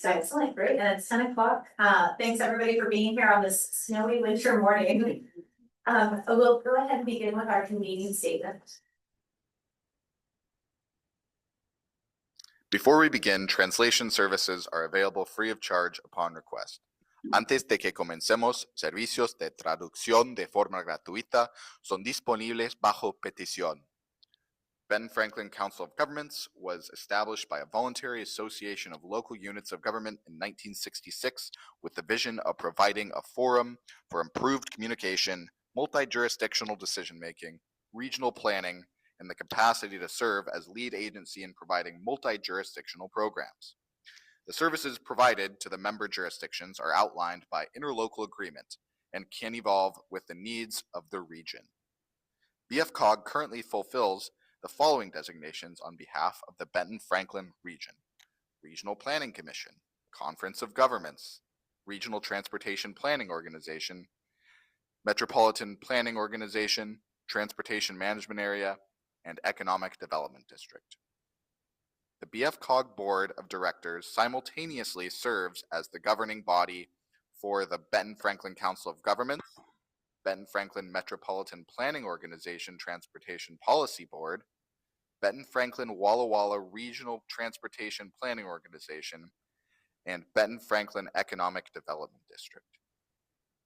Excellent, great, and it's 10 o'clock. Thanks everybody for being here on this snowy winter morning. We'll go ahead and begin with our convening statement. Before we begin, translation services are available free of charge upon request. Antes de que comencemos, servicios de traducción de forma gratuita son disponibles bajo petición. Benton-Franklin Council of Governments was established by a voluntary association of local units of government in 1966 with the vision of providing a forum for improved communication, multi-jurisdictional decision-making, regional planning, and the capacity to serve as lead agency in providing multi-jurisdictional programs. The services provided to the member jurisdictions are outlined by interlocal agreement and can evolve with the needs of the region. BFCOG currently fulfills the following designations on behalf of the Benton-Franklin region: Regional Planning Commission, Conference of Governments, Regional Transportation Planning Organization, Metropolitan Planning Organization, Transportation Management Area, and Economic Development District. The BFCOG Board of Directors simultaneously serves as the governing body for the Benton-Franklin Council of Governments, Benton-Franklin Metropolitan Planning Organization Transportation Policy Board, Benton-Franklin Walla Walla Regional Transportation Planning Organization, and Benton-Franklin Economic Development District.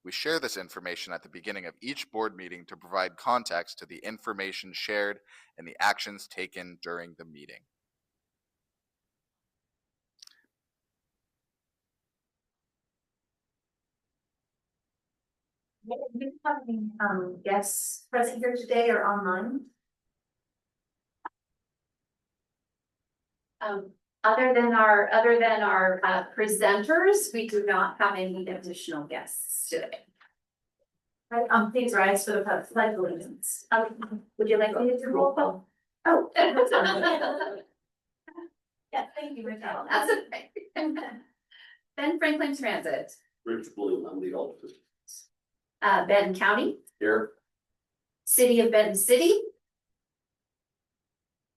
We share this information at the beginning of each board meeting to provide context to the information shared and the actions taken during the meeting. Do you have any guests present here today or online? Other than our presenters, we do not have any additional guests today. Right, please rise for the pledge of allegiance. Would you like me to roll call? Oh. Yeah, thank you, Michelle. That's okay. Benton-Franklin Transit. Rich Blue, I'm the alternate. Benton County. Here. City of Benton City.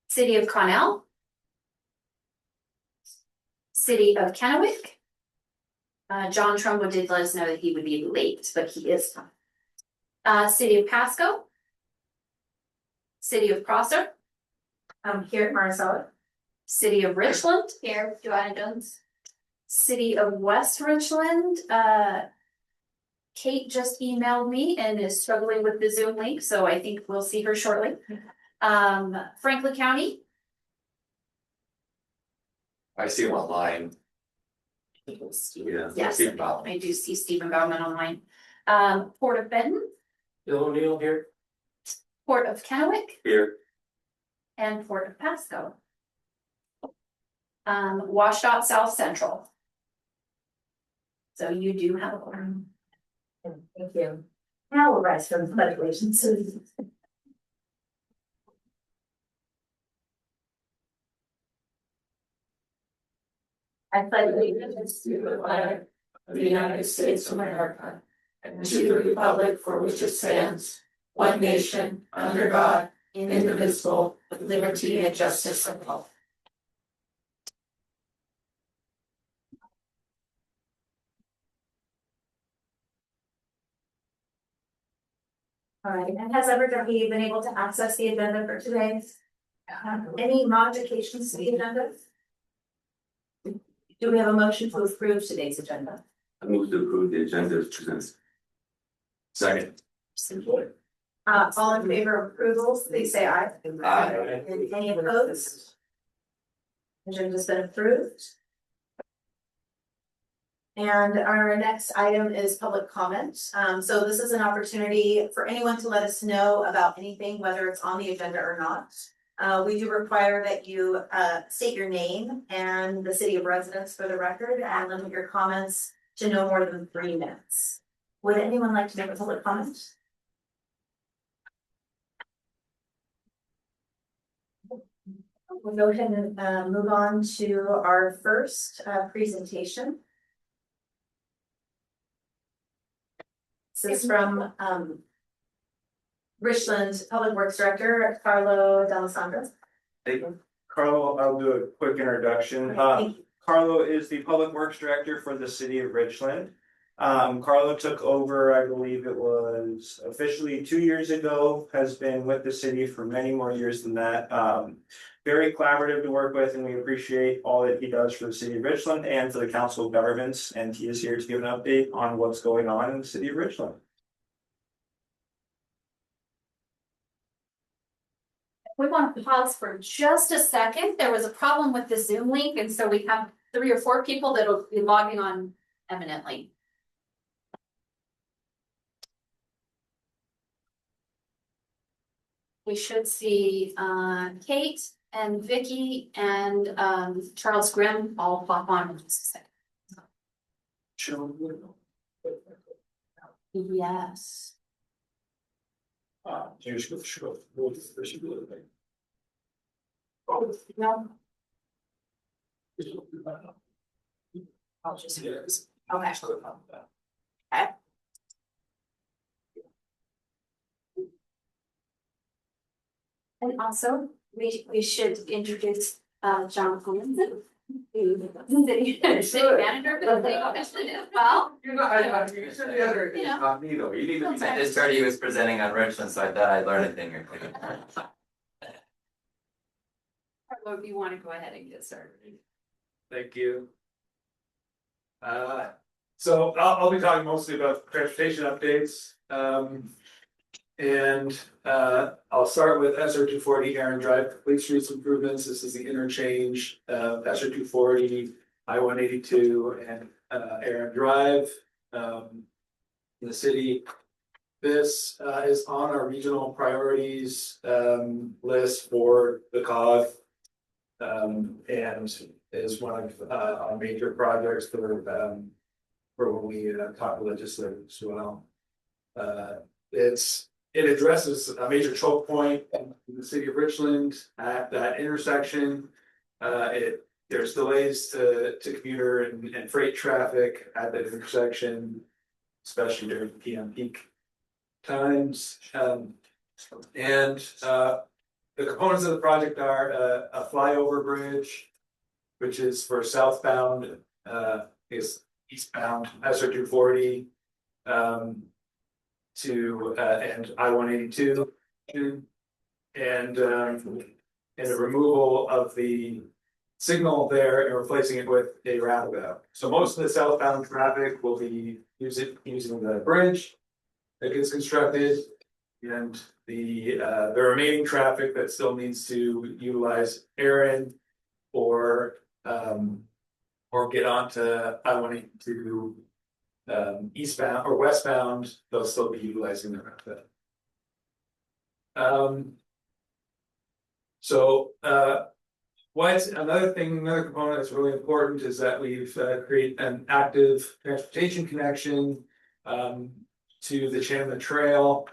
City of Connell. City of Kennewick. John Trumbo did let us know that he would be late, but he is fine. City of Pasco. City of Prosser. Here at Marcella. City of Richland. Here, Joanna Jones. City of West Richland. Kate just emailed me and is struggling with the Zoom link, so I think we'll see her shortly. Franklin County. I see him online. Yeah. Yes, Stephen Bauman. I do see Stephen Bauman online. Port of Benton, Bill O'Neill here. Port of Kennewick, Here. and Port of Pasco. WashDOT South Central. So you do have a quorum. Thank you. Now we'll rise from the pledge of allegiance. I pledge allegiance to the flag of the United States of America and to the republic for which it stands, one nation, under God, indivisible, with liberty and justice for all. All right, and has everybody been able to access the agenda for today? Any modifications to the agenda? Do we have a motion to approve today's agenda? I move to approve the agenda as presented. Second. All in favor of approval, please say aye. Aye. And any opposed? Agenda's been approved. And our next item is public comment. So this is an opportunity for anyone to let us know about anything, whether it's on the agenda or not. We do require that you state your name and the city of residence for the record and limit your comments to no more than 3 minutes. Would anyone like to make a public comment? We'll go ahead and move on to our first presentation. This is from Richland Public Works Director Carlo D'Alessandro. Hey, Carlo, I'll do a quick introduction. Carlo is the Public Works Director for the city of Richland. Carlo took over, I believe it was officially 2 years ago, has been with the city for many more years than that. Very collaborative to work with, and we appreciate all that he does for the city of Richland and for the Council of Governments, and he is here to give an update on what's going on in the city of Richland. We want to pause for just a second. There was a problem with the Zoom link, and so we have 3 or 4 people that will be logging on eminently. We should see Kate and Vicky and Charles Grimm all pop on in just a second. Yes. No. I'll just hear this. Okay. Okay. And also, we should introduce John Collinson, the city manager for the city commission as well. You know, you said the other, it's not me though, you need to be. I just heard he was presenting on Richland, so I thought I'd learn a thing or two. Or if you want to go ahead and get started. Thank you. So I'll be talking mostly about transportation updates. And I'll start with SR 240 Aaron Drive complete streets improvements. This is the interchange of SR 240, I-182 and Aaron Drive in the city. This is on our regional priorities list for the COG. And is one of our major projects for when we talk to legislators as well. It addresses a major choke point in the city of Richland at that intersection. There's delays to commuter and freight traffic at that intersection, especially during PM peak times. The components of the project are a flyover bridge, which is for southbound, is eastbound SR 240 to and I-182, and a removal of the signal there and replacing it with a roundabout. So most of the southbound traffic will be using the bridge that gets constructed, and the remaining traffic that still needs to utilize Aaron or get onto I-182 eastbound or westbound, they'll still be utilizing the roundabout. Another component that's really important is that we've created an active transportation connection to the Chandler Trail.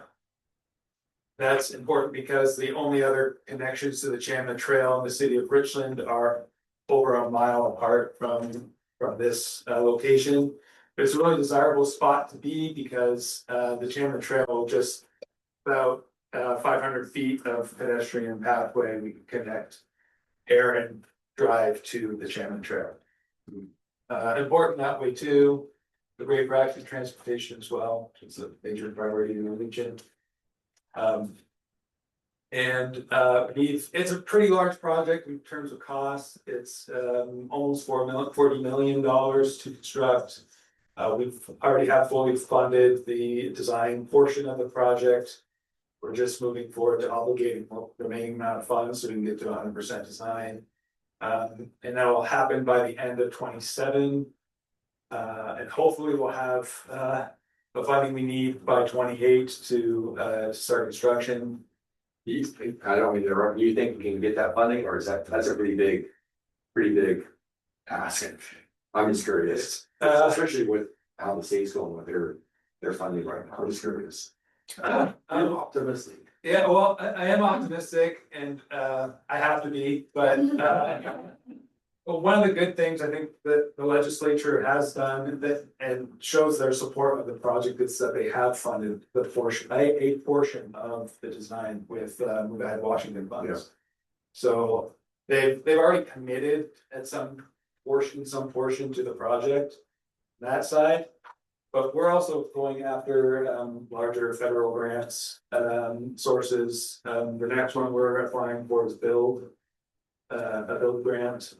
That's important because the only other connections to the Chandler Trail in the city of Richland are over a mile apart from this location. But it's a really desirable spot to be because the Chandler Trail just about 500 feet of pedestrian pathway. We can connect Aaron Drive to the Chandler Trail. Important that way too. The great practice transportation as well, which is a major priority in the region. It's a pretty large project in terms of cost. It's almost $40 million to construct. We've already have fully funded the design portion of the project. We're just moving forward to obligating the remaining amount of funds so we can get to 100% design. And that will happen by the end of 27. And hopefully we'll have the funding we need by 28 to start construction. I don't mean to interrupt, you think we can get that funding, or that's a pretty big ask? I'm just curious, especially with how the state's going with their funding right now. I'm just curious. I'm optimistic. Yeah, well, I am optimistic, and I have to be, but one of the good things I think that the legislature has done and shows their support of the project is that they have funded a portion of the design with Washington funds. Yeah. So they've already committed at some some portion to the project. That side, but we're also going after larger federal grants sources. The next one we're applying for is a build grant,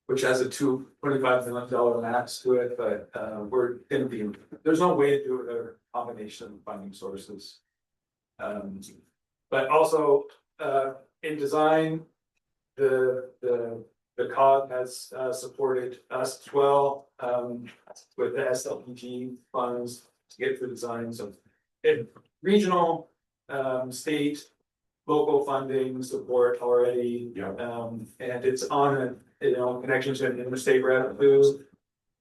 which has a $25 million max to it, but we're gonna be, there's no way to do it with a combination of funding sources. But also in design, the COG has supported us as well with the SLPG funds to get the designs of regional, state, local funding support already. Yeah. And it's on a connection to an interstate route too.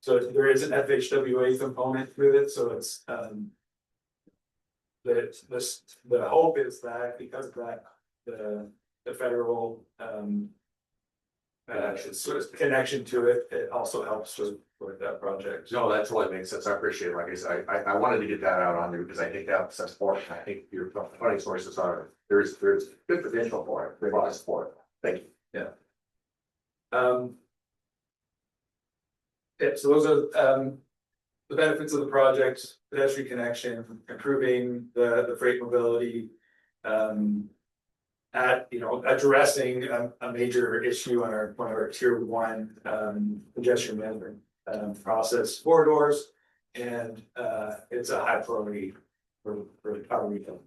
So there is an FHWA component to it, so it's the hope is that because of that, the federal sort of connection to it, it also helps with that project. No, that totally makes sense. I appreciate it. Like I said, I wanted to get that out on there because I think that's important. I think your funding sources are, there's good potential for it. There's a lot of support. Thank you. Yeah, so those are the benefits of the project: pedestrian connection, improving the freight mobility, addressing a major issue on one of our tier 1 congestion management process corridors, and it's a high priority for our region.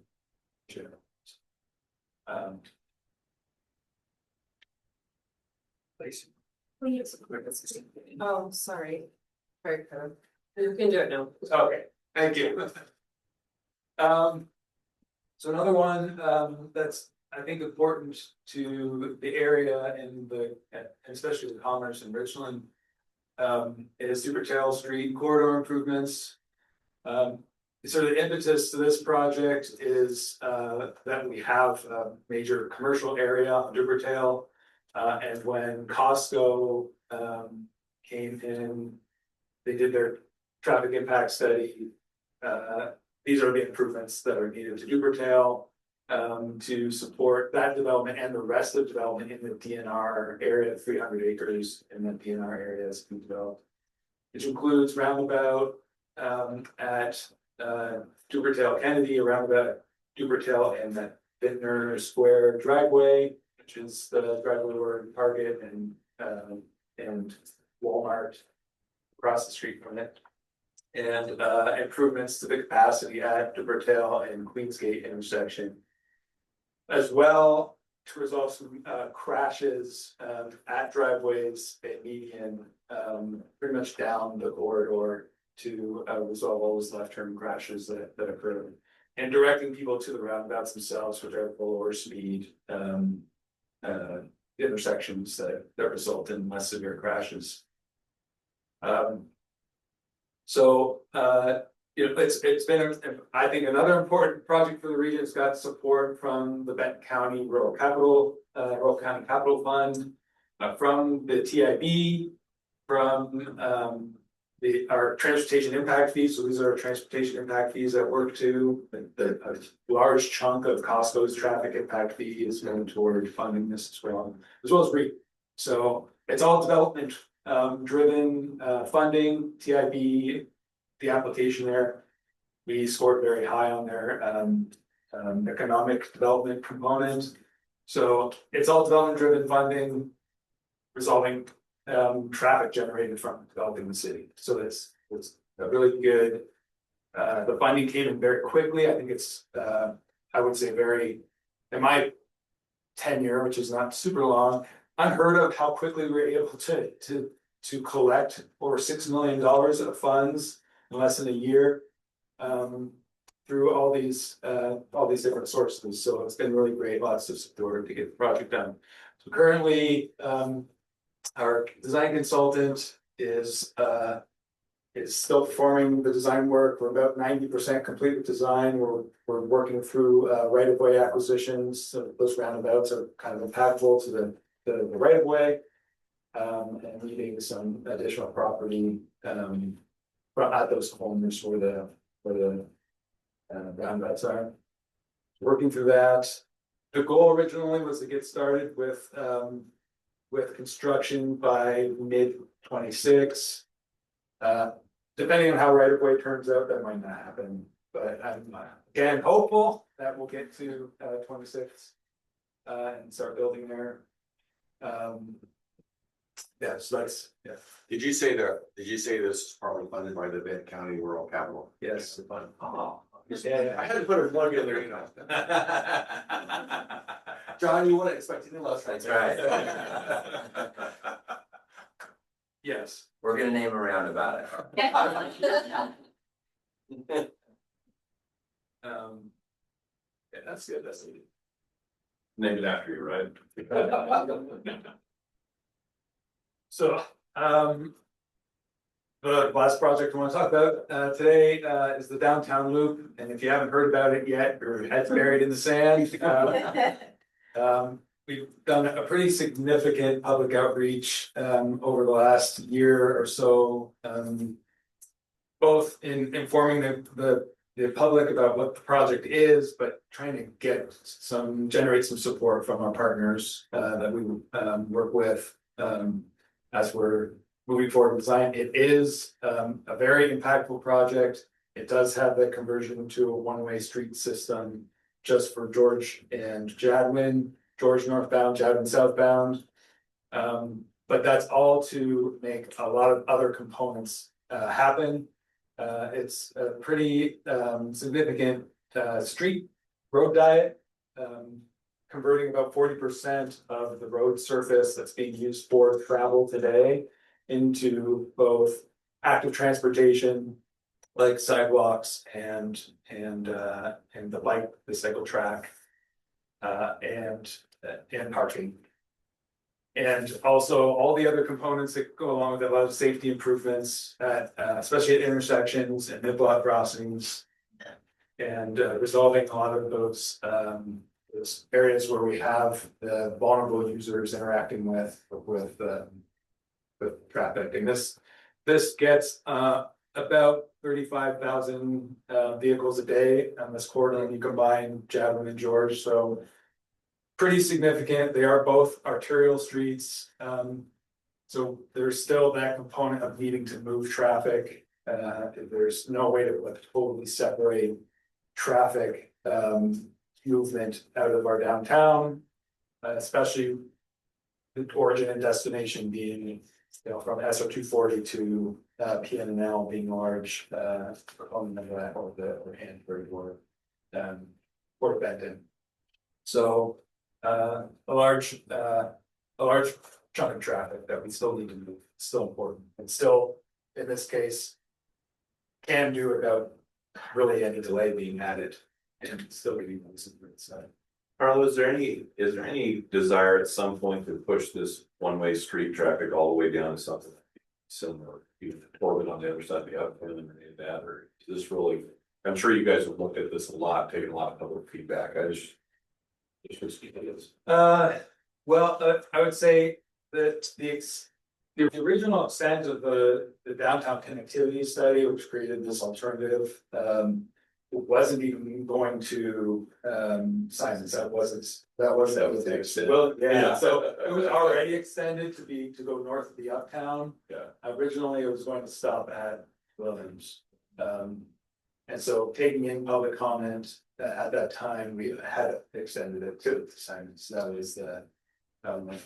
Oh, sorry. Very good. You can do it now. Okay, thank you. So another one that's I think important to the area and especially the commerce in Richland is Super Tail Street corridor improvements. Sort of the impetus to this project is that we have a major commercial area on Dupertail, and when Costco came in, they did their traffic impact study. These are the improvements that are needed to Dupertail to support that development and the rest of development in the DNR area, 300 acres in the DNR area is being developed, which includes roundabout at Dupertail Kennedy, a roundabout Dupertail and that Vintner Square driveway, which is the driveway where Target and Walmart across the street from it, and improvements to the capacity at Dupertail and Queensgate intersection, as well to resolve some crashes at driveways and median, pretty much down the corridor to resolve all those left turn crashes that occur, and directing people to the roundabouts themselves, which are lower speed intersections that result in less severe crashes. It's been, I think, another important project for the region. It's got support from the Benton County Rural County Capital Fund, from the TIB, from our transportation impact fees. So these are transportation impact fees that work to a large chunk of Costco's traffic impact fee is going toward funding this as well as REAP. So it's all development driven funding. TIB, the application there, we scored very high on their economic development component. So it's all development driven funding, resolving traffic generated from developing the city. So it's really good. The funding came in very quickly. I think it's I would say very, in my tenure, which is not super long, unheard of how quickly we were able to collect over $6 million of funds in less than a year through all these different sources. So it's been really great, lots of support to get the project done. So currently, our design consultant is still performing the design work. We're about 90% complete with design. We're working through right-of-way acquisitions. So those roundabouts are kind of impactful to the right-of-way, and needing some additional property at those corners where the roundabouts are. Working through that. The goal originally was to get started with with construction by mid-26. Depending on how right of way turns out, that might not happen, but I'm again hopeful that we'll get to 26 and start building there. Yeah, so that's, yeah, Did you say this is partly funded by the Benton County Rural Capital? yes. Oh, Yeah. I had to put a plug in there, you know. John, you weren't expecting less. That's right. Yes. We're gonna name a roundabout it. Yeah, that's good, that's good. Named after you, right? So, the last project I want to talk about today is the downtown loop, and if you haven't heard about it yet, your head's buried in the sand. We've done a pretty significant public outreach over the last year or so, both in informing the public about what the project is, but trying to generate some support from our partners that we work with as we're moving forward with design. It is a very impactful project. It does have the conversion to a one-way street system just for George and Jadwin, George northbound, Jadwin southbound. But that's all to make a lot of other components happen. It's a pretty significant street road diet, converting about 40% of the road surface that's being used for travel today into both active transportation like sidewalks and the cycle track and parking. And also all the other components that go along with it, a lot of safety improvements especially at intersections and mid-block crossings. And resolving a lot of those areas where we have the vulnerable users interacting with traffic. And this gets about 35,000 vehicles a day on this corridor, and you combine Jadwin and George, so pretty significant. They are both arterial streets, so there's still that component of needing to move traffic. There's no way to totally separate traffic movement out of our downtown, especially the origin and destination being, from SO 240 to PNL being large component of that, or Hanford or Benton. So a large chunk of traffic that we still need to move, still important, and still in this case can do without really any delay being added and still getting those inside. Carlo, is there any desire at some point to push this one-way street traffic all the way down to something similar, even orbit on the other side of the outfit and any of that, or is this really? I'm sure you guys have looked at this a lot, taken a lot of public feedback. I just Well, I would say that the original extent of the downtown connectivity study, which created this alternative, wasn't even going to science. That was the extent. Well, yeah, so it was already extended to go north of the uptown. Yeah. Originally, it was going to stop at Williams. And so taking in public comment at that time, we had extended it to science. That was the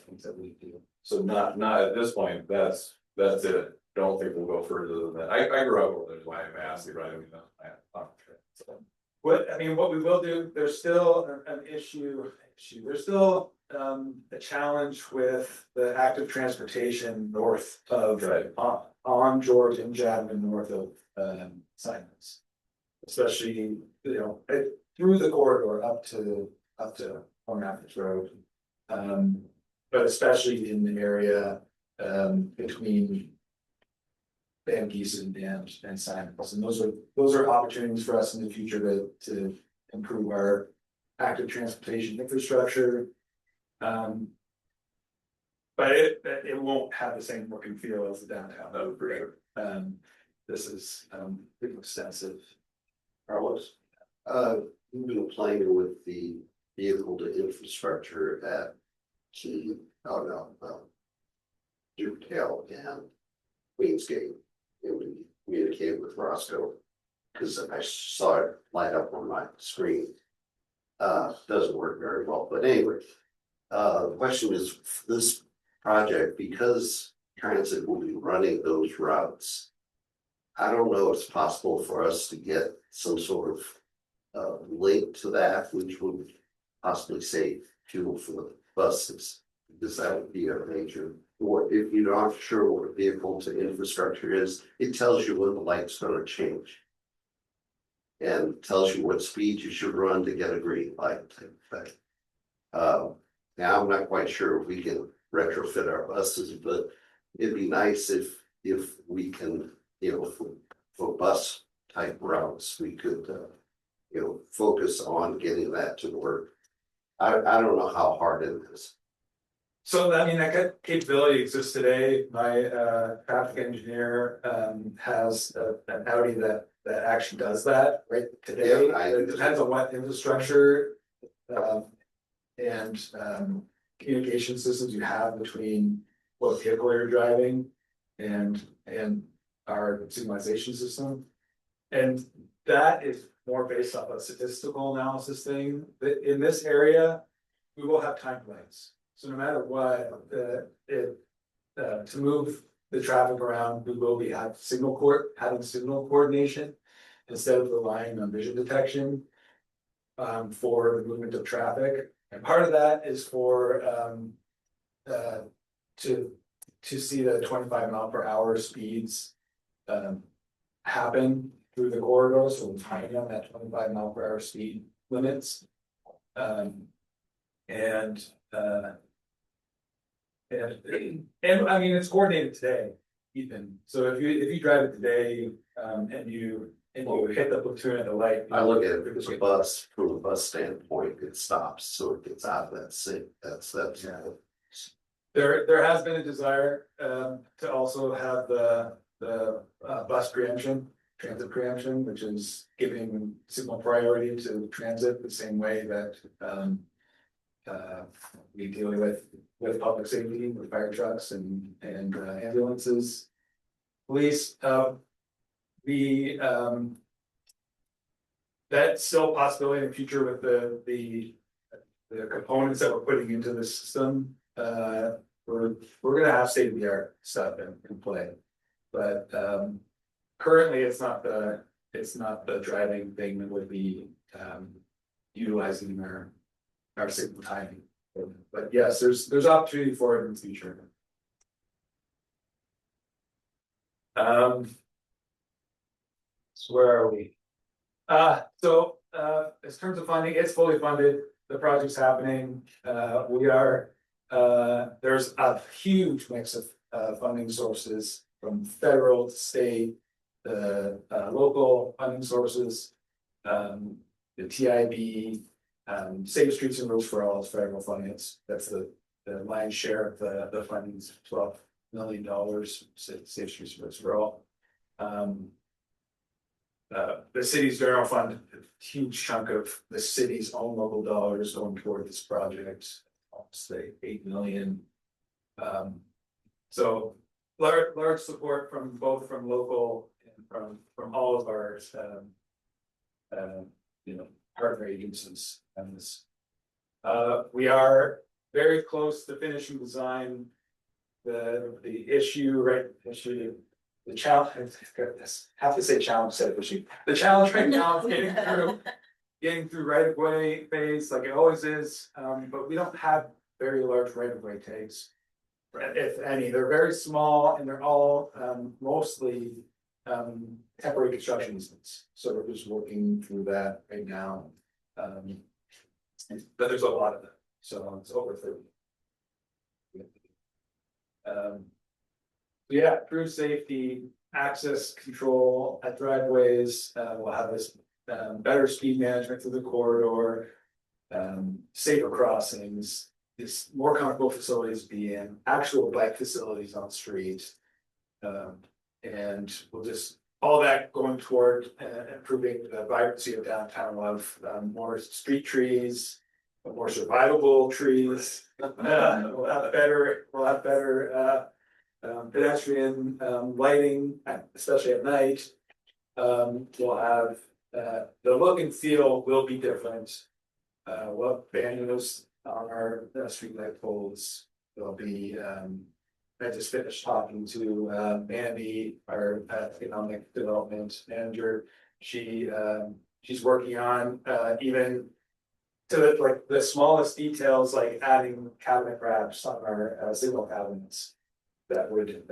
things that we do. So not at this point. That's it. Don't think we'll go further than that. I grew up with it. Why I'm asking, right? I mean, what we will do, there's still an issue. There's still a challenge with the active transportation north of on George and Jadwin north of Simons, especially through the corridor up to Horn Rapids Road, but especially in the area between Van Giesen and Simons, and those are opportunities for us in the future to improve our active transportation infrastructure. But it won't have the same look and feel as the downtown. No, for sure. This is pretty extensive. Carlos, you've been playing with the vehicle to infrastructure at Dewtail and Queensgate. And we communicated with Roscoe, because I saw it light up on my screen. Doesn't work very well, but anyway. The question is, this project, because transit will be running those routes. I don't know if it's possible for us to get some sort of link to that, which would possibly save fuel for the buses. Because that would be a major, or if you're not sure what vehicle to infrastructure is, it tells you when the light's gonna change. And tells you what speed you should run to get a green light type thing. Now, I'm not quite sure if we can retrofit our buses, but it'd be nice if we can, for bus type routes, we could, focus on getting that to work. I don't know how hard it is. So I mean, that capability exists today. My traffic engineer has an Audi that actually does that right today. Yeah, It depends on what infrastructure and communication systems you have between what vehicle you're driving and our signalization system. And that is more based off a statistical analysis thing. That in this area, we will have time delays. So no matter what, to move the traffic around, we will be having signal coordination instead of relying on vision detection for the movement of traffic. And part of that is for to see the 25 mph speeds happen through the corridor. So we're timing on that 25 mph speed limits. And I mean, it's coordinated today, Ethan. So if you drive it today, and you hit the platoon at the light. I look at it, if it's a bus, from a bus standpoint, it stops, so it gets out of that sync, that's. Yeah. There has been a desire, to also have the bus preemption, transit preemption, which is giving signal priority to transit the same way that, we deal with public safety, with fire trucks and ambulances. Police, that's still a possibility in the future with the components that we're putting into the system. We're gonna have state-of-the-art stuff in play, but currently it's not the driving thing that would be utilizing our signal timing. But yes, there's opportunity for it in the future. So where are we? So in terms of funding, it's fully funded. The project's happening. There's a huge mix of funding sources from federal to state, local funding sources, the TIB, Safe Streets and Roads for All is federal funding. That's the lion's share of the funding is $12 million. Safe Streets and Roads for All. The city's general fund, a huge chunk of the city's own local dollars going toward this project, almost say 8 million. So large support from both from local and from all of our partner agencies on this. We are very close to finishing design. The issue, right? The challenge, I have to say challenge instead of issue. The challenge right now is getting through right of way phase like it always is. But we don't have very large right of way takes, if any. They're very small and they're all mostly temporary construction easements. So we're just working through that right now. But there's a lot of them, so it's over 30. Yeah, through safety, access control at driveways, we'll have this better speed management through the corridor, safer crossings, these more comfortable facilities be in, actual bike facilities on the street. And we'll just, all that going toward improving the vibrancy of downtown. We'll have more street trees, more survivable trees. We'll have better pedestrian, lighting, especially at night. We'll have, the look and feel will be different. We'll have banners on our street light poles. There'll be, I just finished talking to, Mandy, our economic development manager. She's working on, even to the smallest details, like adding cabinet wraps on our, signal cabinets. That would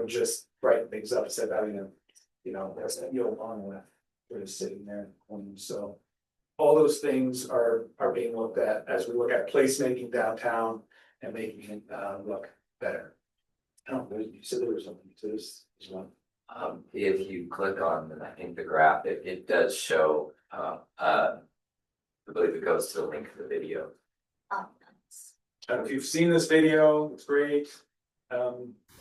just brighten things up instead of having a, there's a yield on with, sort of sitting there. So all those things are being looked at as we look at placemaking downtown and making it, look better. I don't know, you said there was something to this as well. If you click on, I think the graph, it does show, I believe it goes to the link to the video. Oh, nice. If you've seen this video, it's great.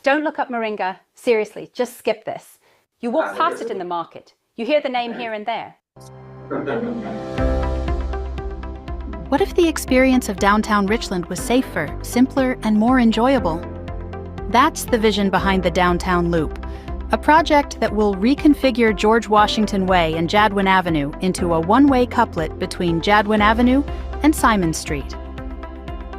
Don't look up Moringa. Seriously, just skip this. You walk past it in the market. You hear the name here and there. What if the experience of downtown Richland was safer, simpler, and more enjoyable? That's the vision behind the Downtown Loop, a project that will reconfigure George Washington Way and Jadwin Avenue into a one-way couplet between Jadwin Avenue and Simon Street.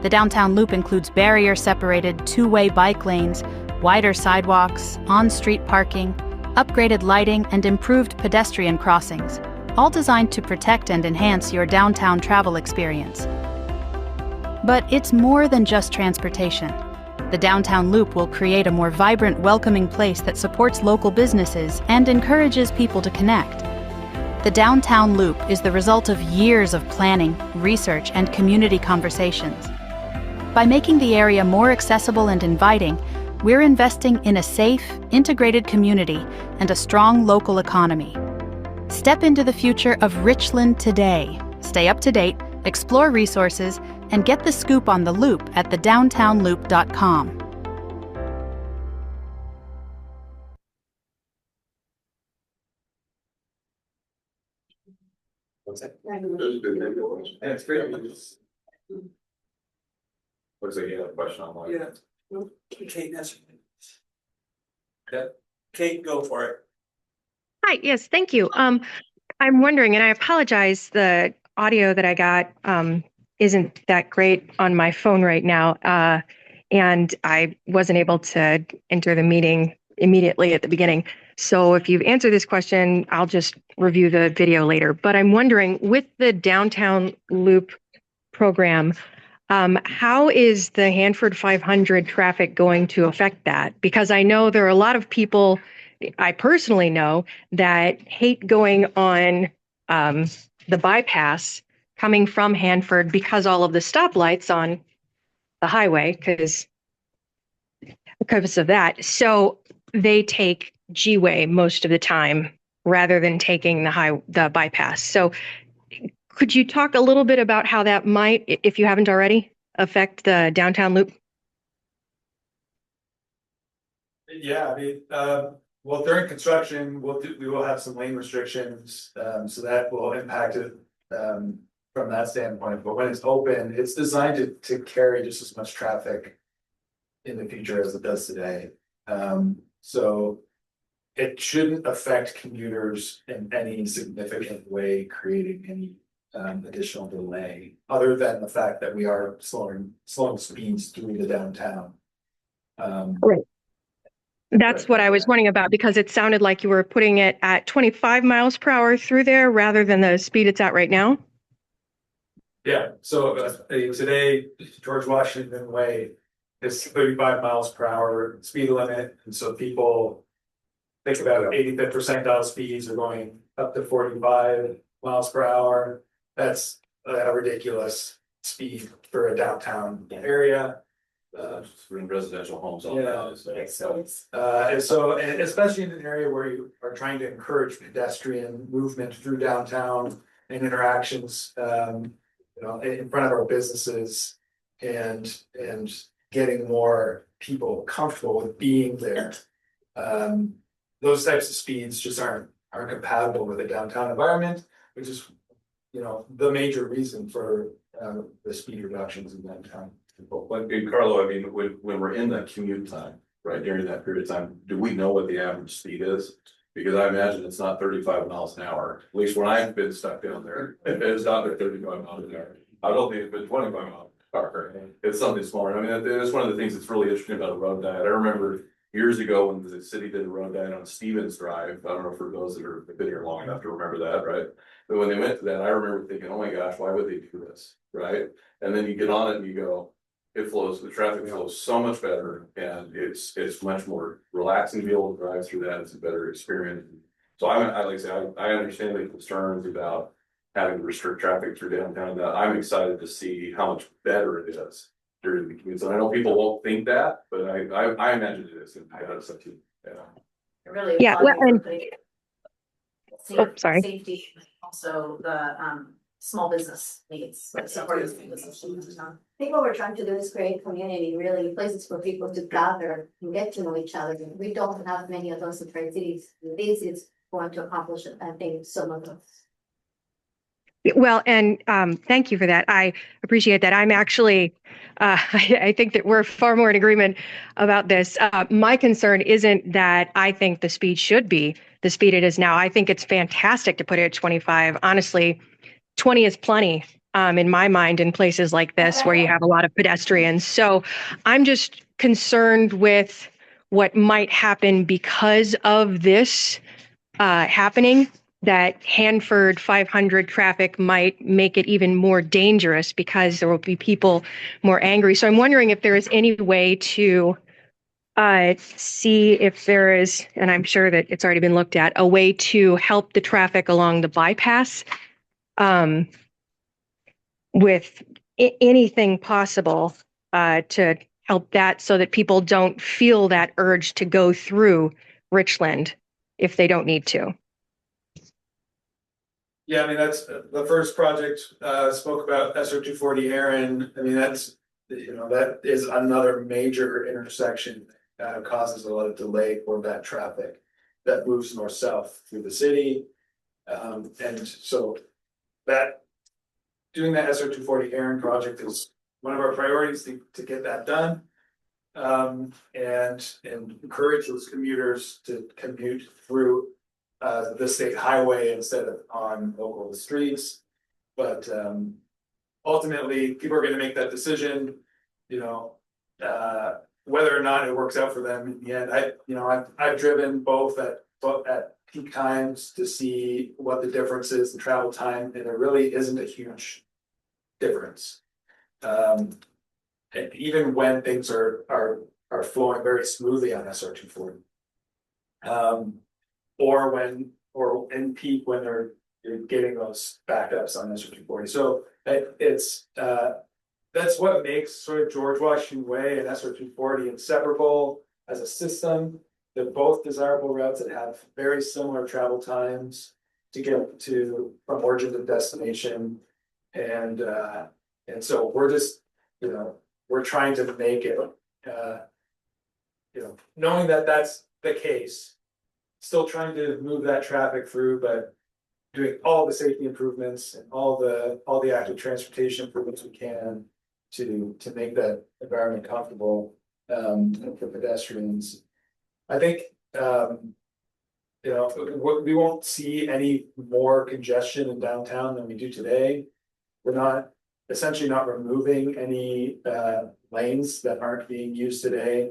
The Downtown Loop includes barrier-separated two-way bike lanes, wider sidewalks, on-street parking, upgraded lighting, and improved pedestrian crossings, all designed to protect and enhance your downtown travel experience. But it's more than just transportation. The Downtown Loop will create a more vibrant, welcoming place that supports local businesses and encourages people to connect. The Downtown Loop is the result of years of planning, research, and community conversations. By making the area more accessible and inviting, we're investing in a safe, integrated community and a strong local economy. Step into the future of Richland today. Stay up to date, explore resources, and get the scoop on the Loop at thedowntownloop.com. What's that? And it's great. Looks like you had a question online. Yeah. Kate, that's. Kate, go for it. Hi, yes, thank you. I'm wondering, and I apologize, the audio that I got isn't that great on my phone right now. And I wasn't able to enter the meeting immediately at the beginning. So if you've answered this question, I'll just review the video later. But I'm wondering, with the Downtown Loop program, how is the Hanford 500 traffic going to affect that? Because I know there are a lot of people, I personally know, that hate going on the bypass coming from Hanford because all of the stoplights on the highway, because of that. So they take G-Way most of the time rather than taking the bypass. So could you talk a little bit about how that might, if you haven't already, affect the Downtown Loop? Yeah, I mean, well, during construction, we will have some lane restrictions, so that will impact it from that standpoint. But when it's open, it's designed to carry just as much traffic in the future as it does today. So it shouldn't affect commuters in any significant way, creating any additional delay, other than the fact that we are slowing speeds through the downtown. Right. That's what I was wondering about, because it sounded like you were putting it at 25 miles per hour through there rather than the speed it's at right now. Yeah, so today, George Washington Way is 35 miles per hour speed limit, and so people think about 85th percentile speeds are going up to 45 miles per hour. That's a ridiculous speed for a downtown area. In residential homes. All Yeah. that, And especially in an area where you are trying to encourage pedestrian movement through downtown and interactions, in front of our businesses, and getting more people comfortable with being there. Those types of speeds just aren't compatible with a downtown environment, which is, the major reason for the speed reductions in downtown. But Carlo, I mean, when we're in that commute time, right, during that period of time, do we know what the average speed is? Because I imagine it's not 35 miles an hour, at least when I've been stuck down there, if it's not 35 miles an hour. I don't think it's been 25 miles an hour, it's something smaller. I mean, that's one of the things that's really interesting about a road diet. I remember years ago when the city did a road diet on Stevens Drive, I don't know for those that have been here long enough to remember that, right? But when they went to that, I remember thinking, oh my gosh, why would they do this, right? And then you get on it and you go, it flows, the traffic flows so much better, and it's much more relaxing to be able to drive through that. It's a better experience. So I like I say, I understand the concerns about having to restrict traffic through downtown. I'm excited to see how much better it is during the commute. So I know people won't think that, but I imagine it is. And I gotta say, yeah. I really Yeah, well, applaud you and for putting oh, sorry. safety, also the small business needs, like supporting small business. I think what we're trying to do is create community, really places for people to gather and get to know each other. We don't have many of those in Tri Cities. This is going to accomplish it, I think, some of those. Well, and thank you for that. I appreciate that. I'm actually, I think that we're far more in agreement about this. My concern isn't that I think the speed should be the speed it is now. I think it's fantastic to put it at 25. Honestly, 20 is plenty in my mind in places like this where you have a lot of pedestrians. So I'm just concerned with what might happen because of this happening, that Hanford 500 traffic might make it even more dangerous because there will be people more angry. So I'm wondering if there is any way to see if there is, and I'm sure that it's already been looked at, a way to help the traffic along the bypass with anything possible to help that so that people don't feel that urge to go through Richland if they don't need to. Yeah, I mean, that's the first project, spoke about SR 240 Aaron. I mean, that's, that is another major intersection that causes a lot of delay for that traffic that moves north-south through the city. And so that, doing that SR 240 Aaron project is one of our priorities to get that done. And encourage those commuters to commute through the state highway instead of on local streets. But ultimately, people are going to make that decision, whether or not it works out for them in the end. I've driven both at peak times to see what the difference is in travel time, and there really isn't a huge difference. And even when things are flowing very smoothly on SR 240. Or in peak when you're getting those backups on SR 240. So that's what makes sort of George Washington Way and SR 240 inseparable as a system. They're both desirable routes that have very similar travel times to get to from origin to destination. And so we're just, we're trying to make it, knowing that that's the case, still trying to move that traffic through, but doing all the safety improvements and all the active transportation improvements we can to make that environment comfortable for pedestrians. I think we won't see any more congestion in downtown than we do today. We're essentially not removing any lanes that aren't being used today.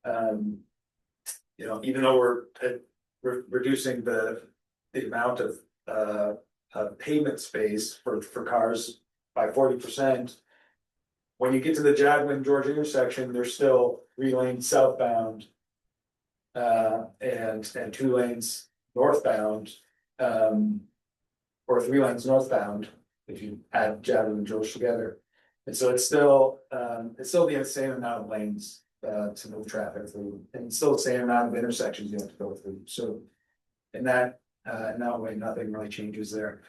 Even though we're reducing the amount of pavement space for cars by 40%. When you get to the Jadwin George intersection, there's still 3 lanes southbound and 2 lanes northbound, or 3 lanes northbound if you add Jadwin and George together. And so it's still the same amount of lanes to move traffic through, and still the same amount of intersections you have to go through. So in that way, nothing really changes there.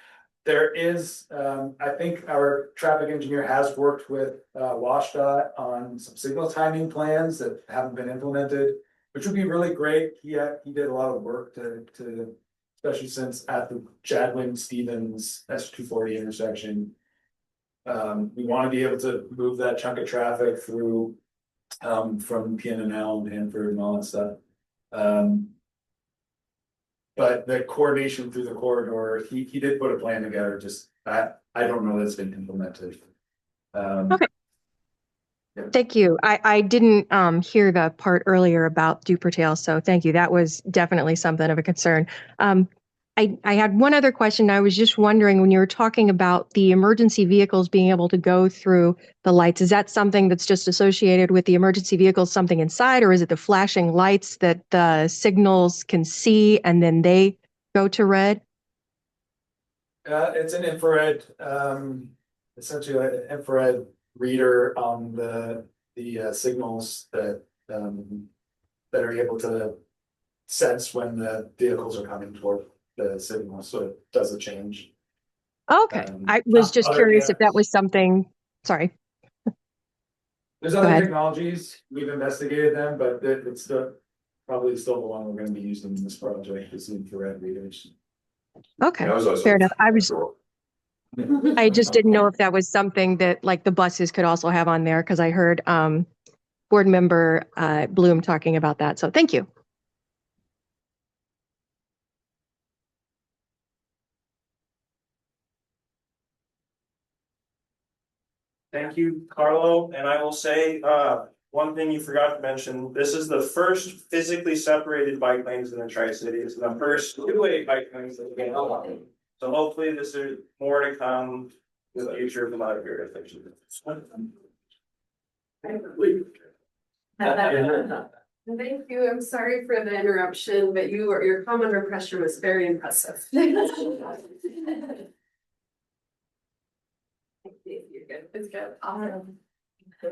There is, I think our traffic engineer has worked with WashDOT on some signal timing plans that haven't been implemented, which would be really great. He did a lot of work to especially since at the Jadwin Stevens S240 intersection. We want to be able to move that chunk of traffic through from PNNL and Hanford and all that stuff. But the coordination through the corridor, he did put a plan together, just I don't know that it's been implemented. Okay. Thank you. I didn't hear the part earlier about Dupertail, so thank you. That was definitely something of a concern. I had one other question. I was just wondering, when you were talking about the emergency vehicles being able to go through the lights, is that something that's just associated with the emergency vehicles, something inside, or is it the flashing lights that the signals can see and then they go to red? It's an infrared, essentially an infrared reader on the signals that are able to sense when the vehicles are coming toward the signal, so it does a change. Okay, I was just curious if that was something. Sorry. There's other technologies, we've investigated them, but it's probably still the one we're going to be using in this project, is infrared readers. Okay, fair enough. I just didn't know if that was something that like the buses could also have on there, because I heard board member Bloom talking about that. So thank you. Thank you, Carlo, and I will say, one thing you forgot to mention, this is the first physically separated bike lanes in the Tri-Cities, the first two-way bike lanes that we get. So hopefully this is more to come in the future of a lot of jurisdictions. Thank you. I'm sorry for the interruption, but your comment under pressure was very impressive. It's good. Awesome.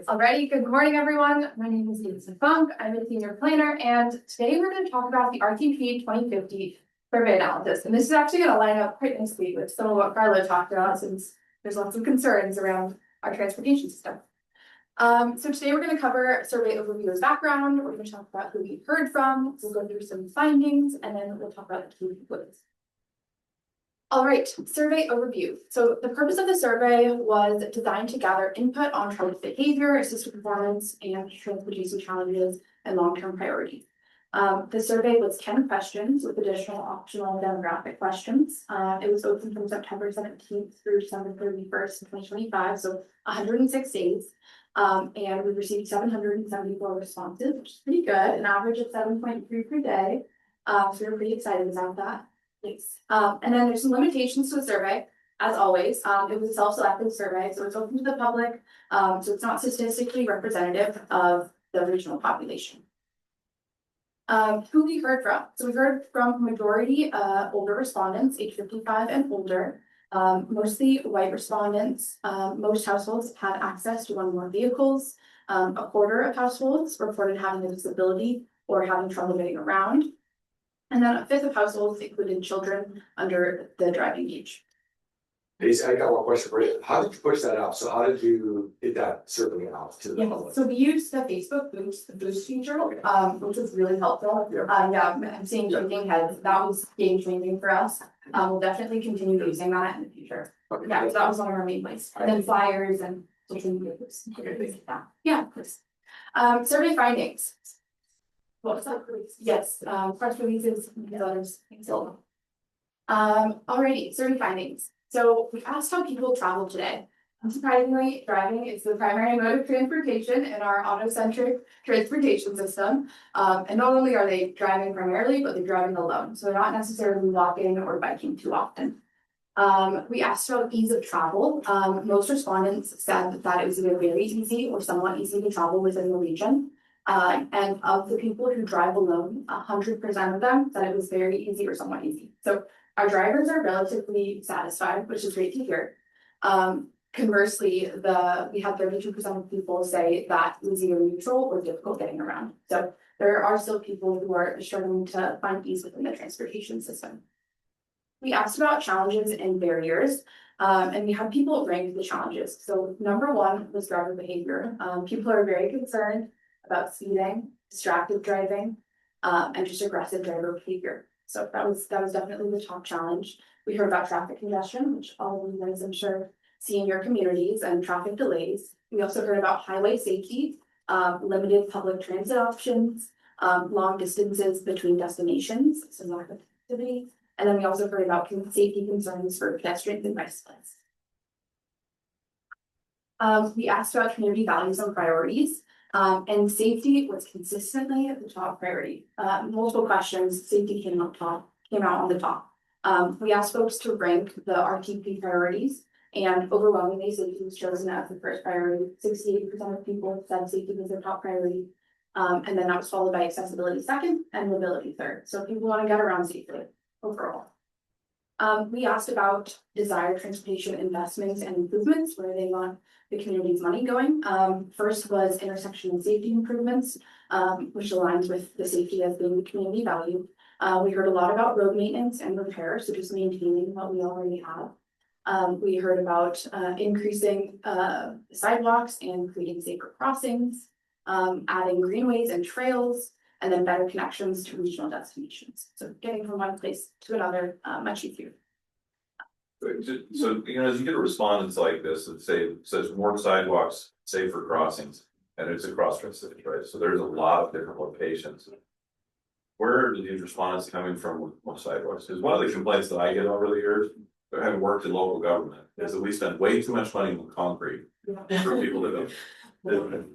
Alrighty, good morning, everyone. My name is Lisa Funk. I'm a senior planner, and today we're going to talk about the RTP 2050 survey analysis. And this is actually going to line up quite nicely with some of what Carla talked about, since there's lots of concerns around our transportation system. So today we're going to cover survey overview as background. We're going to talk about who we heard from. We'll go through some findings, and then we'll talk about the key conclusions. All right, survey overview. So the purpose of the survey was designed to gather input on transit behavior, system performance, and transportation challenges and long-term priorities. The survey was 10 questions with additional optional demographic questions. It was open from September 17th through December 31st, 2025, so 106 days. And we received 774 responses, which is pretty good, an average of 7.3 per day. So we're pretty excited about that. Thanks. And then there's some limitations to the survey, as always. It was a self-selected survey, so it's open to the public. So it's not statistically representative of the regional population. Who we heard from. So we heard from majority older respondents, age 55 and older. Mostly white respondents. Most households had access to one or more vehicles. A quarter of households reported having a disability or having trouble getting around. And then a fifth of households included children under the driving age. I got one question for you. How did you push that out? So how did you get that survey out to the public? So we used the Facebook boost feature, which was really helpful. Yeah, I'm seeing shaking heads. That was game changing for us. We'll definitely continue using that in the future. Okay. Yeah, so that was one of our main ways. And then flyers and social media posts. Okay. Yeah, of course. Survey findings. What's that? Yes, press releases, others. Alrighty, survey findings. So we asked how people travel today. Unsurprisingly, driving is the primary mode of transportation in our auto-centric transportation system. And not only are they driving primarily, but they're driving alone. So they're not necessarily walking or biking too often. We asked about ease of travel. Most respondents said that it was either very easy or somewhat easy to travel within the region. And of the people who drive alone, 100% of them said it was very easy or somewhat easy. So our drivers are relatively satisfied, which is great to hear. Conversely, we had 32% of people say that it was either neutral or difficult getting around. So there are still people who are struggling to find ease within the transportation system. We asked about challenges and barriers, and we had people rank the challenges. So number one was driver behavior. People are very concerned about speeding, distracted driving, and just aggressive driver behavior. So that was definitely the top challenge. We heard about traffic congestion, which all of you guys I'm sure see in your communities, and traffic delays. We also heard about highway safety, limited public transit options, long distances between destinations, so lack of activity. And then we also heard about safety concerns for pedestrians and bicyclists. We asked about community values and priorities, and safety was consistently the top priority. Multiple questions, safety came out on the top. We asked folks to rank the RTP priorities, and overwhelmingly safety was chosen as the first priority. 68% of people said safety was their top priority. And then that was followed by accessibility second and mobility third. So people want to get around safely overall. We asked about desired transportation investments and improvements, where they want the community's money going. First was intersection and safety improvements, which aligns with the safety as being the community value. We heard a lot about road maintenance and repair, so just maintaining what we already have. We heard about increasing sidewalks and creating safer crossings, adding greenways and trails, and then better connections to regional destinations. So getting from one place to another much easier. So, you know, as you get respondents like this that says more sidewalks, safer crossings, and it's across the city, right? So there's a lot of different locations. Where are these respondents coming from with more sidewalks? Because one of the complaints that I get over the years, having worked in local government, is that we spend way too much money on concrete for people to live.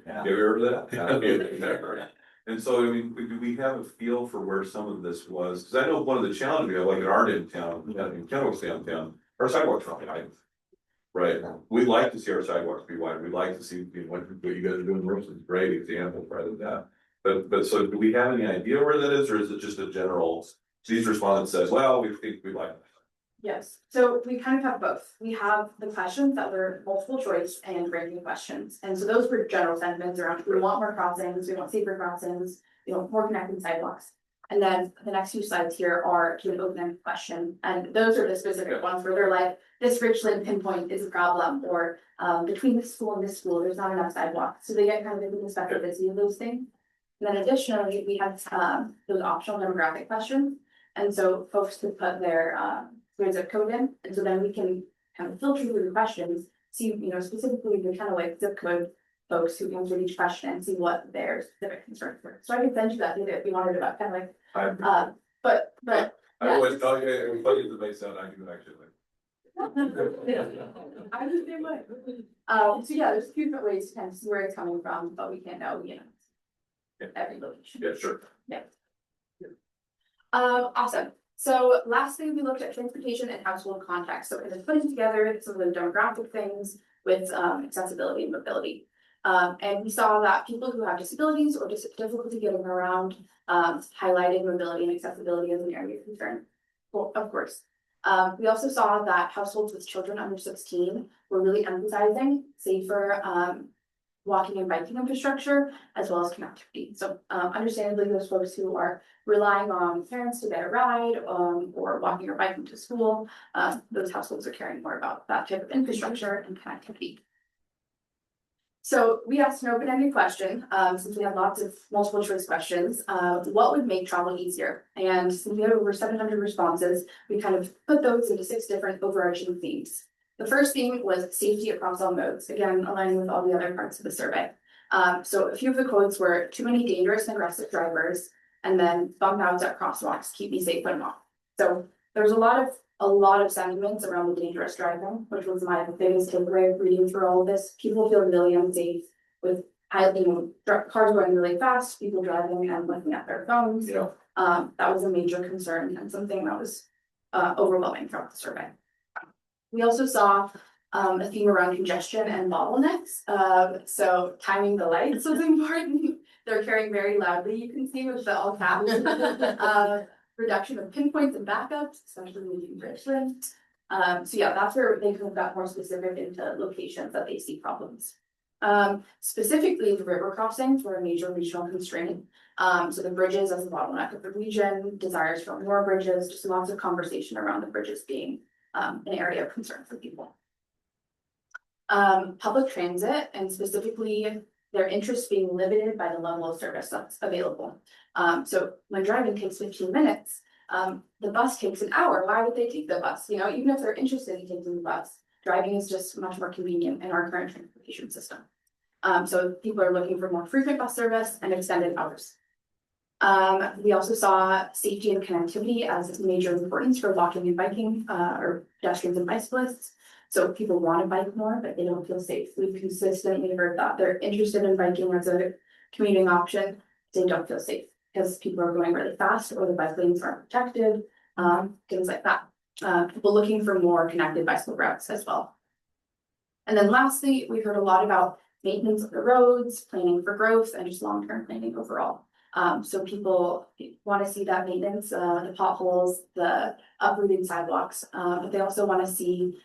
Have you ever heard that? And so, I mean, do we have a feel for where some of this was? Because I know one of the challenges we have, like in our downtown, in Kennewick's downtown, our sidewalks are wide. Right, we'd like to see our sidewalks be wide, we'd like to see, you know, what you guys are doing, Mercy is a great example rather than that. But so do we have any idea where that is, or is it just a general, these respondents says, well, we think we like it? Yes, so we kind of have both. We have the questions that were multiple choice and ranking questions. And so those were general sentiments around, we want more crossings, we want safer crossings, we want more connected sidewalks. And then the next few slides here are to an open-ended question. And those are the specific ones where they're like, this Richland pinpoint is a problem, or between this school and this school, there's not enough sidewalks. So they get kind of into the specificity of those things. And then additionally, we have those optional demographic questions. And so folks could put their zip code in, and so then we can kind of filter through the questions, see, you know, specifically the kind of like zip code folks who answered each question and see what their specific concerns were. So I can send you that data if you wanted about kind of like, but I always tell you, it was funny that they said I do actually. I was the same way. So yeah, there's a few different ways to kind of see where it's coming from, but we can't know, you know, every location. Yeah, sure. Yeah. Awesome. So lastly, we looked at transportation and household context. So kind of putting together some of the demographic things with accessibility and mobility. And we saw that people who have disabilities or just difficulty getting around highlighted mobility and accessibility as an area of concern. Well, of course. We also saw that households with children under 16 were really emphasizing safer walking and biking infrastructure, as well as connectivity. So understandably, those folks who are relying on parents to get a ride or walking or biking to school, those households are caring more about that type of infrastructure and connectivity. So we asked an open-ended question, since we have lots of multiple choice questions, what would make travel easier? And since we have over 700 responses, we kind of put those into 6 different overarching themes. The first theme was safety across all modes, again, aligning with all the other parts of the survey. So a few of the quotes were, too many dangerous and aggressive drivers, and then bump outs at crosswalks, keep me safe when walking. So there's a lot of sentiments around the dangerous driving, which was my biggest takeaway reading through all of this. People feel really unsafe with cars going really fast, people driving and looking at their phones. Yeah. That was a major concern and something that was overwhelming throughout the survey. We also saw a theme around congestion and bottlenecks. So timing the lights was important. They're carrying very loudly, you can see with the all caps. Reduction of pinpoints and backups, especially in Richland. So yeah, that's where they kind of got more specific into locations that they see problems. Specifically, the river crossings were a major regional constraint. So the bridges as a bottleneck of the region, desires for more bridges, just lots of conversation around the bridges being an area of concern for people. Public transit, and specifically their interest being limited by the level of service that's available. So when driving takes 15 minutes, the bus takes an hour. Why would they take the bus? You know, even if they're interested in taking the bus, driving is just much more convenient in our current transportation system. So people are looking for more frequent bus service and extended hours. We also saw safety and connectivity as major importance for walking and biking, or pedestrians and bicyclists. So people want to bike more, but they don't feel safe. We've consistently heard that they're interested in biking as a commuting option. They don't feel safe because people are going really fast or the bike lanes aren't protected, things like that. People looking for more connected bicycle routes as well. And then lastly, we heard a lot about maintenance of the roads, planning for growth, and just long-term planning overall. So people want to see that maintenance, the potholes, the uprooting sidewalks, but they also want to see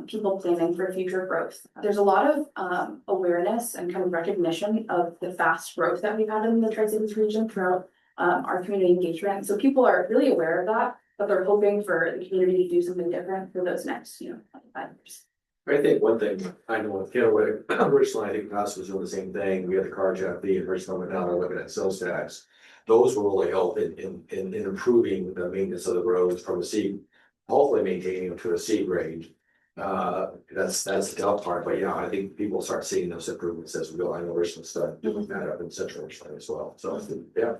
people planning for future growth. There's a lot of awareness and kind of recognition of the fast growth that we've had in the Tri-Cities region throughout our community engagement. So people are really aware of that, but they're hoping for the community to do something different for those next, 25 years. I think one thing I know with Kennewick, Richland, I think us was doing the same thing. We had the car JFD and Richland went down there looking at sales tax. Those will really help in improving the maintenance of the roads from a C, hopefully maintaining them to a C grade. That's the tough part, but yeah, I think people start seeing those improvements as we go. I know Richland started doing that up in Central Richland as well. So yeah.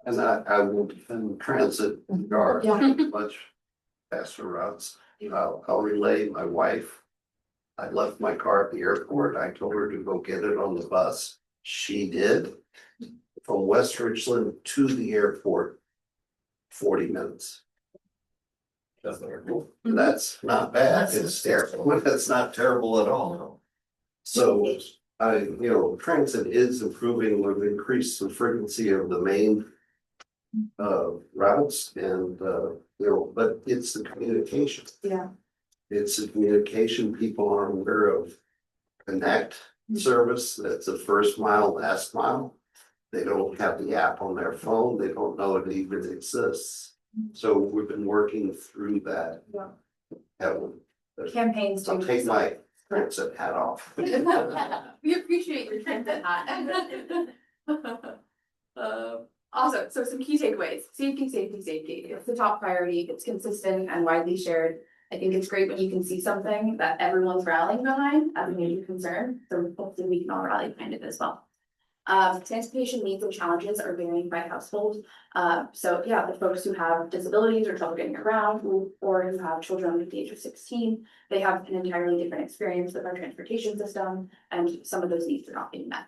And I will defend transit guard much faster routes. I'll relay my wife. I left my car at the airport. I told her to go get it on the bus. She did. From West Richland to the airport, 40 minutes. That's not bad. It's terrible. That's not terrible at all. So transit is improving. We've increased the frequency of the main routes and but it's the communication. Yeah. It's the communication. People aren't aware of Connect service. That's the first mile, last mile. They don't have the app on their phone. They don't know it even exists. So we've been working through that. Yeah. Campaigns. I'll take my transit hat off. We appreciate your transit hat. Awesome. So some key takeaways: safety, safety, safety. It's the top priority. It's consistent and widely shared. I think it's great when you can see something that everyone's rallying behind as a major concern. So hopefully we can all rally behind it as well. Transportation needs and challenges are varying by household. So yeah, the folks who have disabilities or trouble getting around, or who have children under the age of 16, they have an entirely different experience with our transportation system, and some of those needs are not being met.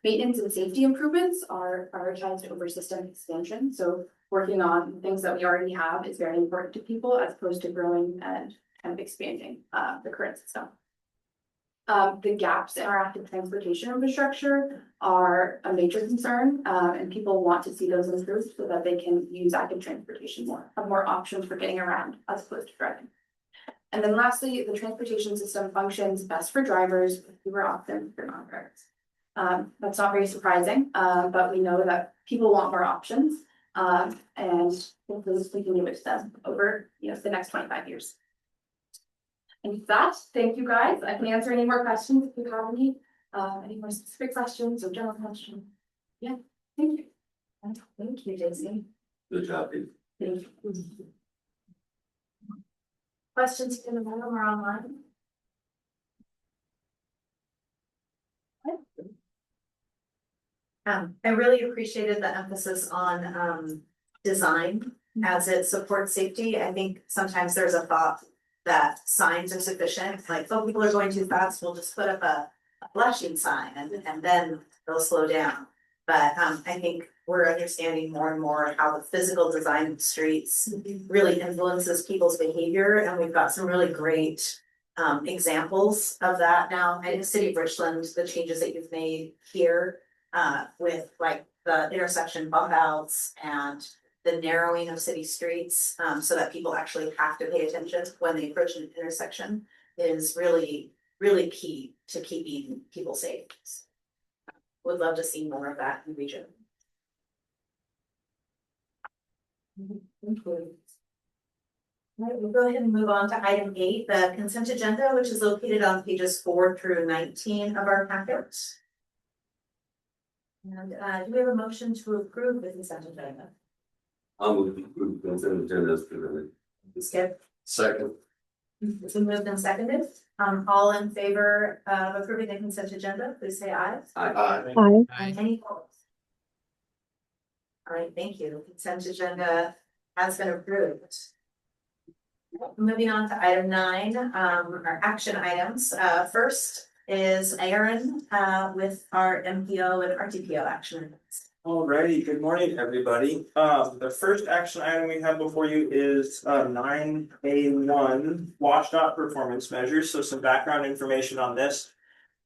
Maintenance and safety improvements are prioritized over system expansion. So working on things that we already have is very important to people, as opposed to growing and kind of expanding the current system. The gaps in our active transportation infrastructure are a major concern, and people want to see those improved so that they can use active transportation more, have more options for getting around as opposed to driving. And then lastly, the transportation system functions best for drivers, fewer often for non-drivers. That's not very surprising, but we know that people want more options, and hopefully we can give it to them over the next 25 years. And with that, thank you guys. I can answer any more questions if you have any more specific questions or general questions. Yeah, thank you. Thank you, Daisy. Good job, Dave. Thank you. Questions in the room or online? I really appreciated the emphasis on design as it supports safety. I think sometimes there's a thought that signs are sufficient, like, oh, people are going too fast, we'll just put up a flashing sign and then they'll slow down. But I think we're understanding more and more how the physical design of streets really influences people's behavior, and we've got some really great examples of that now. In the city of Richland, the changes that you've made here with like the intersection bump outs and the narrowing of city streets, so that people actually have to pay attention when they approach an intersection, is really, really key to keeping people safe. Would love to see more of that in the region. Thank you. All right, we'll go ahead and move on to item 8, the consent agenda, which is located on pages 4 through 19 of our packet. And do we have a motion to approve the consent agenda? I'll move the consent agenda as presented. Skip. Second. It's been moved and seconded. All in favor of approving the consent agenda, please say aye. Aye. And any opposed? All right, thank you. Consent agenda has been approved. Moving on to item 9, our action items. First is Aaron with our MPO and RTPO action. Alrighty, good morning, everybody. The first action item we have before you is 9A1 WashDOT performance measures. So some background information on this.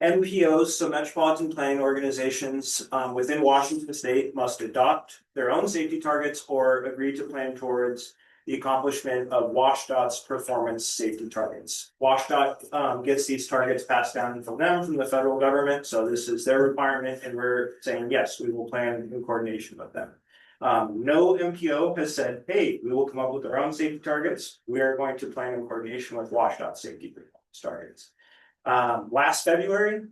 MPOs, so metropolitan planning organizations within Washington State, must adopt their own safety targets or agree to plan towards the accomplishment of WashDOT's performance safety targets. WashDOT gets these targets passed down from them, from the federal government. So this is their requirement, and we're saying, yes, we will plan in coordination with them. No MPO has said, hey, we will come up with our own safety targets. We are going to plan in coordination with WashDOT safety performance targets. Last February,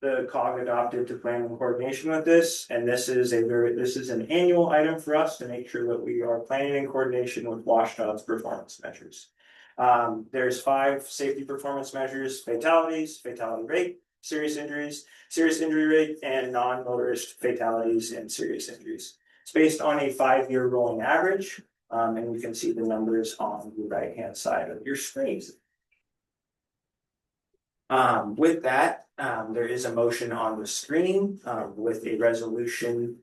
the COG adopted to plan in coordination with this, and this is an annual item for us to make sure that we are planning in coordination with WashDOT's performance measures. There's 5 safety performance measures: fatalities, fatality rate, serious injury rate, and non-motorist fatalities and serious injuries. It's based on a 5-year rolling average, and you can see the numbers on the right-hand side of your screen. With that, there is a motion on the screen with a resolution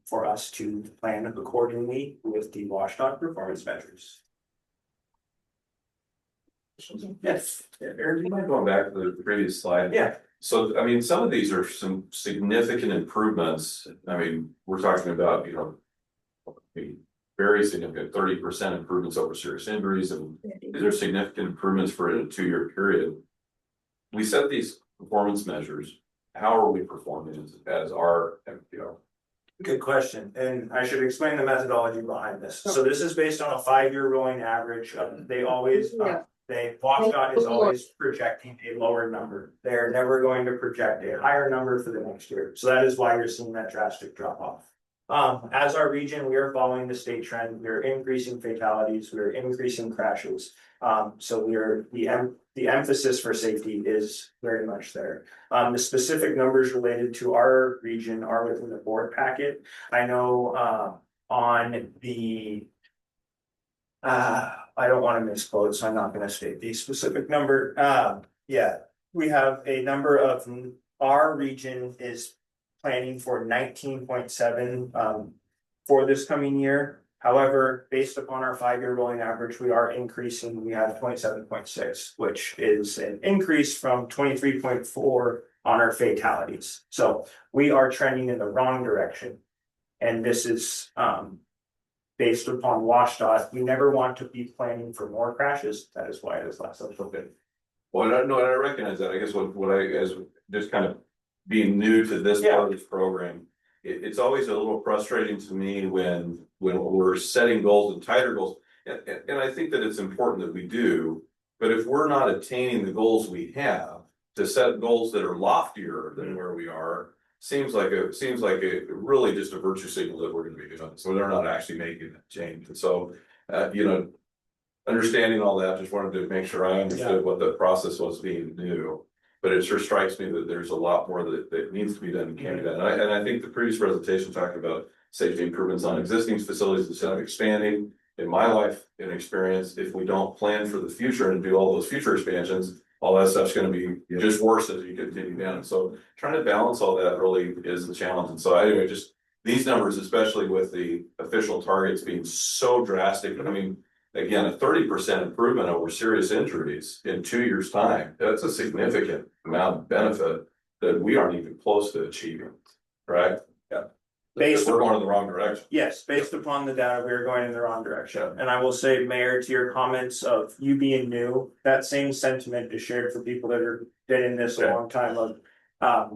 for us to plan accordingly with the WashDOT performance measures. Yes. Aaron, do you mind going back to the previous slide? Yeah. So, I mean, some of these are some significant improvements. I mean, we're talking about, you know, very significant 30% improvements over serious injuries, and these are significant improvements for a 2-year period. We set these performance measures. How are we performing as our MPO? Good question, and I should explain the methodology behind this. So this is based on a 5-year rolling average. They always, WashDOT is always projecting a lower number. They're never going to project a higher number for the next year. So that is why you're seeing that drastic drop off. As our region, we are following the state trend. We are increasing fatalities. We are increasing crashes. So we are the emphasis for safety is very much there. The specific numbers related to our region are within the board packet. I know on the I don't want to misquote, so I'm not going to state the specific number. We have a number of our region is planning for 19.7 for this coming year. However, based upon our 5-year rolling average, we are increasing. We have 27.6, which is an increase from 23.4 on our fatalities. So we are trending in the wrong direction. And this is based upon WashDOT. We never want to be planning for more crashes. That is why it is less. Okay. Well, I recognize that. I guess what I, as just kind of being new to this part of this program, it's always a little frustrating to me when we're setting goals and tighter goals. And I think that it's important that we do, but if we're not attaining the goals we have, to set goals that are loftier than where we are, seems like a really just a virtue signal that we're going to be doing. So they're not actually making that change. And so, understanding all that, just wanted to make sure I understood what the process was being new. But it sure strikes me that there's a lot more that needs to be done and can be done. And I think the previous presentation talked about safety improvements on existing facilities instead of expanding. In my life and experience, if we don't plan for the future and do all those future expansions, all that stuff's going to be just worse as you continue down. So trying to balance all that really is the challenge. And so anyway, just these numbers, especially with the official targets being so drastic. I mean, again, a 30% improvement over serious injuries in 2 years' time, that's a significant amount of benefit that we aren't even close to achieving, right? Yeah. We're going in the wrong direction. Yes, based upon the data, we are going in the wrong direction. And I will say, Mayor, to your comments of you being new, that same sentiment is shared for people that are been in this a long time.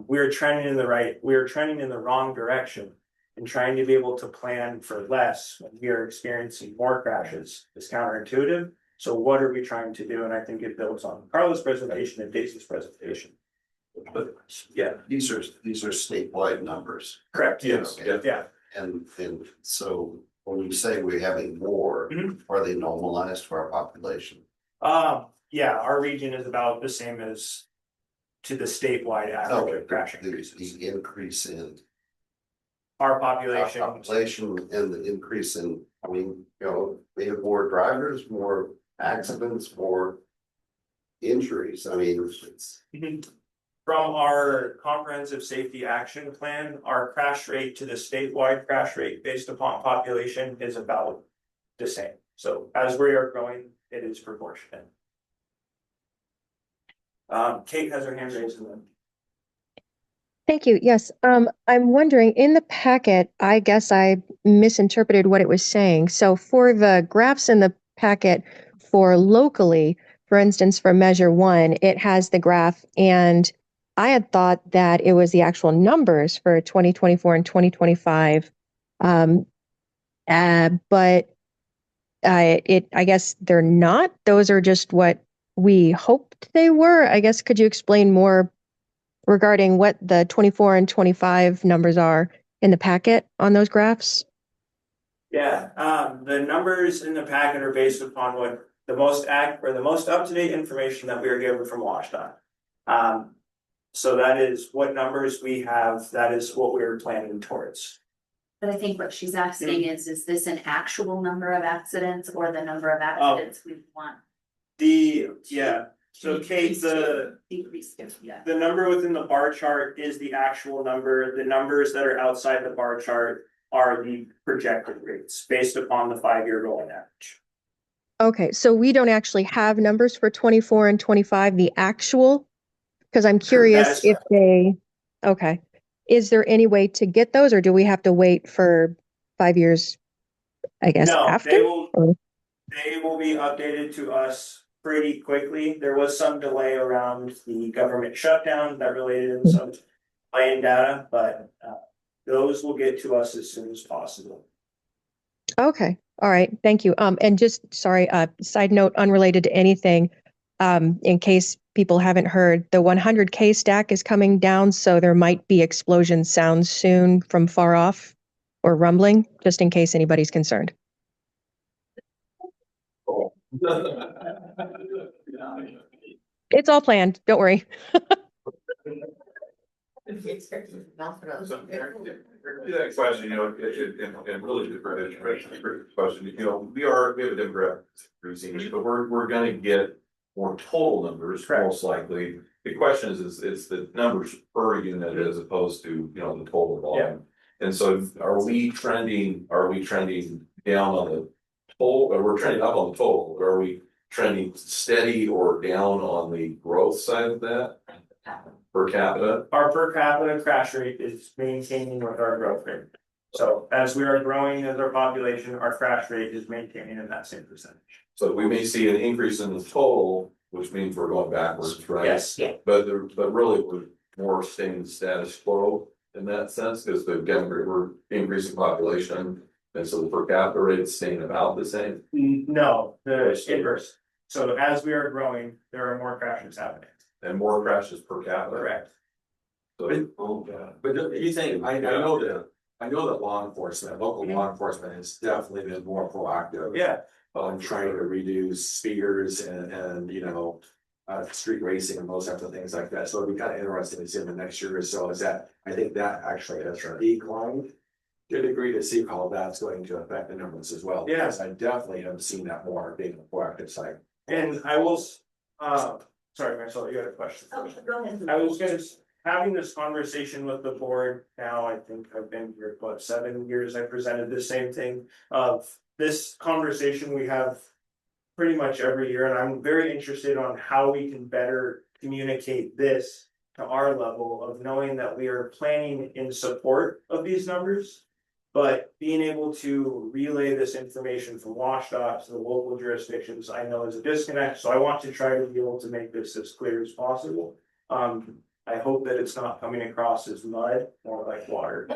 We are trending in the wrong direction. And trying to be able to plan for less when we are experiencing more crashes is counterintuitive. So what are we trying to do? And I think it builds on Carla's presentation and Daisy's presentation. But these are statewide numbers. Correct. Yes. Okay. Yeah. And so when you say we're having more, are they normalized for our population? yeah, our region is about the same as to the statewide average Okay, of crash the increases. increase in Our our population, population and the increase in, I mean, you know, we have more drivers, more accidents, more injuries. I mean, it's, from our comprehensive safety action plan, our crash rate to the statewide crash rate based upon population is about the same. So as we are growing, it is proportionate. Kate has her hand raised. Thank you. Yes, I'm wondering, in the packet, I guess I misinterpreted what it was saying. So for the graphs in the packet for locally, for instance, for measure 1, it has the graph, and I had thought that it was the actual numbers for 2024 and 2025. But I guess they're not. Those are just what we hoped they were. I guess, could you explain more regarding what the 24 and 25 numbers are in the packet on those graphs? Yeah, the numbers in the packet are based upon what the most up-to-date information that we are given from WashDOT. So that is what numbers we have, that is what we're planning towards. But I think what she's asking is this an actual number of accidents or the number of accidents we want? So Kate, the number within the bar chart is the actual number. The numbers that are outside the bar chart are the projected rates based upon the 5-year rolling average. Okay, so we don't actually have numbers for 24 and 25, the actual? Because I'm curious if they, okay. Is there any way to get those, or do we have to wait for 5 years, I guess, after? They will be updated to us pretty quickly. There was some delay around the government shutdown that related to some land data, but those will get to us as soon as possible. Okay, all right, thank you. And just, sorry, side note, unrelated to anything, in case people haven't heard, the 100K stack is coming down, so there might be explosion sounds soon from far off or rumbling, just in case anybody's concerned. It's all planned, don't worry. That question, you know, and really good question, you know, we have a demographic increasing, but we're gonna get more total numbers, most likely. The question is it's the numbers per unit as opposed to, you know, the total volume. And so are we trending down on the total, or we're trending up on the total, or are we trending steady or down on the growth side of that? Per capita? Our per capita crash rate is maintaining with our growth rate. So as we are growing as our population, our crash rate is maintaining in that same percentage. So we may see an increase in the total, which means we're going backwards, right? Yes. Yeah. But really we're more staying status quo in that sense, because we're increasing population, and so the per capita rate is staying about the same. No, the inverse. So as we are growing, there are more crashes happening. And more crashes per capita. Correct. So, but you think, I know that law enforcement, local law enforcement has definitely been more proactive. Yeah. On trying to reduce speeders and you know, street racing and those types of things like that. So it'd be kind of interesting to see in the next year or so, is that, I think that actually has declined to a degree, to see how that's going to affect the numbers as well. Yeah. Because I definitely have seen that more being a proactive side. And I will, sorry, Marcel, you had a question. Oh, go ahead. I was having this conversation with the board now, I think I've been here, 7 years, I presented the same thing. This conversation we have pretty much every year, and I'm very interested on how we can better communicate this to our level of knowing that we are planning in support of these numbers. But being able to relay this information from WashDOT to the local jurisdictions, I know is a disconnect, so I want to try to be able to make this as clear as possible. I hope that it's not coming across as mud, more like water.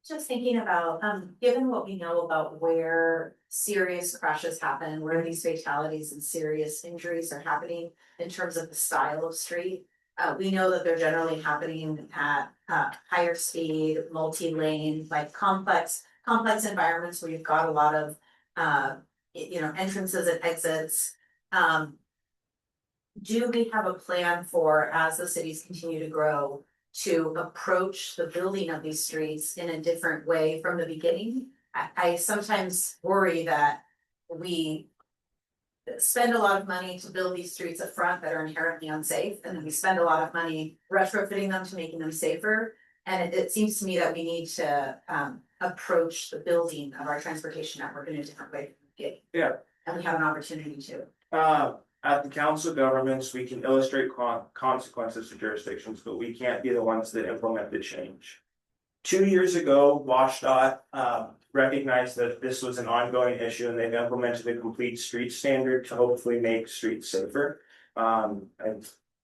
Just thinking about, given what we know about where serious crashes happen, where these fatalities and serious injuries are happening in terms of the style of street, we know that they're generally happening at higher speed, multi-lane, like complex environments where you've got a lot of entrances and exits. Do we have a plan for, as the cities continue to grow, to approach the building of these streets in a different way from the beginning? I sometimes worry that we spend a lot of money to build these streets up front that are inherently unsafe, and then we spend a lot of money retrofitting them to making them safer. And it seems to me that we need to approach the building of our transportation network in a different way from the beginning. Yeah. And we have an opportunity to. At the council of governments, we can illustrate consequences to jurisdictions, but we can't be the ones that implement the change. 2 years ago, WashDOT recognized that this was an ongoing issue, and they've implemented a complete street standard to hopefully make streets safer. I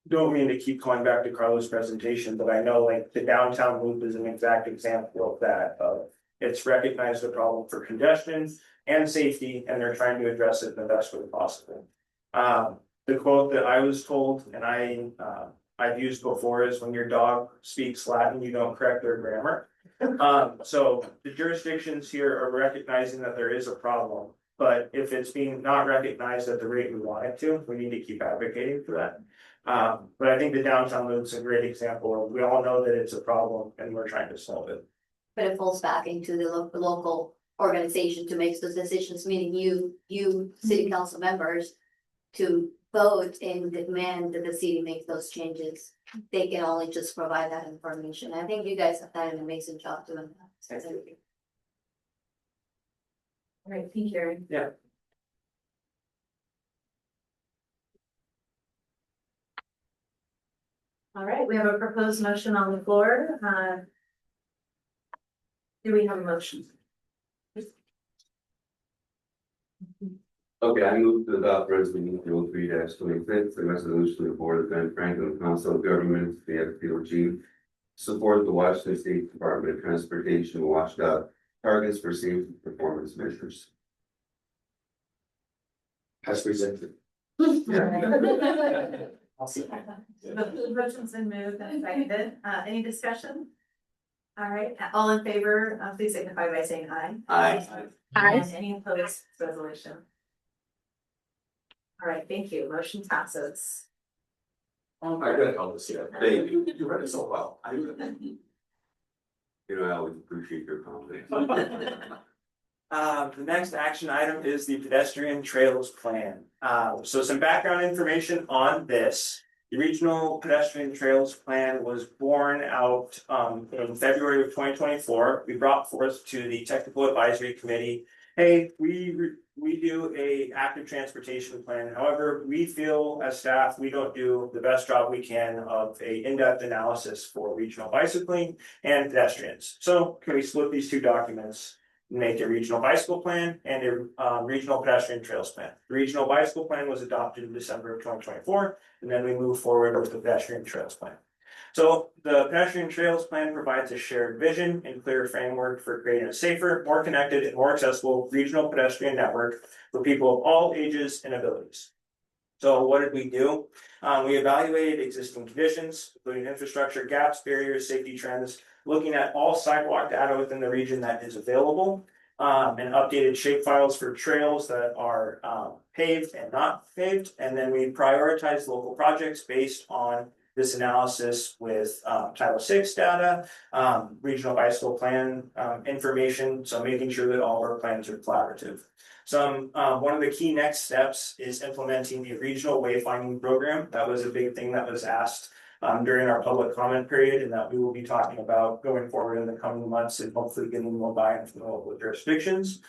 don't mean to keep going back to Carlos' presentation, but I know like the downtown loop is an exact example of that. It's recognized the problem for congestion and safety, and they're trying to address it in the best way possible. The quote that I was told, and I've used before, is when your dog speaks Latin, you don't correct their grammar. So the jurisdictions here are recognizing that there is a problem, but if it's being not recognized at the rate we want it to, we need to keep advocating for that. But I think the downtown loop is a great example of, we all know that it's a problem and we're trying to solve it. But it falls back into the local organization to make those decisions, meaning you city council members, to vote and demand that the city make those changes. They can only just provide that information. I think you guys have done an amazing job doing that. All right, thank you, Erin. Yeah. All right, we have a proposed motion on the floor. Do we have a motion? Okay, I move to adopt resolution 03-26, a resolution of the Board of Benton-Franklin Council of Governments, BFCOG, support the Washington State Department of Transportation, WashDOT, targets for safety performance measures. As presented. I'll see. The motion's been moved and seconded. Any discussion? All right, all in favor, please signify by saying aye. Aye. And any opposed to resolution? All right, thank you. Motion passes. I read all this, yeah. Thank you. You read it so well. You know, I always appreciate your confidence. The next action item is the pedestrian trails plan. So some background information on this. The regional pedestrian trails plan was born out in February of 2024. We brought forth to the technical advisory committee, hey, we do a active transportation plan. However, we feel as staff, we don't do the best job we can of a in-depth analysis for regional bicycling and pedestrians. So can we split these two documents? Make a regional bicycle plan and a regional pedestrian trails plan. The regional bicycle plan was adopted in December of 2024, and then we move forward with the pedestrian trails plan. So the pedestrian trails plan provides a shared vision and clear framework for creating a safer, more connected, and more accessible regional pedestrian network for people of all ages and abilities. So what did we do? We evaluated existing conditions, including infrastructure gaps, barriers, safety trends, looking at all sidewalk data within the region that is available, and updated shapefiles for trails that are paved and not paved. And then we prioritized local projects based on this analysis with Title VI data, regional bicycle plan information, so making sure that all of our plans are collaborative. One of the key next steps is implementing the regional wayfinding program. That was a big thing that was asked during our public comment period, and that we will be talking about going forward in the coming months and hopefully getting more buy-in from the local jurisdictions.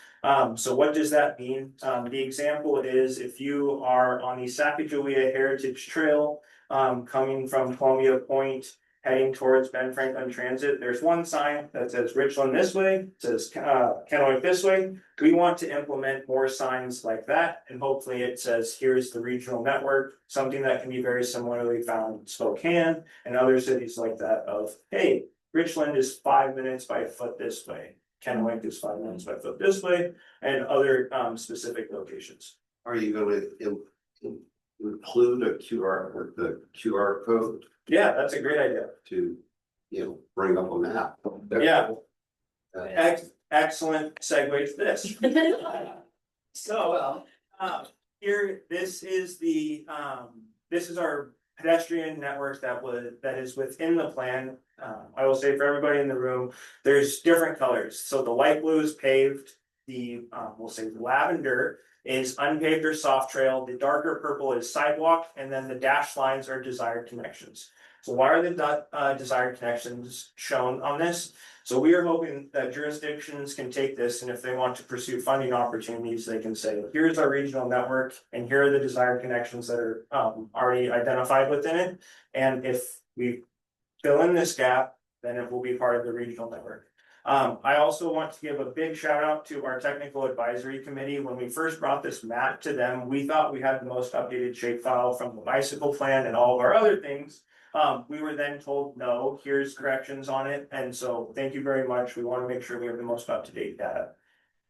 So what does that mean? The example is if you are on the Sacagawea Heritage Trail, coming from Columbia Point, heading towards Benton-Franklin Transit, there's one sign that says Richland this way, it says Kennewick this way. We want to implement more signs like that, and hopefully it says here's the regional network, something that can be very similarly found in Spokane and other cities like that of, hey, Richland is 5 minutes by foot this way, Kennewick is 5 minutes by foot this way, and other specific locations. Are you going to include a QR with the QR code? Yeah, that's a great idea. To, bring up a map. Yeah. Excellent segue to this. So, here, this is our pedestrian network that is within the plan. I will say for everybody in the room, there's different colors. So the light blue is paved, we'll say lavender is unpaved or soft trail, the darker purple is sidewalk, and then the dashed lines are desired connections. So why are the desired connections shown on this? So we are hoping that jurisdictions can take this, and if they want to pursue funding opportunities, they can say, here's our regional network, and here are the desired connections that are already identified within it. And if we fill in this gap, then it will be part of the regional network. I also want to give a big shout out to our technical advisory committee. When we first brought this map to them, we thought we had the most updated shapefile from the bicycle plan and all of our other things. We were then told, no, here's corrections on it. And so thank you very much. We want to make sure we have the most up-to-date data.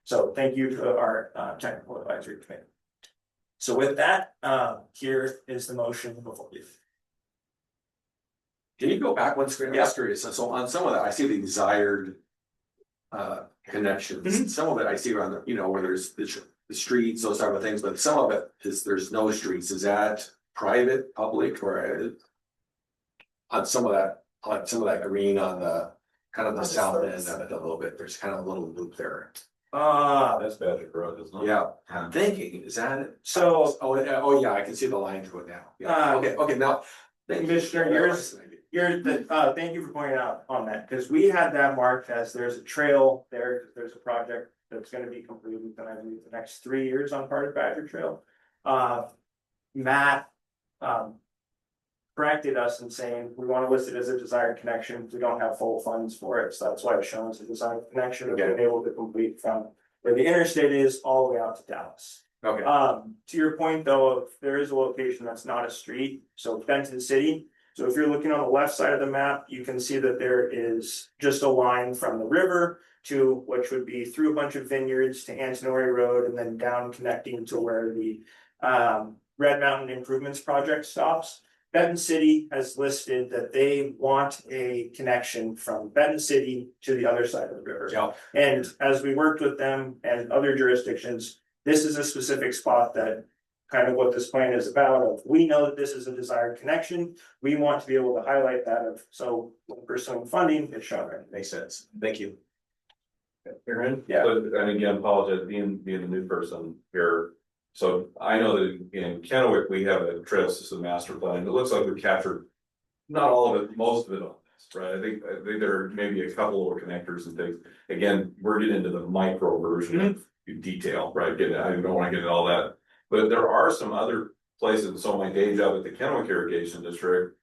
So thank you to our technical advisory committee. So with that, here is the motion before you. Can you go back one screen? I'm curious. So on some of that, I see the desired connections. Some of it I see around the, where there's the streets, those type of things, but some of it is there's no streets. Is that private, public, or on some of that, like some of that green on the kind of the south end of it a little bit? There's kind of a little loop there. That's Badger Road, isn't it? Yeah, I'm thinking, is that it? So, oh yeah, I can see the line to it now. Yeah, okay, now. Commissioner, thank you for pointing out on that, because we had that marked as there's a trail there, there's a project that's gonna be completed within, I believe, the next 3 years on part of Badger Trail. Matt, corrected us in saying, we wanna list it as a desired connection, we don't have full funds for it, so that's why it's shown as a desired connection, we've been able to complete from where the interstate is all the way out to Dallas. Okay. To your point though, if there is a location that's not a street, so Benton City. So if you're looking on the left side of the map, you can see that there is just a line from the river to which would be through a bunch of vineyards to Antonori Road and then down connecting to where the Red Mountain Improvements Project stops. Benton City has listed that they want a connection from Benton City to the other side of the river. Yeah. And as we worked with them and other jurisdictions, this is a specific spot that kind of what this plan is about. Of we know that this is a desired connection. We want to be able to highlight that so when pursuing funding, it's shown right. Makes sense. Thank you. Aaron? Yeah. And again, apologize being the new person here. So I know that in Kennewick, we have a trail system master plan. It looks like we've captured not all of it, most of it on this, right? I think there are maybe a couple of connectors and things. Again, we're getting into the micro version of detail, right? I don't want to get into all that. But there are some other places. So my day job at the Kennewick Irrigation District,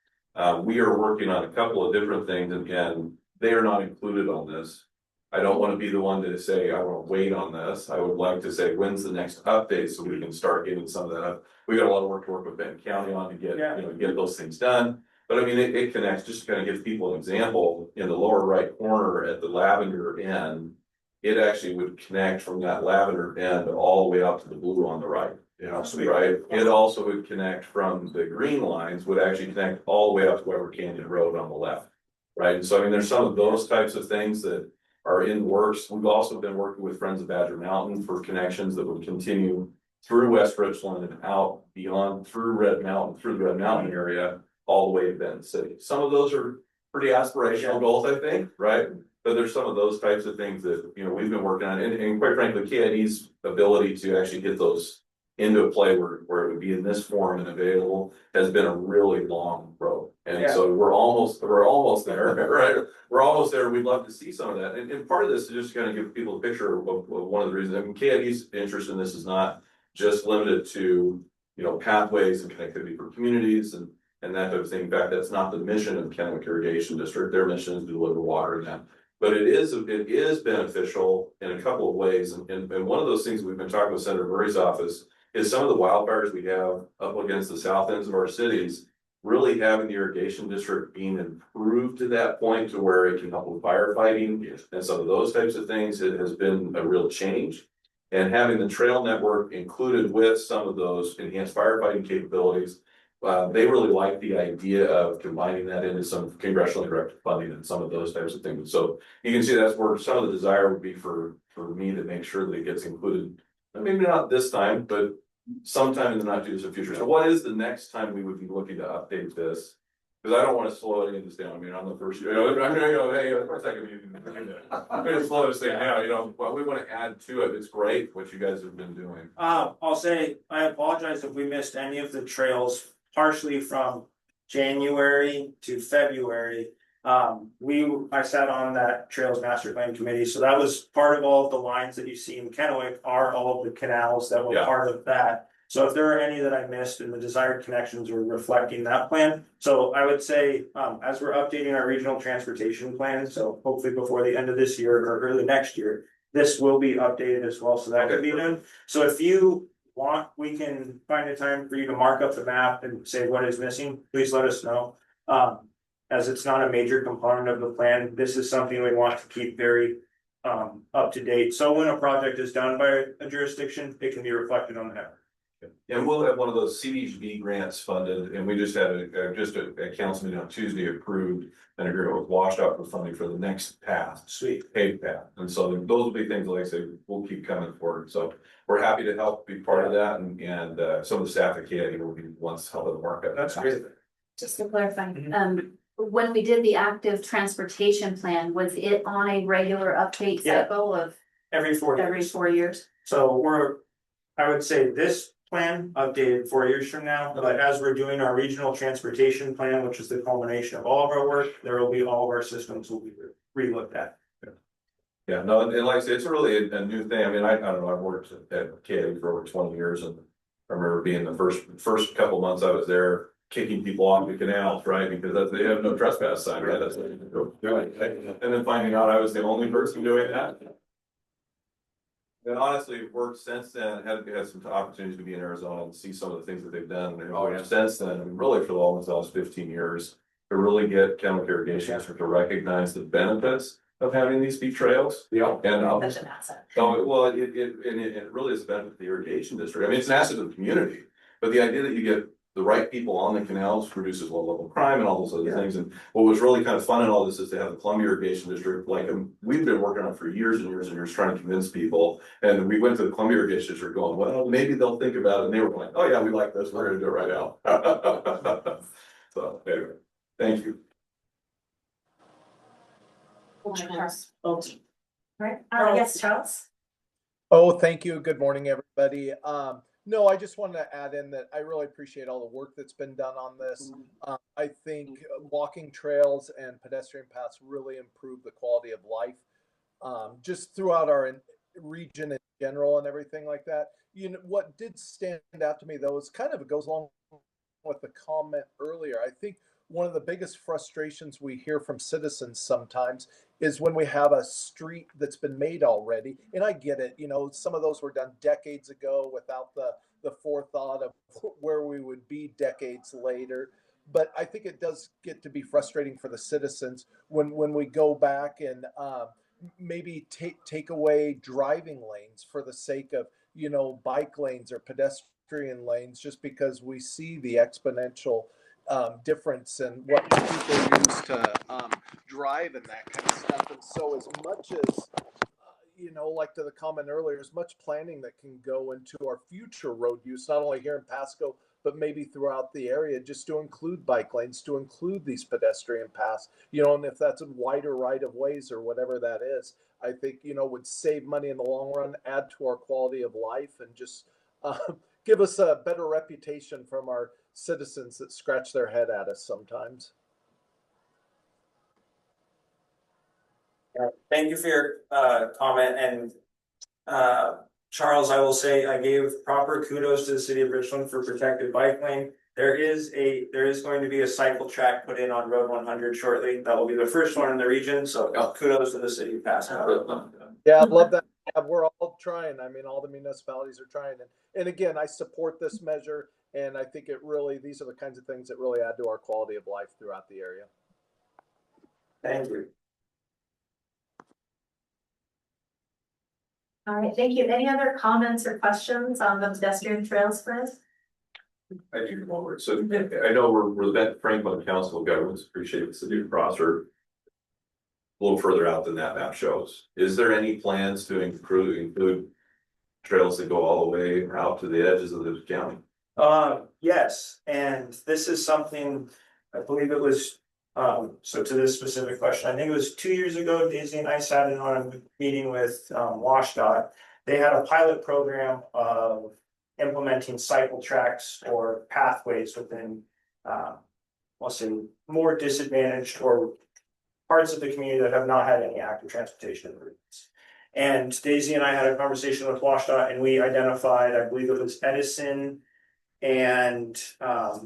we are working on a couple of different things, and they are not included on this. I don't want to be the one to say, I want to wait on this. I would like to say, when's the next update so we can start getting some of that up. We got a lot of work to work with Benton County on to get, get those things done. But I mean, it connects, just to kind of give people an example, in the lower right corner at the lavender end, it actually would connect from that lavender end all the way up to the blue on the right. Right. It also would connect from the green lines, would actually connect all the way up to Weber Canyon Road on the left. Right. And so I mean, there's some of those types of things that are in works. We've also been working with Friends of Badger Mountain for connections that would continue through West Richland and out beyond through Red Mountain, through the Red Mountain area, all the way to Benton City. Some of those are pretty aspirational goals, I think, right? But there's some of those types of things that, we've been working on, and quite frankly, KID's ability to actually get those into a play where it would be in this form and available has been a really long road. And so we're almost there, right? We're almost there. We'd love to see some of that. And part of this is just kind of give people a picture of one of the reasons. I mean, KID's interest in this is not just limited to, pathways and connectivity for communities and that type of thing. In fact, that's not the mission of Kennewick Irrigation District. Their mission is to deliver water and that. But it is beneficial in a couple of ways. And one of those things we've been talking with Senator Murray's office is some of the wildfires we have up against the south ends of our cities, really having the irrigation district being improved to that point to where it can help with firefighting and some of those types of things. It has been a real change. And having the trail network included with some of those enhanced firefighting capabilities, they really like the idea of combining that into some congressionally directed funding and some of those types of things. So you can see that's where some of the desire would be for me to make sure that it gets included maybe not this time, but sometime in the not too distant future. So what is the next time we would be looking to update this? Because I don't want to slow any of this down. I mean, I'm the first, I'm gonna go, hey, for a second, I'm gonna slow this thing down, but we want to add to it. It's great what you guys have been doing. I'll say, I apologize if we missed any of the trails, partially from January to February. I sat on that Trails Master Plan Committee, so that was part of all of the lines that you see in Kennewick are all of the canals that were part of that. So if there are any that I missed and the desired connections were reflecting that plan. So I would say, as we're updating our regional transportation plan, so hopefully before the end of this year or early next year, this will be updated as well, so that could be done. So if you want, we can find a time for you to mark up the map and say what is missing, please let us know. As it's not a major component of the plan, this is something we want to keep very up to date. So when a project is done by a jurisdiction, it can be reflected on that. And we'll have one of those CDBG grants funded, and we just had a council meeting on Tuesday approved an agreement with Washout for funding for the next path. Sweet. Paved path. And so those will be things, like I say, we'll keep coming forward. So we're happy to help be part of that, and some of the staff at KID will be once helping the market. That's great. Just to clarify, when we did the active transportation plan, was it on a regular update cycle of Every 4 years. every 4 years? So I would say this plan updated 4 years from now, but as we're doing our regional transportation plan, which is the culmination of all of our work, there will be all of our systems will be re-looked at. Yeah, no, and like I said, it's really a new thing. I mean, I don't know, I've worked at KID for over 20 years, and I remember being the first couple months I was there, kicking people off the canals, right? Because they have no trespass sign, right? That's what they're doing. And then finding out I was the only person doing that. And honestly, it worked since then. Had some opportunities to be in Arizona and see some of the things that they've done. And since then, I mean, really for the last 15 years, to really get Kennewick Irrigation District to recognize the benefits of having these be trails. Yeah. And Such an asset. well, it really is a benefit to the irrigation district. I mean, it's an asset to the community, but the idea that you get the right people on the canals reduces low level crime and all those other things. And what was really kind of fun in all this is to have the Columbia Irrigation District, like we've been working on it for years and years and years, trying to convince people. And we went to the Columbia Irrigation District going, well, maybe they'll think about it. And they were like, oh yeah, we like this. We're gonna do it right now. So anyway, thank you. Charles. Right, yes, Charles. Oh, thank you. Good morning, everybody. No, I just wanted to add in that I really appreciate all the work that's been done on this. I think walking trails and pedestrian paths really improve the quality of life, just throughout our region in general and everything like that. You know, what did stand out to me though is kind of, it goes along with the comment earlier. I think one of the biggest frustrations we hear from citizens sometimes is when we have a street that's been made already. And I get it, you know, some of those were done decades ago without the forethought of where we would be decades later. But I think it does get to be frustrating for the citizens when we go back and maybe take away driving lanes for the sake of, you know, bike lanes or pedestrian lanes, just because we see the exponential difference in what people use to drive and that kind of stuff. And so as much as, you know, like to the comment earlier, as much planning that can go into our future road use, not only here in Pasco, but maybe throughout the area, just to include bike lanes, to include these pedestrian paths, you know, and if that's a wider right of ways or whatever that is, I think, you know, would save money in the long run, add to our quality of life, and just give us a better reputation from our citizens that scratch their head at us sometimes. Thank you for your comment. And Charles, I will say I gave proper kudos to the city of Richland for protected bike lane. There is going to be a cycle track put in on Road 100 shortly. That will be the first one in the region. So kudos to the city of Pasco. Yeah, I love that. We're all trying. I mean, all the municipalities are trying. And again, I support this measure. And I think these are the kinds of things that really add to our quality of life throughout the area. Thank you. All right, thank you. Any other comments or questions on the pedestrian trails for us? I do forward. So I know we're the Benton-Franklin Council of Governments, appreciate the city of Prosser. A little further out than that map shows. Is there any plans to include trails that go all the way out to the edges of the county? Yes, and this is something, I believe it was, so to this specific question, I think it was 2 years ago, Daisy and I sat in on a meeting with, WashDOT. They had a pilot program of implementing cycle tracks or pathways within, we'll say, more disadvantaged or parts of the community that have not had any active transportation routes. And Daisy and I had a conversation with WashDOT and we identified, I believe it was Edison. And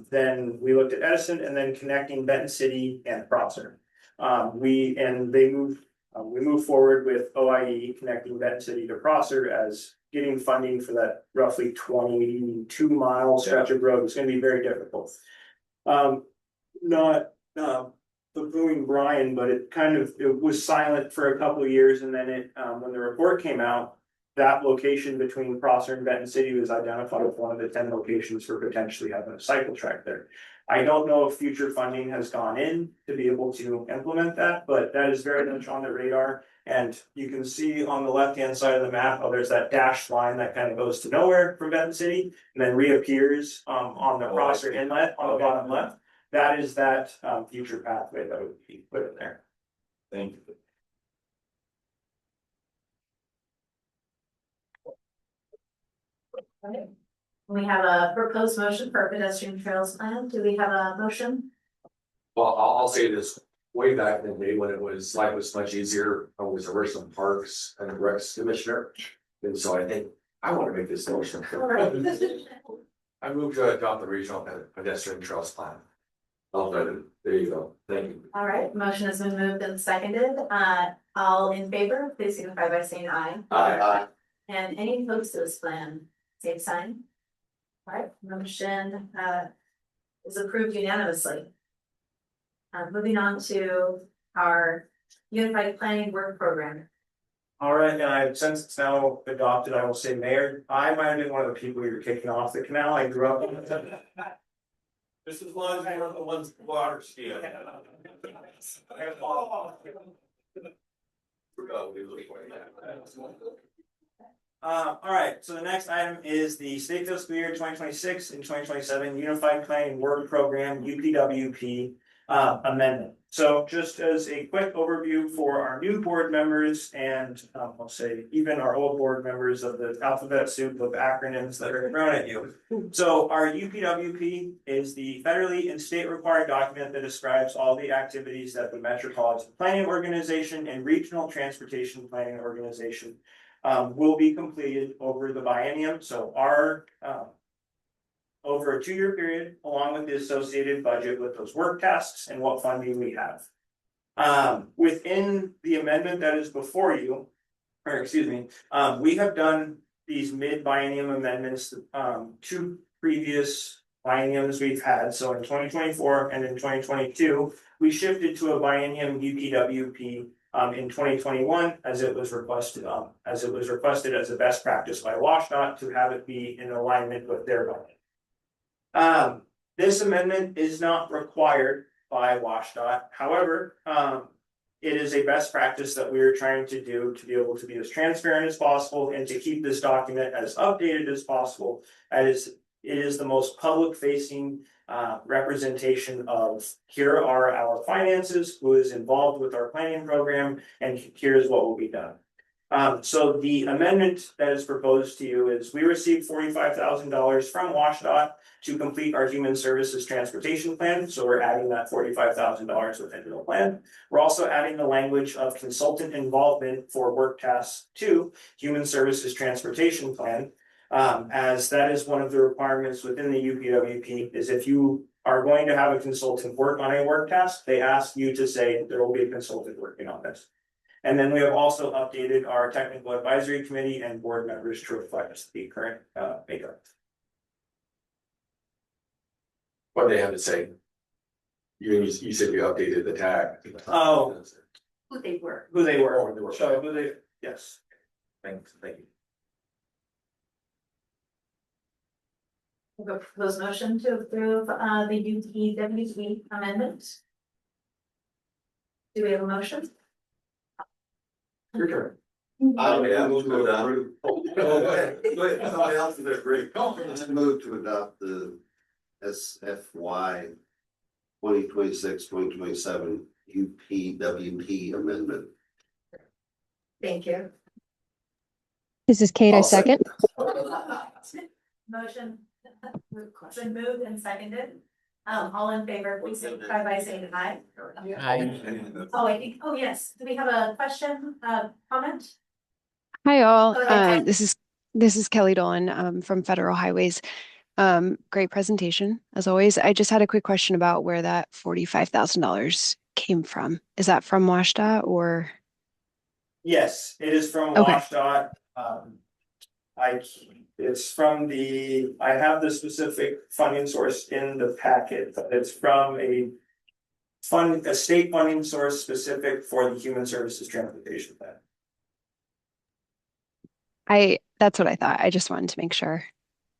then we looked at Edison and then connecting Benton City and Prosser. We moved forward with OIE connecting Benton City to Prosser as getting funding for that roughly 22-mile stretch of road. It's going to be very difficult. Not booing Brian, but it was silent for a couple of years, and then when the report came out, that location between Prosser and Benton City was identified as one of the 10 locations for potentially having a cycle track there. I don't know if future funding has gone in to be able to implement that, but that is very much on the radar. And you can see on the left-hand side of the map, there's that dashed line that kind of goes to nowhere from Benton City and then reappears on the Prosser Inlet on the bottom left. That is that future pathway that would be put in there. Thank you. Okay. We have a proposed motion for a pedestrian trails plan. Do we have a motion? Well, I'll say this, way back in the day when life was much easier, I was a Richland Parks and Recs Commissioner. And so I think I want to make this motion. I moved to adopt the regional pedestrian trails plan. There you go. Thank you. All right, motion has been moved and seconded. All in favor, please signify by saying aye. Aye. And any opposed to this plan, same sign. All right, motion is approved unanimously. Moving on to our Unified Planning Work Program. All right, and since it's now adopted, I will say, Mayor, I might have been one of the people you're kicking off the canal. I grew up on it. Just as long as I weren't the ones with water skiing. All right, so the next item is the State Fiscal Year 2026 and 2027 Unified Planning Work Program, UPWP amendment. So just as a quick overview for our new board members and I'll say even our old board members of the alphabet soup of acronyms that are thrown at you. So our UPWP is the federally and state required document that describes all the activities that the Metropolitan Planning Organization and Regional Transportation Planning Organization will be completed over the biennium. So our over a 2-year period, along with the associated budget with those work tasks and what funding we have. Within the amendment that is before you, or excuse me, we have done these mid-biennium amendments, 2 previous bienniums we've had. So in 2024 and in 2022, we shifted to a biennium UPWP in 2021 as it was requested as a best practice by WashDOT to have it be in alignment with their budget. This amendment is not required by WashDOT. However, it is a best practice that we are trying to do to be able to be as transparent as possible and to keep this document as updated as possible, as it is the most public facing representation of here are our finances, who is involved with our planning program, and here's what will be done. So the amendment that is proposed to you is we received $45,000 from WashDOT to complete our human services transportation plan. So we're adding that $45,000 within the plan. We're also adding the language of consultant involvement for work tasks to human services transportation plan. As that is one of the requirements within the UPWP is if you are going to have a consultant work on a work task, they ask you to say there will be a consultant working on this. And then we have also updated our technical advisory committee and board members to reflect the current makeup. What they have to say. You said you updated the tag. Oh. Who they were. Who they were. So who they, yes. Thank you. We'll go for those motion to approve the UPWP amendment. Do we have a motion? Your turn. Move to adopt. Wait, somebody else is agree. Move to adopt the SFY 2026-2027 UPWP amendment. Thank you. This is Kate, I second. Motion been moved and seconded. All in favor, please signify by saying aye. Oh, I think, oh, yes. Do we have a question, comment? Hi all, Go ahead. this is Kelly Dolan from Federal Highways. Great presentation as always. I just had a quick question about where that $45,000 came from. Is that from WashDOT or? Yes, it is from Okay. WashDOT. It's from I have the specific funding source in the packet, but it's from a state funding source specific for the Human Services Transportation Plan. That's what I thought. I just wanted to make sure.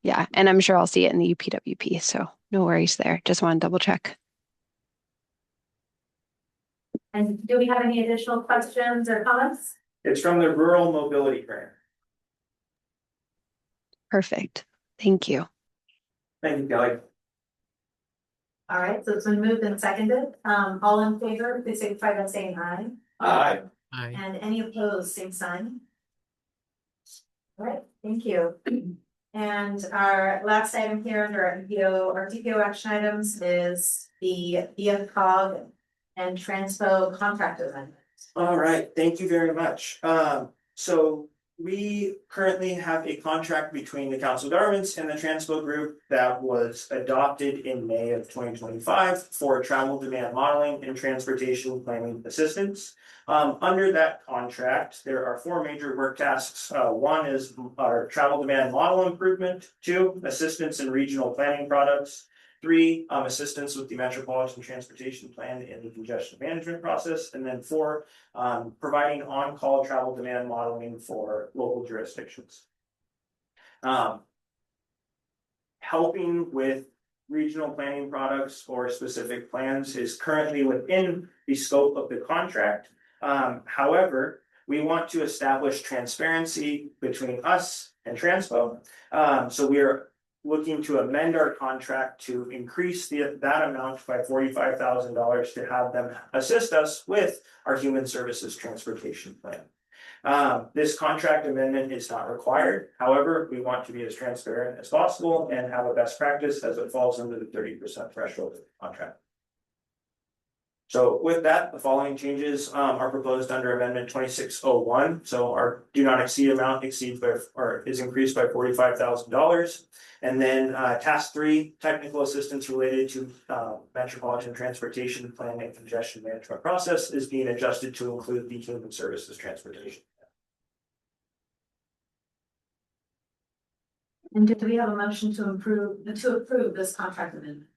Yeah, and I'm sure I'll see it in the UPWP, so no worries there. Just want to double check. And do we have any additional questions or comments? It's from the Rural Mobility Grant. Perfect. Thank you. Thank you, Kelly. All right, so it's been moved and seconded. All in favor, please signify by saying aye. Aye. And any opposed, same sign. All right, thank you. And our last item here under our DPO action items is the BFCOG and Transpo contract amendment. All right, thank you very much. So we currently have a contract between the Council of Governments and the Transpo Group that was adopted in May of 2025 for travel demand modeling and transportation planning assistance. Under that contract, there are 4 major work tasks. One is our travel demand model improvement, 2, assistance in regional planning products, 3, assistance with the Metropolitan Transportation Plan in the congestion management process, and then 4, providing on-call travel demand modeling for local jurisdictions. Helping with regional planning products or specific plans is currently within the scope of the contract. However, we want to establish transparency between us and Transpo. So we are looking to amend our contract to increase that amount by $45,000 to have them assist us with our Human Services Transportation Plan. This contract amendment is not required. However, we want to be as transparent as possible and have a best practice as it falls under the 30% threshold of the contract. So with that, the following changes are proposed under Amendment 2601. So our do not exceed amount exceeds by or is increased by $45,000. And then task 3, technical assistance related to Metropolitan Transportation Plan and congestion management process is being adjusted to include the Human Services Transportation. And do we have a motion to approve this contract amendment?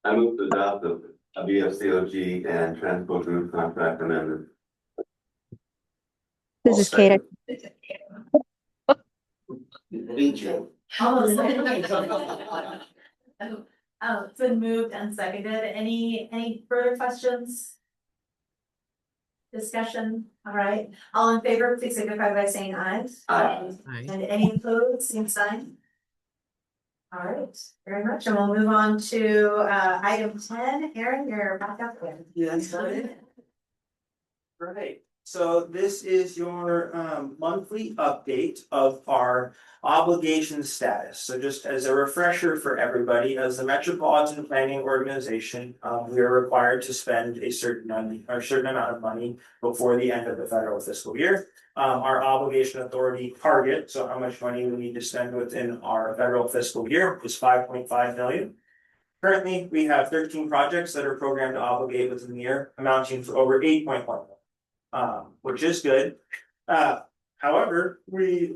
I move to adopt the BFCOG and Transport Group contract amendment. This is Kate. It's been moved and seconded. Any further questions? Discussion? All right. All in favor, please signify by saying aye. Aye. And any opposed, same sign. All right, very much. And we'll move on to item 10. Aaron, you're back up there. Yes, right. So this is your monthly update of our obligation status. So just as a refresher for everybody, as the Metropolitan Planning Organization, we are required to spend a certain amount of money before the end of the federal fiscal year. Our obligation authority target, so how much money we need to spend within our federal fiscal year, is $5.5 million. Currently, we have 13 projects that are programmed to obligate within the year, amounting to over $8.1 million, which is good. However, we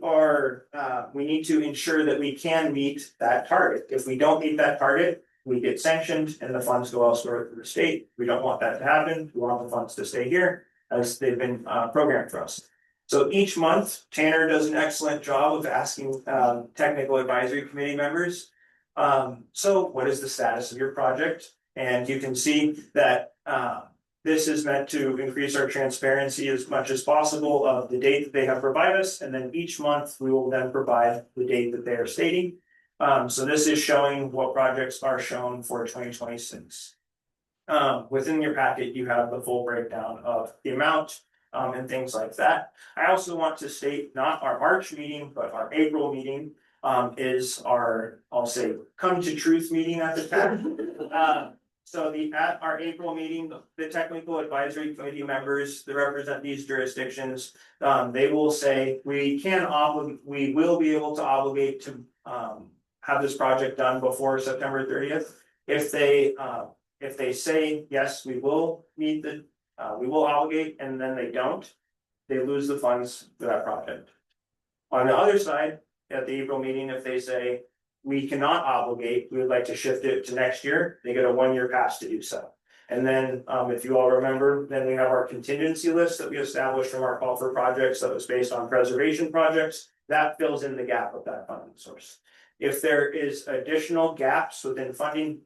need to ensure that we can meet that target. If we don't meet that target, we get sanctioned and the funds go elsewhere to the state. We don't want that to happen. We want the funds to stay here as they've been programmed for us. So each month, Tanner does an excellent job of asking technical advisory committee members, so what is the status of your project? And you can see that This is meant to increase our transparency as much as possible of the date that they have provided us, and then each month we will then provide the date that they are stating. So this is showing what projects are shown for 2026. Within your packet, you have the full breakdown of the amount and things like that. I also want to state not our March meeting, but our April meeting is our, I'll say, come to truth meeting at the time. So at our April meeting, the technical advisory committee members that represent these jurisdictions, they will say, we will be able to obligate to have this project done before September 30th. If they say, yes, we will we will obligate, and then they don't, they lose the funds for that project. On the other side, at the April meeting, if they say, we cannot obligate, we would like to shift it to next year, they get a 1-year pass to do so. And then, if you all remember, then we have our contingency list that we established from our call for projects that was based on preservation projects. That fills in the gap of that funding source. If there is additional gaps within funding,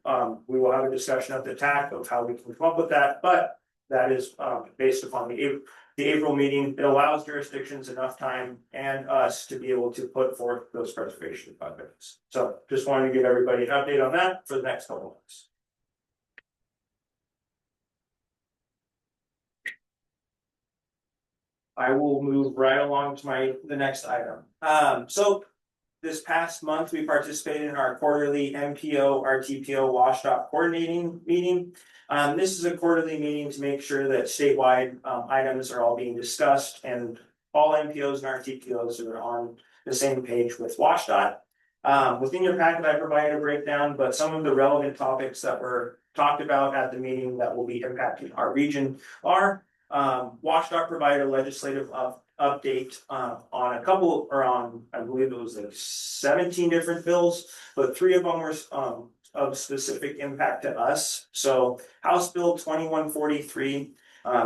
we will have a discussion at the TAC of how we can come up with that, but that is based upon the April meeting. It allows jurisdictions enough time and us to be able to put forth those preservation projects. So just wanted to give everybody an update on that for the next couple of months. I will move right along to the next item. So this past month, we participated in our quarterly MPO RTPO WSDOT coordinating meeting. This is a quarterly meeting to make sure that statewide items are all being discussed and all MPOs and RTPOs are on the same page with WSDOT. Within your packet, I provided a breakdown, but some of the relevant topics that were talked about at the meeting that will be impacting our region are WSDOT provided a legislative update on a couple, or on, I believe it was like 17 different bills, but 3 of them were of specific impact to us. So House Bill 2143,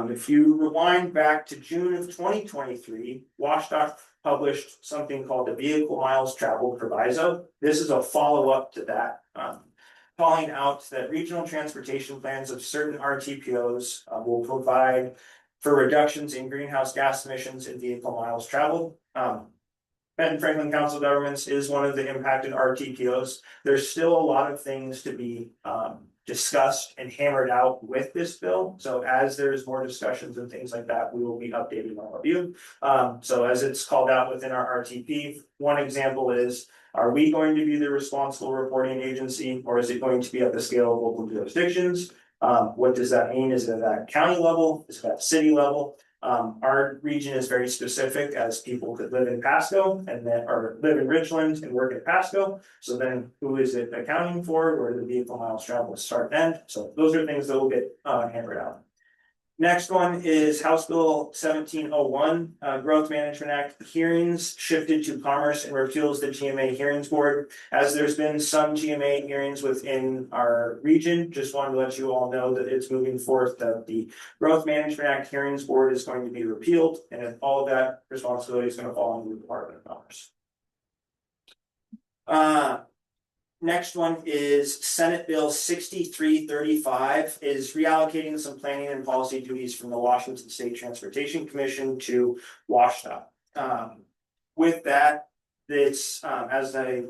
if you rewind back to June of 2023, WSDOT published something called the Vehicle Miles Traveled Proviso. This is a follow-up to that, calling out that regional transportation plans of certain RTPOs will provide for reductions in greenhouse gas emissions and vehicle miles traveled. Benton-Franklin Council of Governments is one of the impacted RTPOs. There's still a lot of things to be discussed and hammered out with this bill. So as there's more discussions and things like that, we will be updating all of you. So as it's called out within our RTP, one example is, are we going to be the responsible reporting agency, or is it going to be at the scale of local jurisdictions? What does that mean? Is it at county level? Is it at city level? Our region is very specific, as people could live in Pasco and then, or live in Richland and work at Pasco. So then who is it accounting for? Where do the vehicle miles traveled start and end? So those are things that will get hammered out. Next one is House Bill 1701, Growth Management Act hearings shifted to Commerce and repeals the GMA Hearings Board. As there's been some GMA hearings within our region, just wanted to let you all know that it's moving forth that the Growth Management Act Hearings Board is going to be repealed, and all of that responsibility is going to fall under the Department of Commerce. Next one is Senate Bill 6335, is reallocating some planning and policy duties from the Washington State Transportation Commission to WSDOT. With that, it's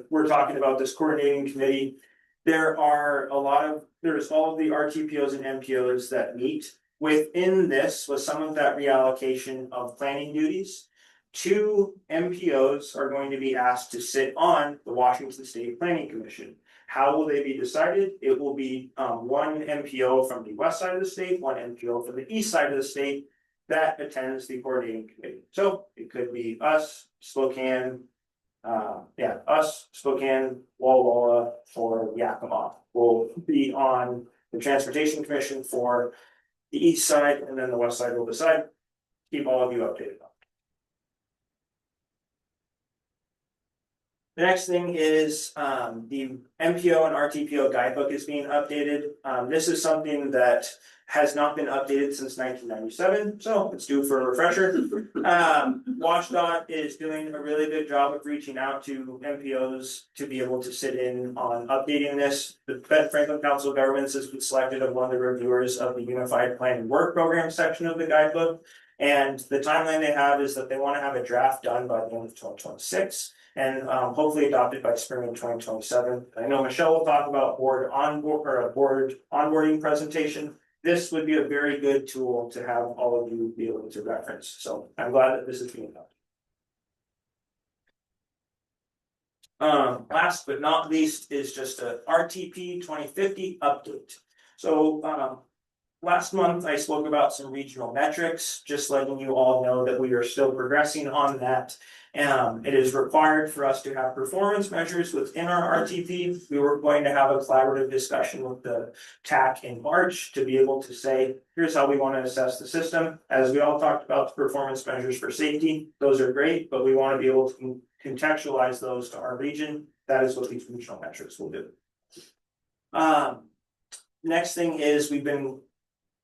we're talking about this coordinating committee. There's all of the RTPOs and MPOs that meet. Within this was some of that reallocation of planning duties. 2 MPOs are going to be asked to sit on the Washington State Planning Commission. How will they be decided? It will be 1 MPO from the west side of the state, 1 MPO from the east side of the state that attends the coordinating committee. So it could be us, Spokane, Spokane, Walla Walla, or Yakima will be on the Transportation Commission for the east side, and then the west side will decide. Keep all of you updated on. The next thing is the MPO and RTPO guidebook is being updated. This is something that has not been updated since 1997, so it's due for a refresher. WashDOT is doing a really good job of reaching out to MPOs to be able to sit in on updating this. The Benton-Franklin Council of Governments has been selected as one of the reviewers of the Unified Plan and Work Program section of the guidebook. And the timeline they have is that they want to have a draft done by the end of 2026 and hopefully adopted by spring of 2027. I know Michelle will talk about board onboarding presentation. This would be a very good tool to have all of you be able to reference. So I'm glad that this is being done. Last but not least is just a RTP 2050 update. So last month I spoke about some regional metrics, just letting you all know that we are still progressing on that. It is required for us to have performance measures within our RTP. We were going to have a collaborative discussion with the TAC in March to be able to say, here's how we want to assess the system. As we all talked about the performance measures for safety, those are great, but we want to be able to contextualize those to our region. That is what these regional metrics will do. Next thing is we've been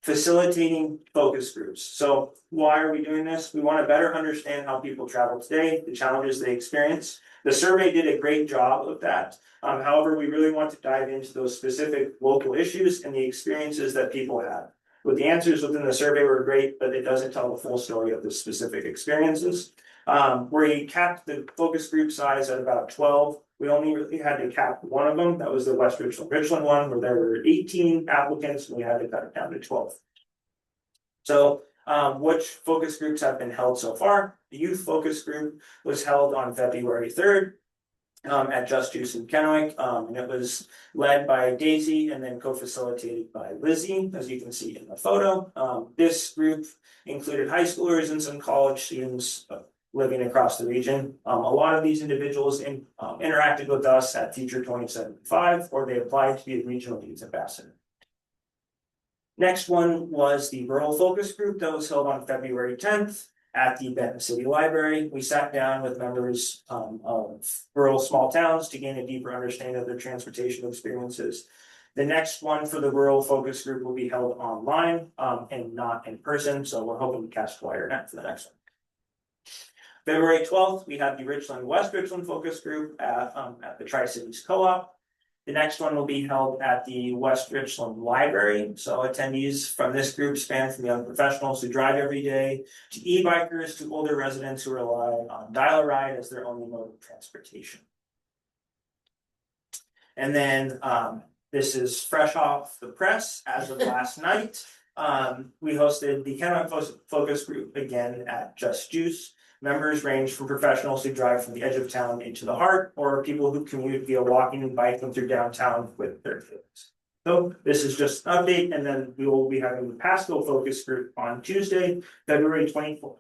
facilitating focus groups. So why are we doing this? We want to better understand how people travel today, the challenges they experience. The survey did a great job of that. However, we really want to dive into those specific local issues and the experiences that people have. With the answers within the survey were great, but it doesn't tell the full story of the specific experiences. We capped the focus group size at about 12. We only really had to cap one of them. That was the West Richland one, where there were 18 applicants and we had to cut it down to 12. So which focus groups have been held so far? The youth focus group was held on February 3rd at Just Juice in Kennewick. And it was led by Daisy and then co-facilitated by Lizzie, as you can see in the photo. This group included high schoolers and some college students living across the region. A lot of these individuals interacted with us at Future 2075, or they applied to be a regional youth ambassador. Next one was the rural focus group that was held on February 10th at the Benton City Library. We sat down with members of rural small towns to gain a deeper understanding of their transportation experiences. The next one for the rural focus group will be held online and not in person, so we're hoping to cast a wider net for the next one. February 12th, we had the West Richland focus group at the Tri-Cities Co-op. The next one will be held at the West Richland Library. So attendees from this group span from young professionals who drive every day to e-bikers to older residents who rely on dial-a-ride as their only mode of transportation. And then this is fresh off the press as of last night. We hosted the Kennewick focus group again at Just Juice. Members range from professionals who drive from the edge of town into the heart, or people who commute via walking and biking through downtown with their kids. So this is just an update, and then we will be having the Pasco focus group on Tuesday, February 24th.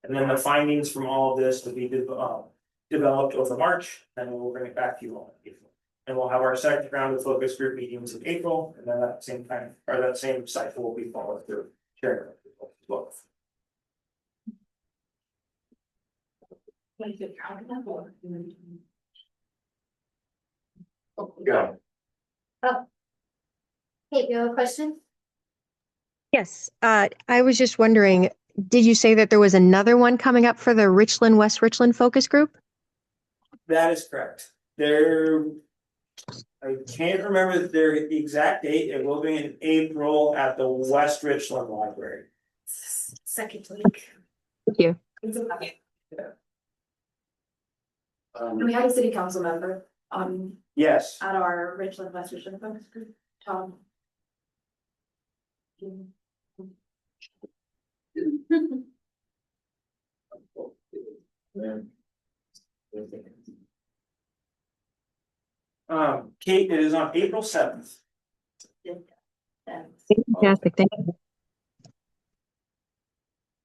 And then the findings from all of this will be developed over March, and we'll bring it back to you all in April. And we'll have our second round of focus group meetings in April, and then that same cycle will be followed through sharing as well. Go. Oh. Hey, you have a question? Yes, I was just wondering, did you say that there was another one coming up for the West Richland focus group? That is correct. I can't remember their exact date. It will be in April at the West Richland Library. Second week. Thank you. We had a city council member yes, at our West Richland focus group, Tom. Kate, it is on April 7th. Fantastic, thank you.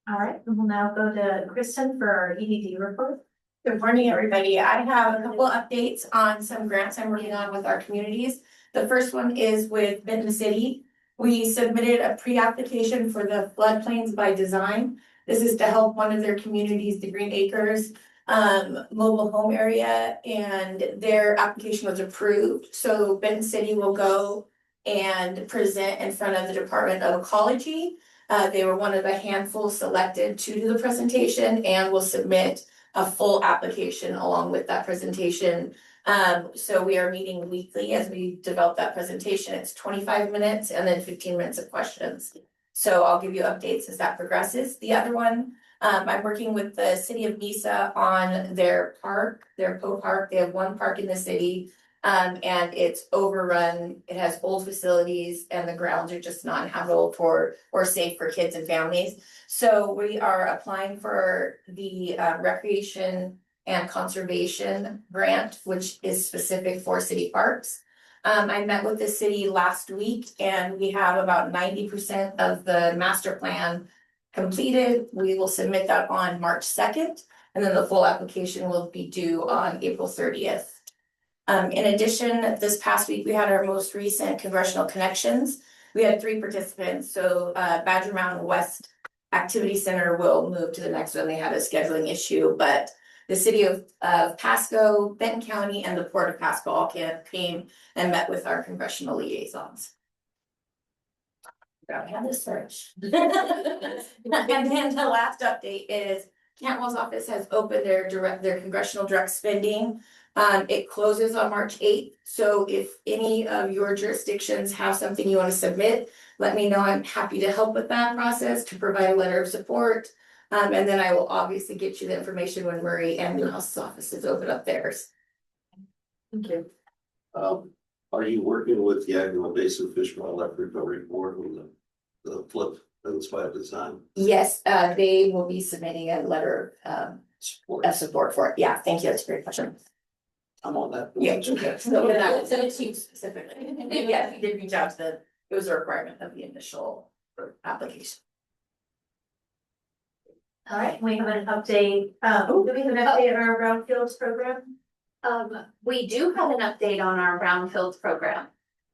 All right, and we'll now go to Kristen for our EDD report. Good morning, everybody. I have a couple updates on some grants I'm working on with our communities. The first one is with Benton City. We submitted a pre-application for the floodplains by design. This is to help one of their communities, the Green Acres, mobile home area, and their application was approved. So Benton City will go and present in front of the Department of Ecology. They were one of a handful selected to do the presentation and will submit a full application along with that presentation. So we are meeting weekly as we develop that presentation. It's 25 minutes and then 15 minutes of questions. So I'll give you updates as that progresses. The other one, I'm working with the city of Mesa on their park, their Park. They have one park in the city. And it's overrun. It has old facilities and the grounds are just not habitable or safe for kids and families. So we are applying for the recreation and conservation grant, which is specific for city parks. I met with the city last week and we have about 90% of the master plan completed. We will submit that on March 2nd, and then the full application will be due on April 30th. In addition, this past week, we had our most recent congressional connections. We had 3 participants, so Badger Mountain West Activity Center will move to the next one. They had a scheduling issue, but the city of Pasco, Benton County, and the Port of Pasco all came and met with our congressional liaisons. I have this search. And then the last update is Cantwell's office has opened their congressional direct spending. It closes on March 8th. So if any of your jurisdictions have something you want to submit, let me know. I'm happy to help with that process, to provide a letter of support. And then I will obviously get you the information when Murray and Newhouse's offices open up theirs. Thank you. Are you working with the Agnew Basin Fish Wildlife Recovery Board on the flip that's by design? Yes, they will be submitting a letter of support for it. Yeah, thank you. That's a great question. I'm on that. Yeah, so that was a team specifically. And yeah, we did reach out to them. It was a requirement of the initial application. All right, we have an update. Do we have an update on our brownfields program? We do have an update on our brownfields program.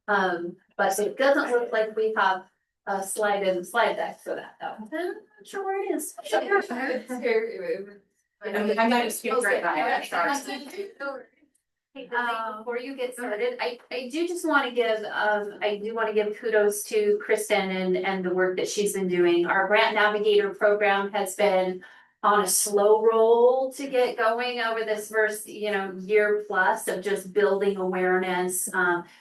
But it doesn't look like we have a slide deck for that though. I'm not sure where it is. I might have skipped right by it. Before you get started, I do just want to give kudos to Kristen and the work that she's been doing. Our grant navigator program has been on a slow roll to get going over this first, year plus of just building awareness,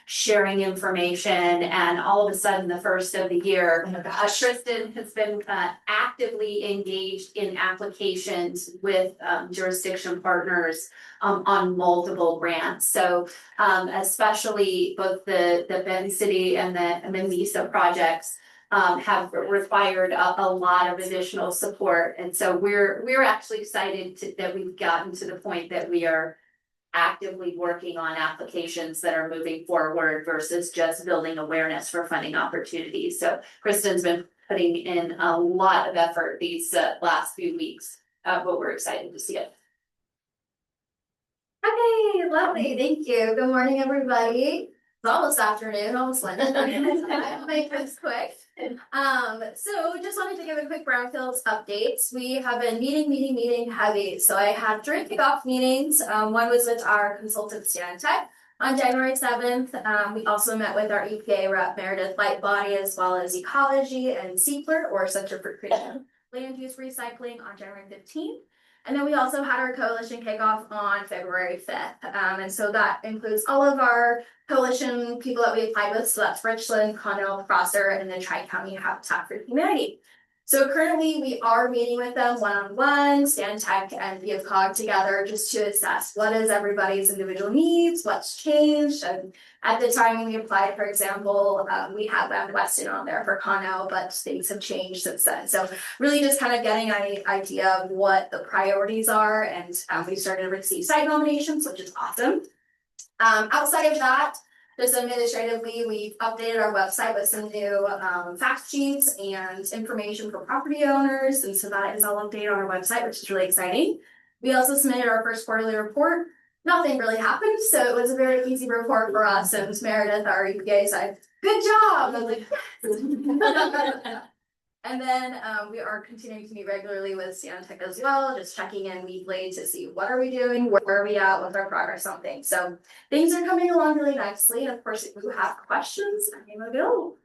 sharing information, and all of a sudden the first of the year, Kristen has been actively engaged in applications with jurisdiction partners on multiple grants. So especially both the Benton City and the Mesa projects have required a lot of additional support. And so we're actually excited that we've gotten to the point that we are actively working on applications that are moving forward versus just building awareness for funding opportunities. So Kristen's been putting in a lot of effort these last few weeks, but we're excited to see it. Okay, lovely, thank you. Good morning, everybody. It's almost afternoon, almost lunch. I'll make this quick. So just wanted to give a quick brownfields updates. We have been meeting heavy. So I had 3 kickoff meetings. One was with our consultant Stantec on January 7th. We also met with our EPA rep Meredith Lightbody, as well as Ecology and CEPLR, or Center for Creative Land Use Recycling, on January 15th. And then we also had our coalition kickoff on February 5th. And so that includes all of our coalition people that we applied with. So that's Richland, Connell, Prosser, and the Tri-County Habitat for Humanity. So currently we are meeting with them one-on-one, Stantec and BFCOG together, just to assess what is everybody's individual needs, what's changed. And at the time when we applied, for example, we had Lamb Weston on there for Connell, but things have changed since then. So really just kind of getting an idea of what the priorities are, and we started to receive site nominations, which is awesome. Outside of that, just administratively, we've updated our website with some new fact sheets and information for property owners, and so that is all updated on our website, which is really exciting. We also submitted our first quarterly report. Nothing really happened, so it was a very easy report for us, and Meredith, our EPA, said, "Good job!" I was like, yes. And then we are continuing to meet regularly with Stantec as well, just checking in weekly to see what are we doing, where are we at with our progress on things. So things are coming along really nicely. And of course, if you have questions, I'm available.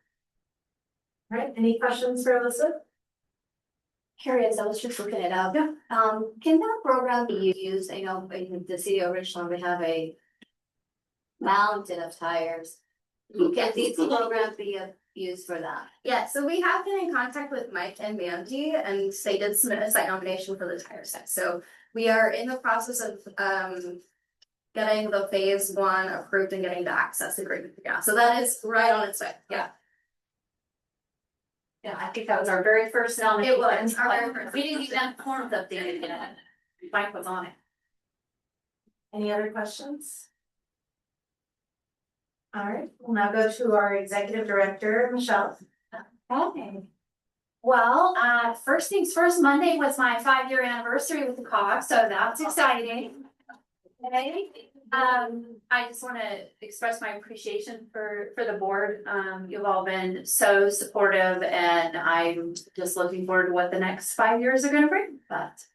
All right, any questions for Elizabeth? Curious, I was just looking it up. Yeah. Can that program be used? I know in the city of Richland, we have a mountain of tires. Can these programs be used for that? Yeah, so we have been in contact with Mike and Mandy, and they did submit a site nomination for the tire set. So we are in the process of getting the phase 1 approved and getting the access agreement. Yeah, so that is right on its way. Yeah. Yeah, I think that was our very first nomination. It was our very first. We didn't even have forms updated yet. Mike was on it. Any other questions? All right, we'll now go to our executive director, Michelle. Okay. Well, first things first, Monday was my 5-year anniversary with the COG, so that's exciting. Okay. I just want to express my appreciation for the board. You've all been so supportive, and I'm just looking forward to what the next 5 years are going to bring. But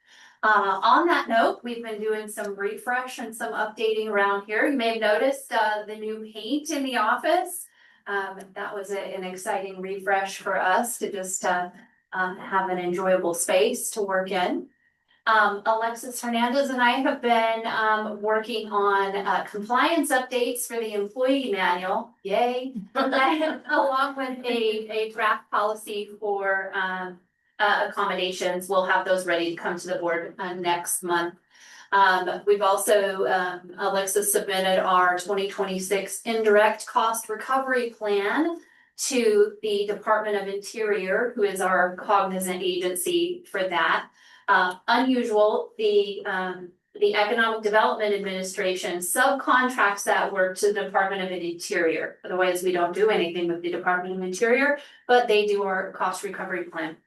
on that note, we've been doing some refresh and some updating around here. You may have noticed the new paint in the office. That was an exciting refresh for us to just have an enjoyable space to work in. Alexis Hernandez and I have been working on compliance updates for the employee manual. Yay! Along with a draft policy for accommodations. We'll have those ready to come to the board next month. We've also, Alexis submitted our 2026 indirect cost recovery plan to the Department of Interior, who is our cognizant agency for that. Unusual, the Economic Development Administration subcontracts that work to the Department of Interior. Otherwise, we don't do anything with the Department of Interior, but they do our cost recovery plan.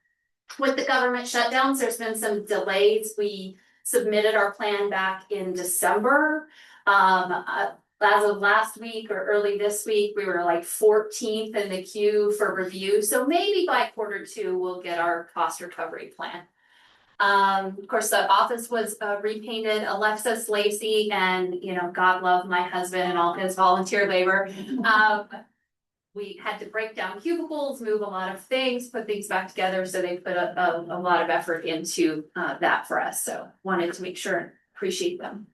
With the government shutdowns, there's been some delays. We submitted our plan back in December. As of last week or early this week, we were like 14th in the queue for review. So maybe by Q2, we'll get our cost recovery plan. Of course, the office was repainted. Alexis, Lacey, and God love my husband and all his volunteer labor. We had to break down cubicles, move a lot of things, put things back together. So they put a lot of effort into that for us. So wanted to make sure and appreciate them.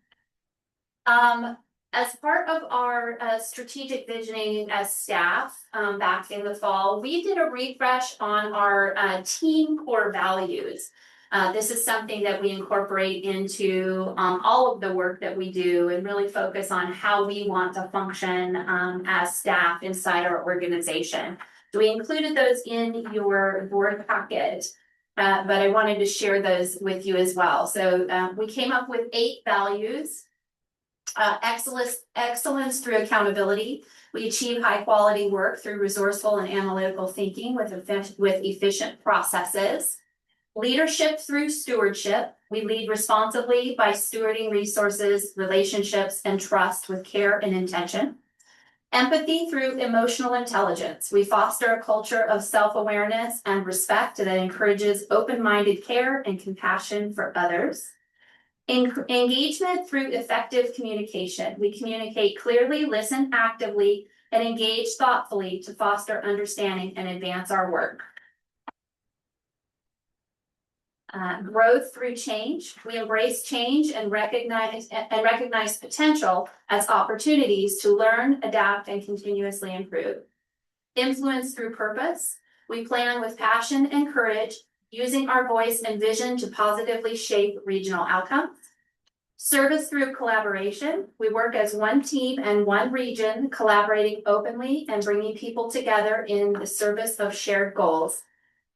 As part of our strategic visioning as staff back in the fall, we did a refresh on our team core values. This is something that we incorporate into all of the work that we do and really focus on how we want to function as staff inside our organization. So we included those in your board packet, but I wanted to share those with you as well. So we came up with 8 values. Excellence through accountability. We achieve high quality work through resourceful and analytical thinking with efficient processes. Leadership through stewardship. We lead responsibly by stewarding resources, relationships, and trust with care and intention. Empathy through emotional intelligence. We foster a culture of self-awareness and respect that encourages open-minded care and compassion for others. Engagement through effective communication. We communicate clearly, listen actively, and engage thoughtfully to foster understanding and advance our work. Growth through change. We embrace change and recognize potential as opportunities to learn, adapt, and continuously improve. Influence through purpose. We plan with passion and courage, using our voice and vision to positively shape regional outcomes. Service through collaboration. We work as one team and one region, collaborating openly and bringing people together in the service of shared goals.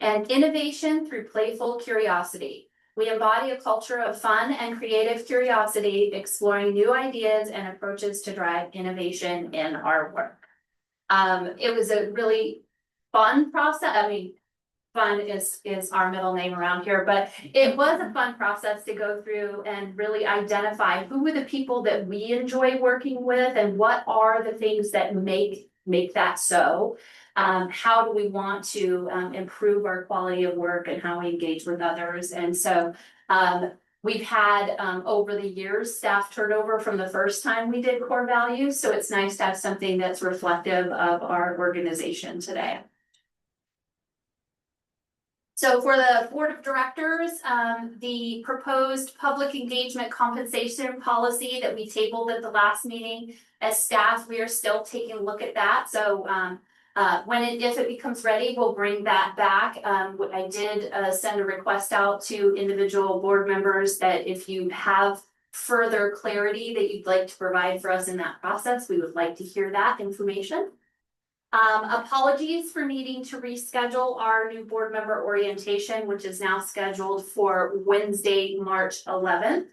And innovation through playful curiosity. We embody a culture of fun and creative curiosity, exploring new ideas and approaches to drive innovation in our work. It was a really fun process. I mean, fun is our middle name around here, but it was a fun process to go through and really identify who were the people that we enjoy working with and what are the things that make that so. how do we want to improve our quality of work and how we engage with others. And so we've had over the years staff turnover from the first time we did core values. So it's nice to have something that's reflective of our organization today. So for the board of directors, the proposed public engagement compensation policy that we tabled at the last meeting, as staff, we are still taking a look at that. So if it becomes ready, we'll bring that back. I did send a request out to individual board members that if you have further clarity that you'd like to provide for us in that process, we would like to hear that information. Apologies for needing to reschedule our new board member orientation, which is now scheduled for Wednesday, March 11th.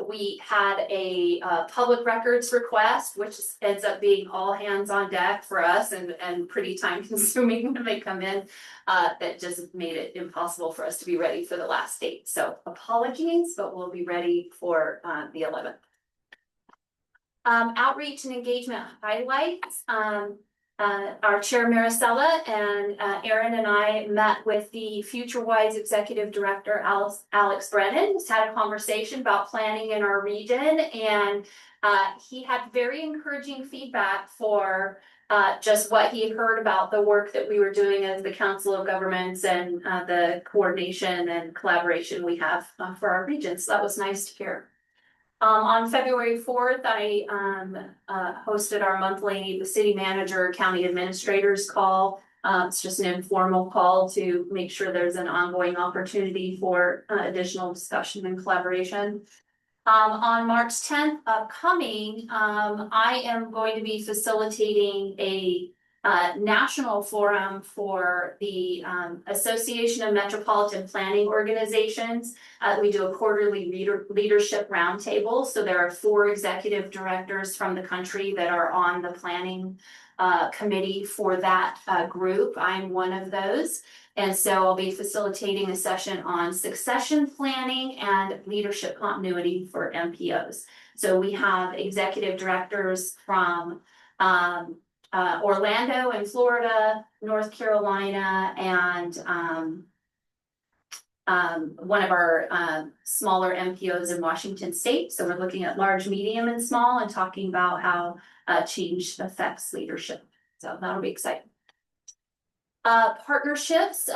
We had a public records request, which ends up being all hands on deck for us and pretty time consuming when they come in. That just made it impossible for us to be ready for the last date. So apologies, but we'll be ready for the 11th. Outreach and engagement highlights. Our chair Maricela and Aaron and I met with the FutureWise executive director Alex Brennan. Just had a conversation about planning in our region, and he had very encouraging feedback for just what he heard about the work that we were doing as the Council of Governments and the coordination and collaboration we have for our region. So that was nice to hear. On February 4th, I hosted our monthly city manager, county administrators call. It's just an informal call to make sure there's an ongoing opportunity for additional discussion and collaboration. On March 10th upcoming, I am going to be facilitating a national forum for the Association of Metropolitan Planning Organizations. We do a quarterly leadership roundtable. So there are 4 executive directors from the country that are on the planning committee for that group. I'm one of those. And so I'll be facilitating a session on succession planning and leadership continuity for MPOs. So we have executive directors from Orlando in Florida, North Carolina, and one of our smaller MPOs in Washington State. So we're looking at large, medium, and small and talking about how change affects leadership. So that'll be exciting. Partnerships,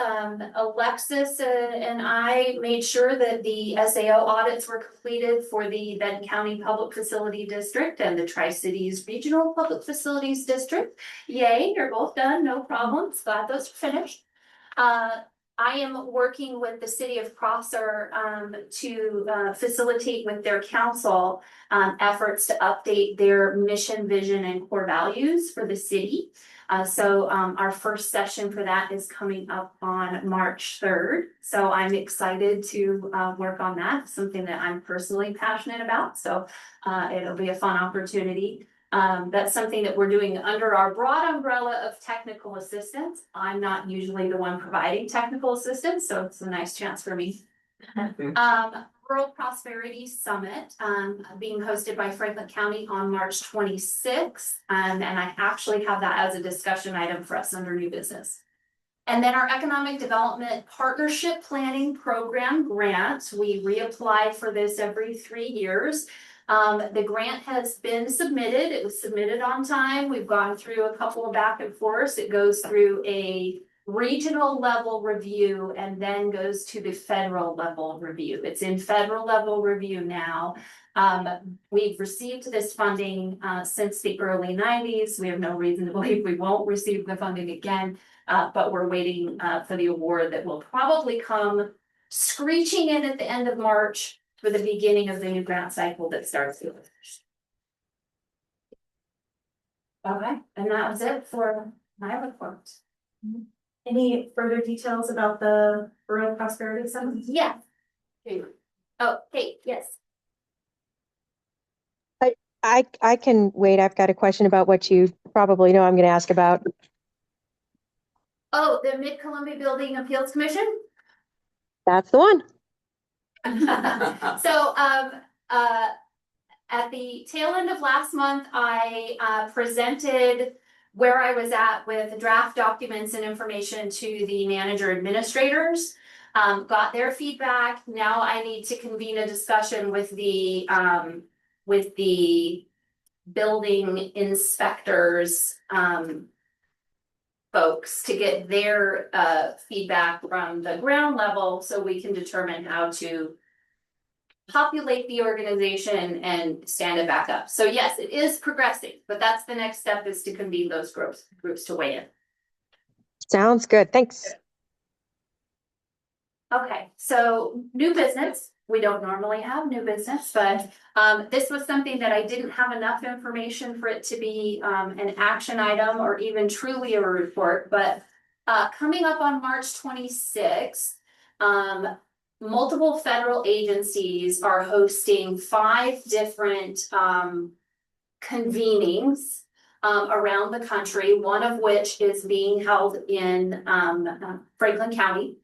Alexis and I made sure that the SAO audits were completed for the Benton County Public Facility District and the Tri-Cities Regional Public Facilities District. Yay, you're both done, no problems. Glad those are finished. I am working with the city of Prosser to facilitate with their council efforts to update their mission, vision, and core values for the city. So our first session for that is coming up on March 3rd. So I'm excited to work on that, something that I'm personally passionate about. So it'll be a fun opportunity. That's something that we're doing under our broad umbrella of technical assistance. I'm not usually the one providing technical assistance, so it's a nice chance for me. Rural Prosperity Summit being hosted by Franklin County on March 26th. And I actually have that as a discussion item for us under new business. And then our Economic Development Partnership Planning Program grant. We reapply for this every 3 years. The grant has been submitted. It was submitted on time. We've gone through a couple of back and forths. It goes through a regional level review and then goes to the federal level review. It's in federal level review now. We've received this funding since the early 90s. We have no reason to believe we won't receive the funding again, but we're waiting for the award that will probably come screeching in at the end of March for the beginning of the new grant cycle that starts the first. Okay, and that was it for my report. Any further details about the Rural Prosperity Summit? Yeah. Oh, Kate, yes. I can wait. I've got a question about what you probably know I'm going to ask about. Oh, the Mid-Columbia Building Appeals Commission? That's the one. So at the tail end of last month, I presented where I was at with draft documents and information to the manager administrators. Got their feedback. Now I need to convene a discussion with the building inspectors, folks to get their feedback from the ground level so we can determine how to populate the organization and stand it back up. So yes, it is progressing, but that's the next step, is to convene those groups to weigh in. Sounds good. Thanks. Okay, so new business. We don't normally have new business, but this was something that I didn't have enough information for it to be an action item or even truly a report. But coming up on March 26th, multiple federal agencies are hosting 5 different convenings around the country, one of which is being held in Franklin County.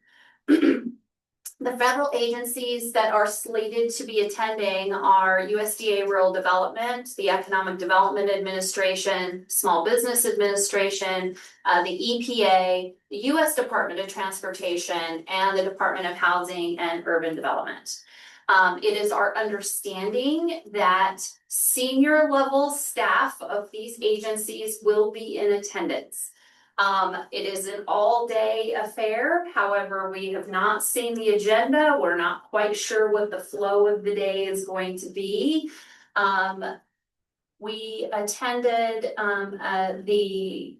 The federal agencies that are slated to be attending are USDA Rural Development, the Economic Development Administration, Small Business Administration, the EPA, the U.S. Department of Transportation, and the Department of Housing and Urban Development. It is our understanding that senior level staff of these agencies will be in attendance. It is an all-day affair. However, we have not seen the agenda. We're not quite sure what the flow of the day is going to be. We attended the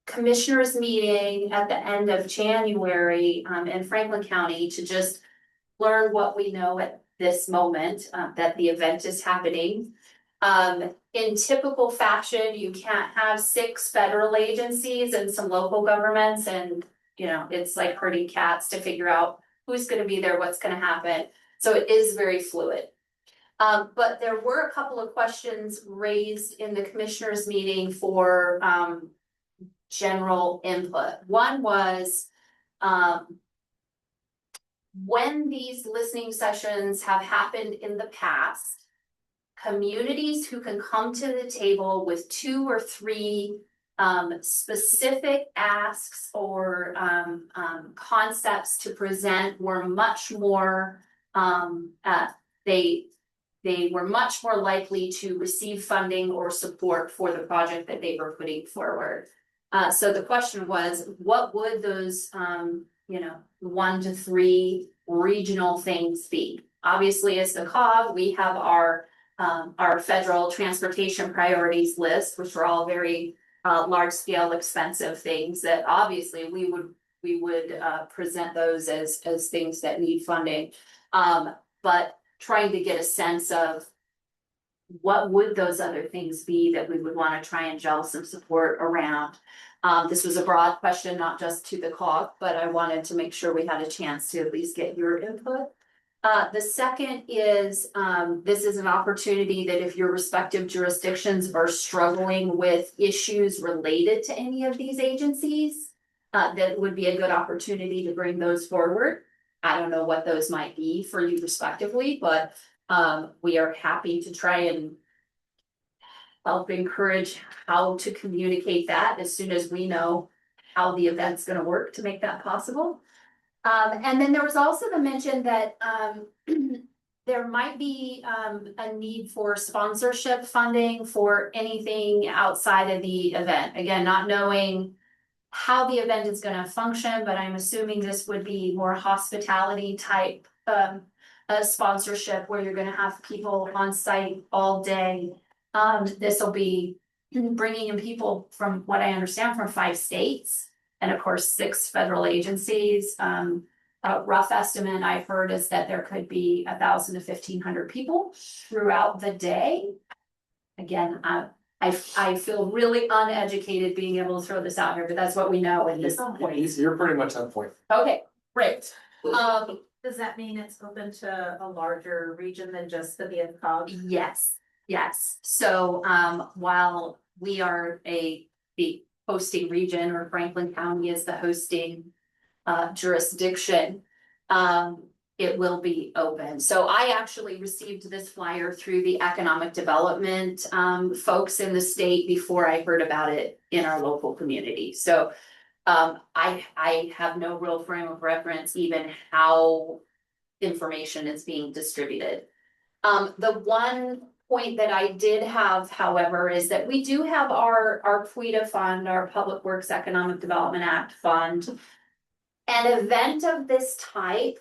commissioners meeting at the end of January in Franklin County to just learn what we know at this moment that the event is happening. In typical fashion, you can't have 6 federal agencies and some local governments, and it's like herding cats to figure out who's going to be there, what's going to happen. So it is very fluid. But there were a couple of questions raised in the commissioners meeting for general input. One was, when these listening sessions have happened in the past, communities who can come to the table with 2 or 3 specific asks or concepts to present were much more, they were much more likely to receive funding or support for the project that they were putting forward. So the question was, what would those 1 to 3 regional things be? Obviously, as the COG, we have our federal transportation priorities list, which are all very large scale, expensive things that obviously we would present those as things that need funding. But trying to get a sense of what would those other things be that we would want to try and gel some support around. This was a broad question, not just to the COG, but I wanted to make sure we had a chance to at least get your input. The second is, this is an opportunity that if your respective jurisdictions are struggling with issues related to any of these agencies, that would be a good opportunity to bring those forward. I don't know what those might be for you respectively, but we are happy to try and help encourage how to communicate that as soon as we know how the event's going to work to make that possible. And then there was also the mention that there might be a need for sponsorship funding for anything outside of the event. Again, not knowing how the event is going to function, but I'm assuming this would be more hospitality type sponsorship where you're going to have people on site all day. This will be bringing in people from what I understand from 5 states. And of course, 6 federal agencies. A rough estimate I've heard is that there could be 1,000 to 1,500 people throughout the day. Again, I feel really uneducated being able to throw this out here, but that's what we know at this point. You're pretty much on point. Okay, great. Does that mean it's open to a larger region than just the BFCOG? Yes. So while we are the hosting region, or Franklin County is the hosting jurisdiction, it will be open. So I actually received this flyer through the economic development folks in the state before I heard about it in our local community. So I have no real frame of reference even how information is being distributed. The one point that I did have, however, is that we do have our PWEDA fund, our Public Works Economic Development Act fund. An event of this type,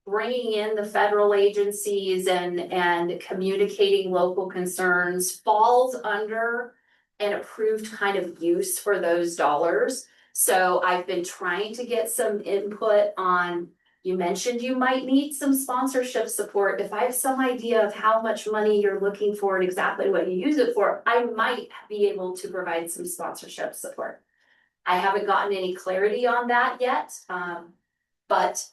bringing in the federal agencies and communicating local concerns, falls under an approved kind of use for those dollars. So I've been trying to get some input on, you mentioned you might need some sponsorship support. If I have some idea of how much money you're looking for and exactly what you use it for, I might be able to provide some sponsorship support. I haven't gotten any clarity on that yet, but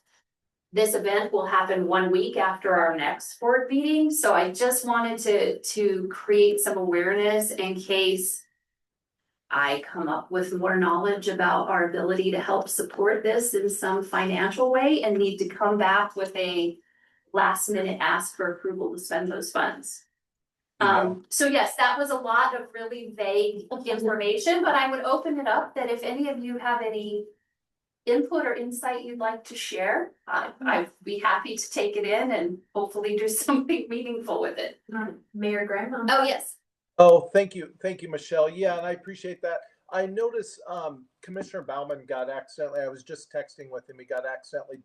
this event will happen 1 week after our next board meeting. So I just wanted to create some awareness in case I come up with more knowledge about our ability to help support this in some financial way and need to come back with a last minute ask for approval to spend those funds. So yes, that was a lot of really vague information, but I would open it up that if any of you have any input or insight you'd like to share, I'd be happy to take it in and hopefully do something meaningful with it. Mayor Graham? Oh, yes. Oh, thank you, Michelle. Yeah, and I appreciate that. I noticed Commissioner Bauman got accidentally, I was just texting with him, he got accidentally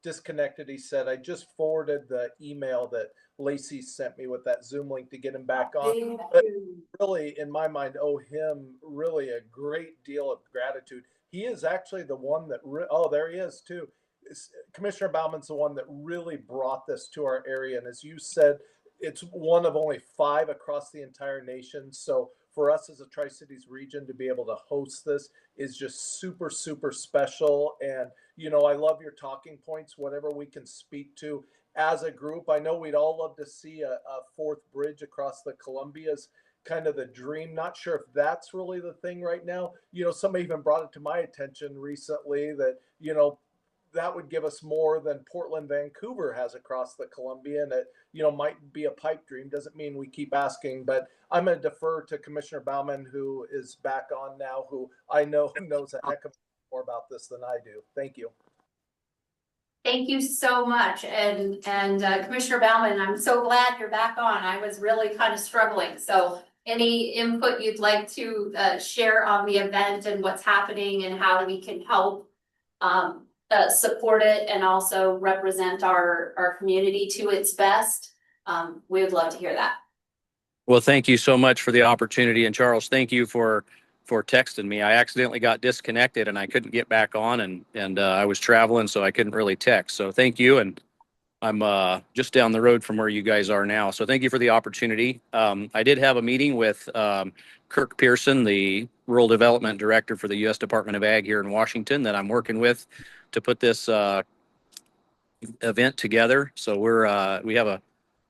disconnected. He said, I just forwarded the email that Lacey sent me with that Zoom link to get him back on. But really, in my mind, owe him really a great deal of gratitude. He is actually the one that, oh, there he is too. Commissioner Bauman's the one that really brought this to our area. And as you said, it's one of only 5 across the entire nation. So for us as a Tri-Cities region to be able to host this is just super, super special. And, you know, I love your talking points, whatever we can speak to as a group. I know we'd all love to see a 4th bridge across the Columbia's kind of the dream. Not sure if that's really the thing right now. You know, somebody even brought it to my attention recently that, you know, that would give us more than Portland, Vancouver has across the Columbia, and it, you know, might be a pipe dream. Doesn't mean we keep asking, but I'm going to defer to Commissioner Bauman, who is back on now, who I know knows a heck of more about this than I do. Thank you. Thank you so much. And Commissioner Bauman, I'm so glad you're back on. I was really kind of struggling. So any input you'd like to share on the event and what's happening and how we can help support it and also represent our community to its best, we would love to hear that. Well, thank you so much for the opportunity. And Charles, thank you for texting me. I accidentally got disconnected and I couldn't get back on and I was traveling, so I couldn't really text. So thank you. And I'm just down the road from where you guys are now. So thank you for the opportunity. I did have a meeting with Kirk Pearson, the Rural Development Director for the U.S. Department of Ag here in Washington, that I'm working with to put this event together. So we have a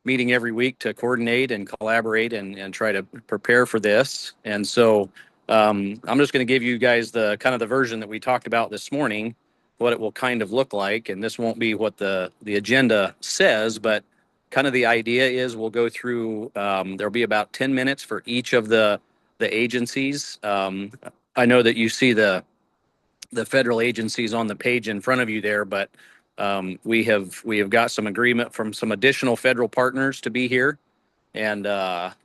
meeting every week to coordinate and collaborate and try to prepare for this. And so I'm just going to give you guys the kind of the version that we talked about this morning, what it will kind of look like. And this won't be what the agenda says, but kind of the idea is we'll go through, there'll be about 10 minutes for each of the agencies. I know that you see the federal agencies on the page in front of you there, but we have got some agreement from some additional federal partners to be here. And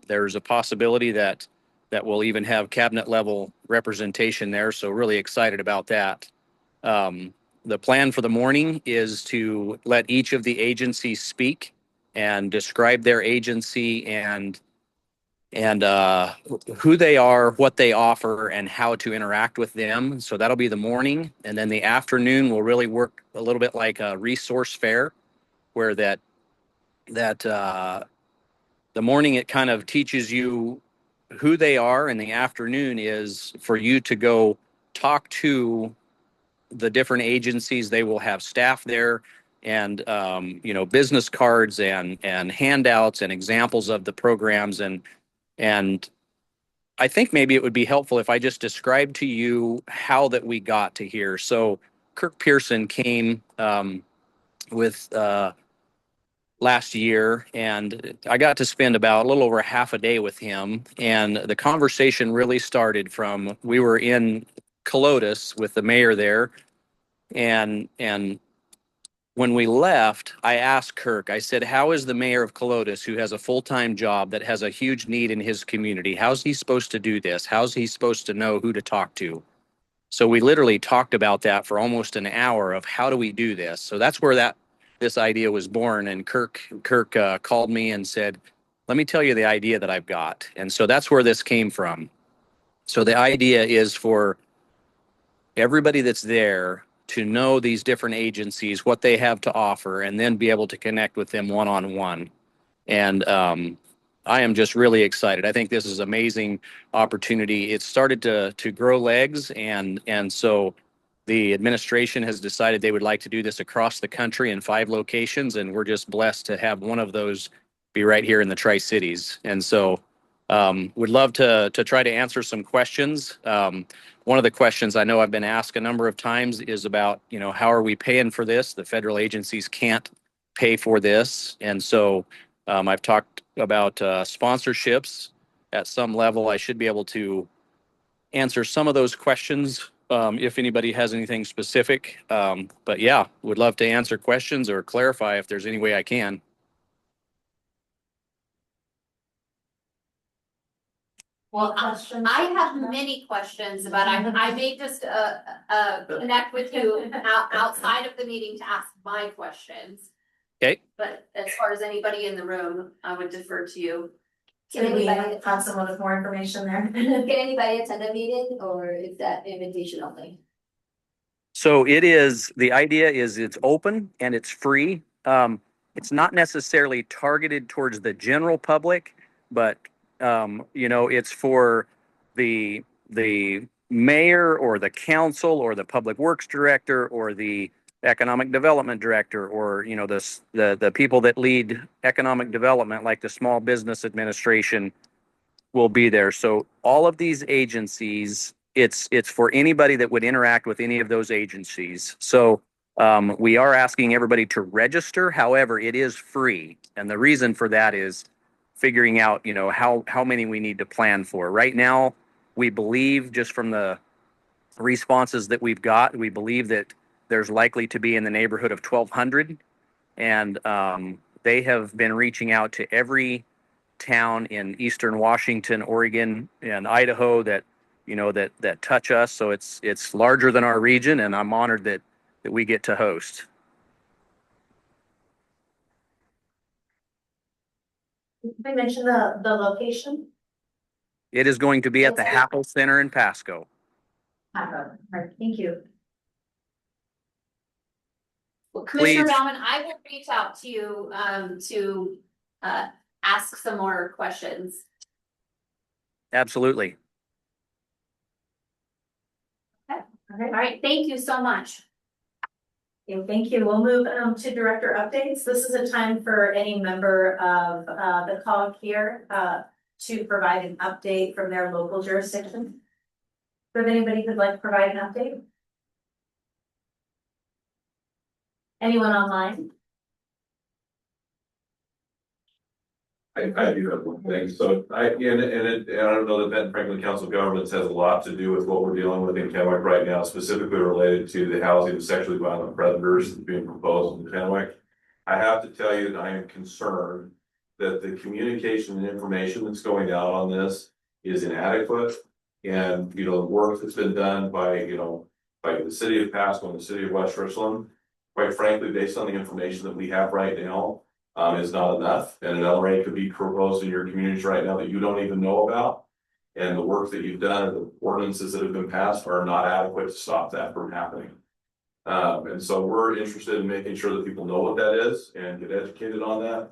there's a possibility that we'll even have cabinet level representation there. So really excited about that. The plan for the morning is to let each of the agencies speak and describe their agency and who they are, what they offer, and how to interact with them. So that'll be the morning. And then the afternoon will really work a little bit like a resource fair, where the morning it kind of teaches you who they are, and the afternoon is for you to go talk to the different agencies. They will have staff there and business cards and handouts and examples of the programs. And I think maybe it would be helpful if I just described to you how that we got to here. So Kirk Pearson came last year, and I got to spend about a little over half a day with him. And the conversation really started from, we were in Colotus with the mayor there, and when we left, I asked Kirk, I said, how is the mayor of Colotus, who has a full-time job that has a huge need in his community, how's he supposed to do this? How's he supposed to know who to talk to? So we literally talked about that for almost an hour of how do we do this? So that's where this idea was born. And Kirk called me and said, let me tell you the idea that I've got. And so that's where this came from. So the idea is for everybody that's there to know these different agencies, what they have to offer, and then be able to connect with them one-on-one. And I am just really excited. I think this is an amazing opportunity. It started to grow legs, and so the administration has decided they would like to do this across the country in 5 locations, and we're just blessed to have one of those be right here in the Tri-Cities. And so would love to try to answer some questions. One of the questions I know I've been asked a number of times is about, how are we paying for this? The federal agencies can't pay for this. And so I've talked about sponsorships at some level. I should be able to answer some of those questions if anybody has anything specific. But yeah, would love to answer questions or clarify if there's any way I can. Well, I have many questions, but I may just connect with you outside of the meeting to ask my questions. Okay. But as far as anybody in the room, I would defer to you. Can anybody have someone with more information there? Can anybody attend the meeting, or is that invitation only? So the idea is it's open and it's free. It's not necessarily targeted towards the general public, but it's for the mayor or the council or the public works director or the economic development director, or the people that lead economic development, like the Small Business Administration, will be there. So all of these agencies, it's for anybody that would interact with any of those agencies. So we are asking everybody to register. However, it is free, and the reason for that is figuring out how many we need to plan for. Right now, we believe, just from the responses that we've got, we believe that there's likely to be in the neighborhood of 1,200, and they have been reaching out to every town in eastern Washington, Oregon, and Idaho that touch us. So it's larger than our region, and I'm honored that we get to host. I mentioned the location. It is going to be at the Happel Center in Pasco. All right, thank you. Well, Commissioner Please. Bauman, I will reach out to you to ask some more questions. Absolutely. Okay. All right. Thank you so much. Okay, thank you. We'll move to director updates. This is a time for any member of the COG here to provide an update from their local jurisdiction. If anybody who'd like to provide an update? Anyone online? I do have one thing. So I don't know that Benton-Franklin Council of Governments has a lot to do with what we're dealing with in Kennewick right now, specifically related to the housing of sexually violent predators being proposed in Kennewick. I have to tell you that I am concerned that the communication and information that's going out on this is inadequate. And, the work that's been done by the city of Pasco and the city of West Richland, quite frankly, based on the information that we have right now, is not enough. And an LRA could be proposed in your communities right now that you don't even know about. And the work that you've done, or the ordinances that have been passed, are not adequate to stop that from happening. And so we're interested in making sure that people know what that is and get educated on that.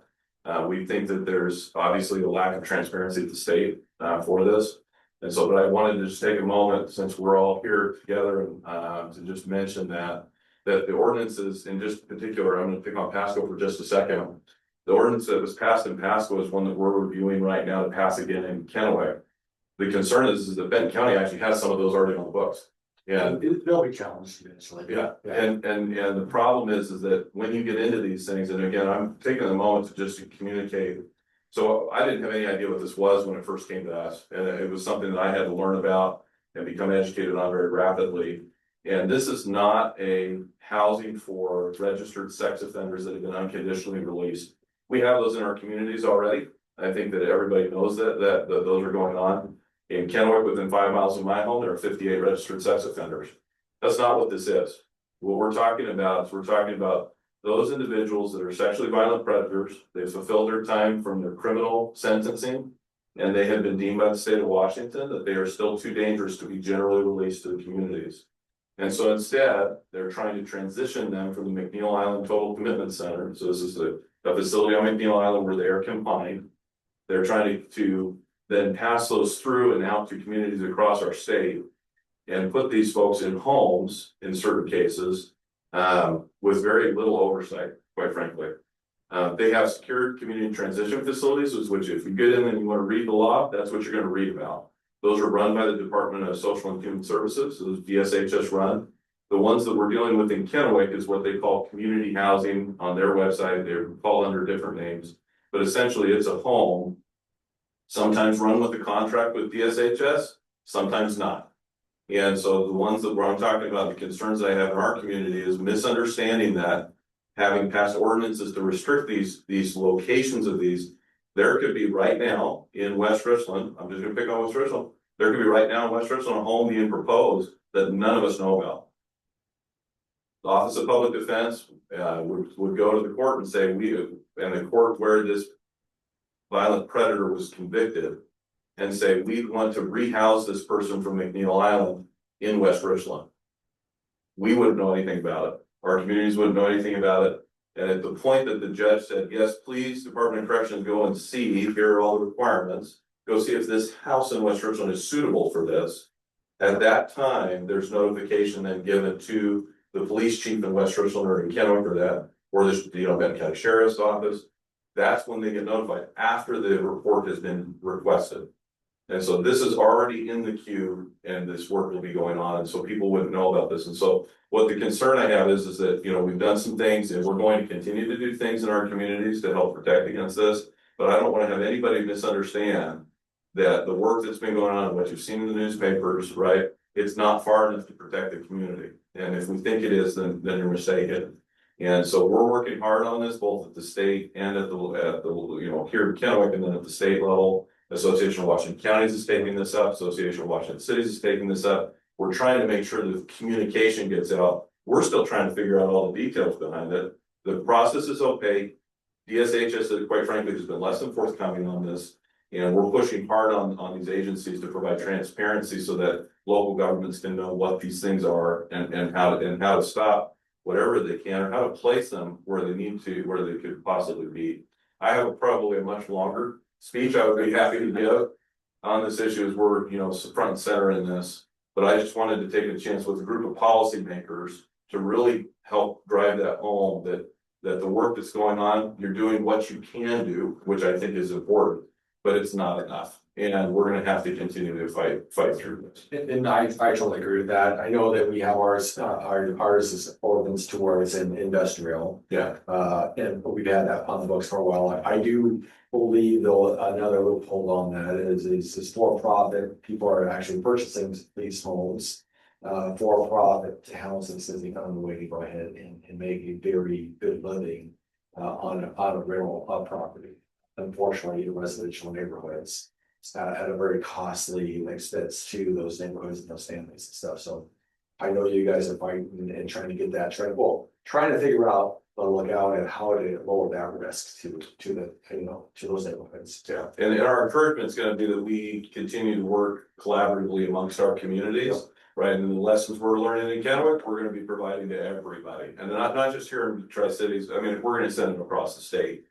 We think that there's obviously a lack of transparency at the state for this. And so, but I wanted to just take a moment, since we're all here together, and to just mention that the ordinances, in just particular, I'm going to pick on Pasco for just a second. The ordinance that was passed in Pasco is one that we're reviewing right now to pass again in Kennewick. The concern is that Benton County actually has some of those already on the books. And They'll be challenged eventually. yeah, and the problem is that when you get into these things, and again, I'm taking a moment to just to communicate. So I didn't have any idea what this was when it first came to us, and it was something that I had to learn about and become educated on very rapidly. And this is not a housing for registered sex offenders that have been unconditionally released. We have those in our communities already. I think that everybody knows that those are going on. In Kennewick, within 5 miles of my home, there are 58 registered sex offenders. That's not what this is. What we're talking about is we're talking about those individuals that are sexually violent predators. They've fulfilled their time from their criminal sentencing, and they have been deemed by the state of Washington that they are still too dangerous to be generally released to the communities. And so instead, they're trying to transition them from the McNeil Island Total Commitment Center. So this is a facility on McNeil Island where they are confined. They're trying to then pass those through and out to communities across our state and put these folks in homes in certain cases with very little oversight, quite frankly. They have secured community transition facilities, which if you get in and you want to read the law, that's what you're going to read about. Those are run by the Department of Social and Human Services, so those DSHS run. The ones that we're dealing with in Kennewick is what they call community housing on their website. They're called under different names, but essentially it's a home, sometimes run with a contract with DSHS, sometimes not. And so the ones that I'm talking about, the concerns that I have in our community is misunderstanding that, having passed ordinances to restrict these locations of these. There could be right now in West Richland, I'm just gonna pick on West Richland, there could be right now in West Richland a home being proposed that none of us know about. The Office of Public Defense would go to the court and say, and the court where this violent predator was convicted, and say, we want to rehouse this person from McNeil Island in West Richland. We wouldn't know anything about it. Our communities wouldn't know anything about it. And at the point that the judge said, yes, please, Department of Corrections, go and see, here are all the requirements, go see if this house in West Richland is suitable for this. At that time, there's notification then given to the police chief in West Richland or in Kennewick or that, or the Benton County Sheriff's Office. That's when they get notified, after the report has been requested. And so this is already in the queue and this work will be going on. And so people wouldn't know about this. And so what the concern I have is that, we've done some things and we're going to continue to do things in our communities to help protect against this. But I don't want to have anybody misunderstand that the work that's been going on and what you've seen in the newspapers, right? It's not far enough to protect the community. And if we think it is, then you're mistaken. And so we're working hard on this, both at the state and at the here in Kennewick and then at the state level. Association of Washington Counties is taking this up. Association of Washington Cities is taking this up. We're trying to make sure the communication gets out. We're still trying to figure out all the details behind it. The process is opaque. DSHS, quite frankly, has been less than forthcoming on this. And we're pushing hard on these agencies to provide transparency so that local governments can know what these things are and how to stop whatever they can, or how to place them where they need to, where they could possibly be. I have probably a much longer speech I would be happy to give on this issue, as we're front and center in this. But I just wanted to take a chance with a group of policymakers to really help drive that home, that the work that's going on, you're doing what you can do, which I think is important, but it's not enough. And we're going to have to continue to fight through this. And I totally agree with that. I know that we have ours is ordinance to where it's in industrial. Yeah. And we've had that on the books for a while. I do believe though another loophole on that is for profit. People are actually purchasing these homes for profit to houses as they found a way to go ahead and make a very good living on a real property. Unfortunately, in residential neighborhoods, at a very costly expense to those neighborhoods and those families and stuff. So I know you guys are fighting and trying to get that trying to figure out the lookout and how to lower that risk to those neighborhoods. Yeah, and our encouragement is going to be that we continue to work collaboratively amongst our communities, right? And the lessons we're learning in Kennewick, we're going to be providing to everybody, and not just here in Tri-Cities. I mean, we're going to send them across the state.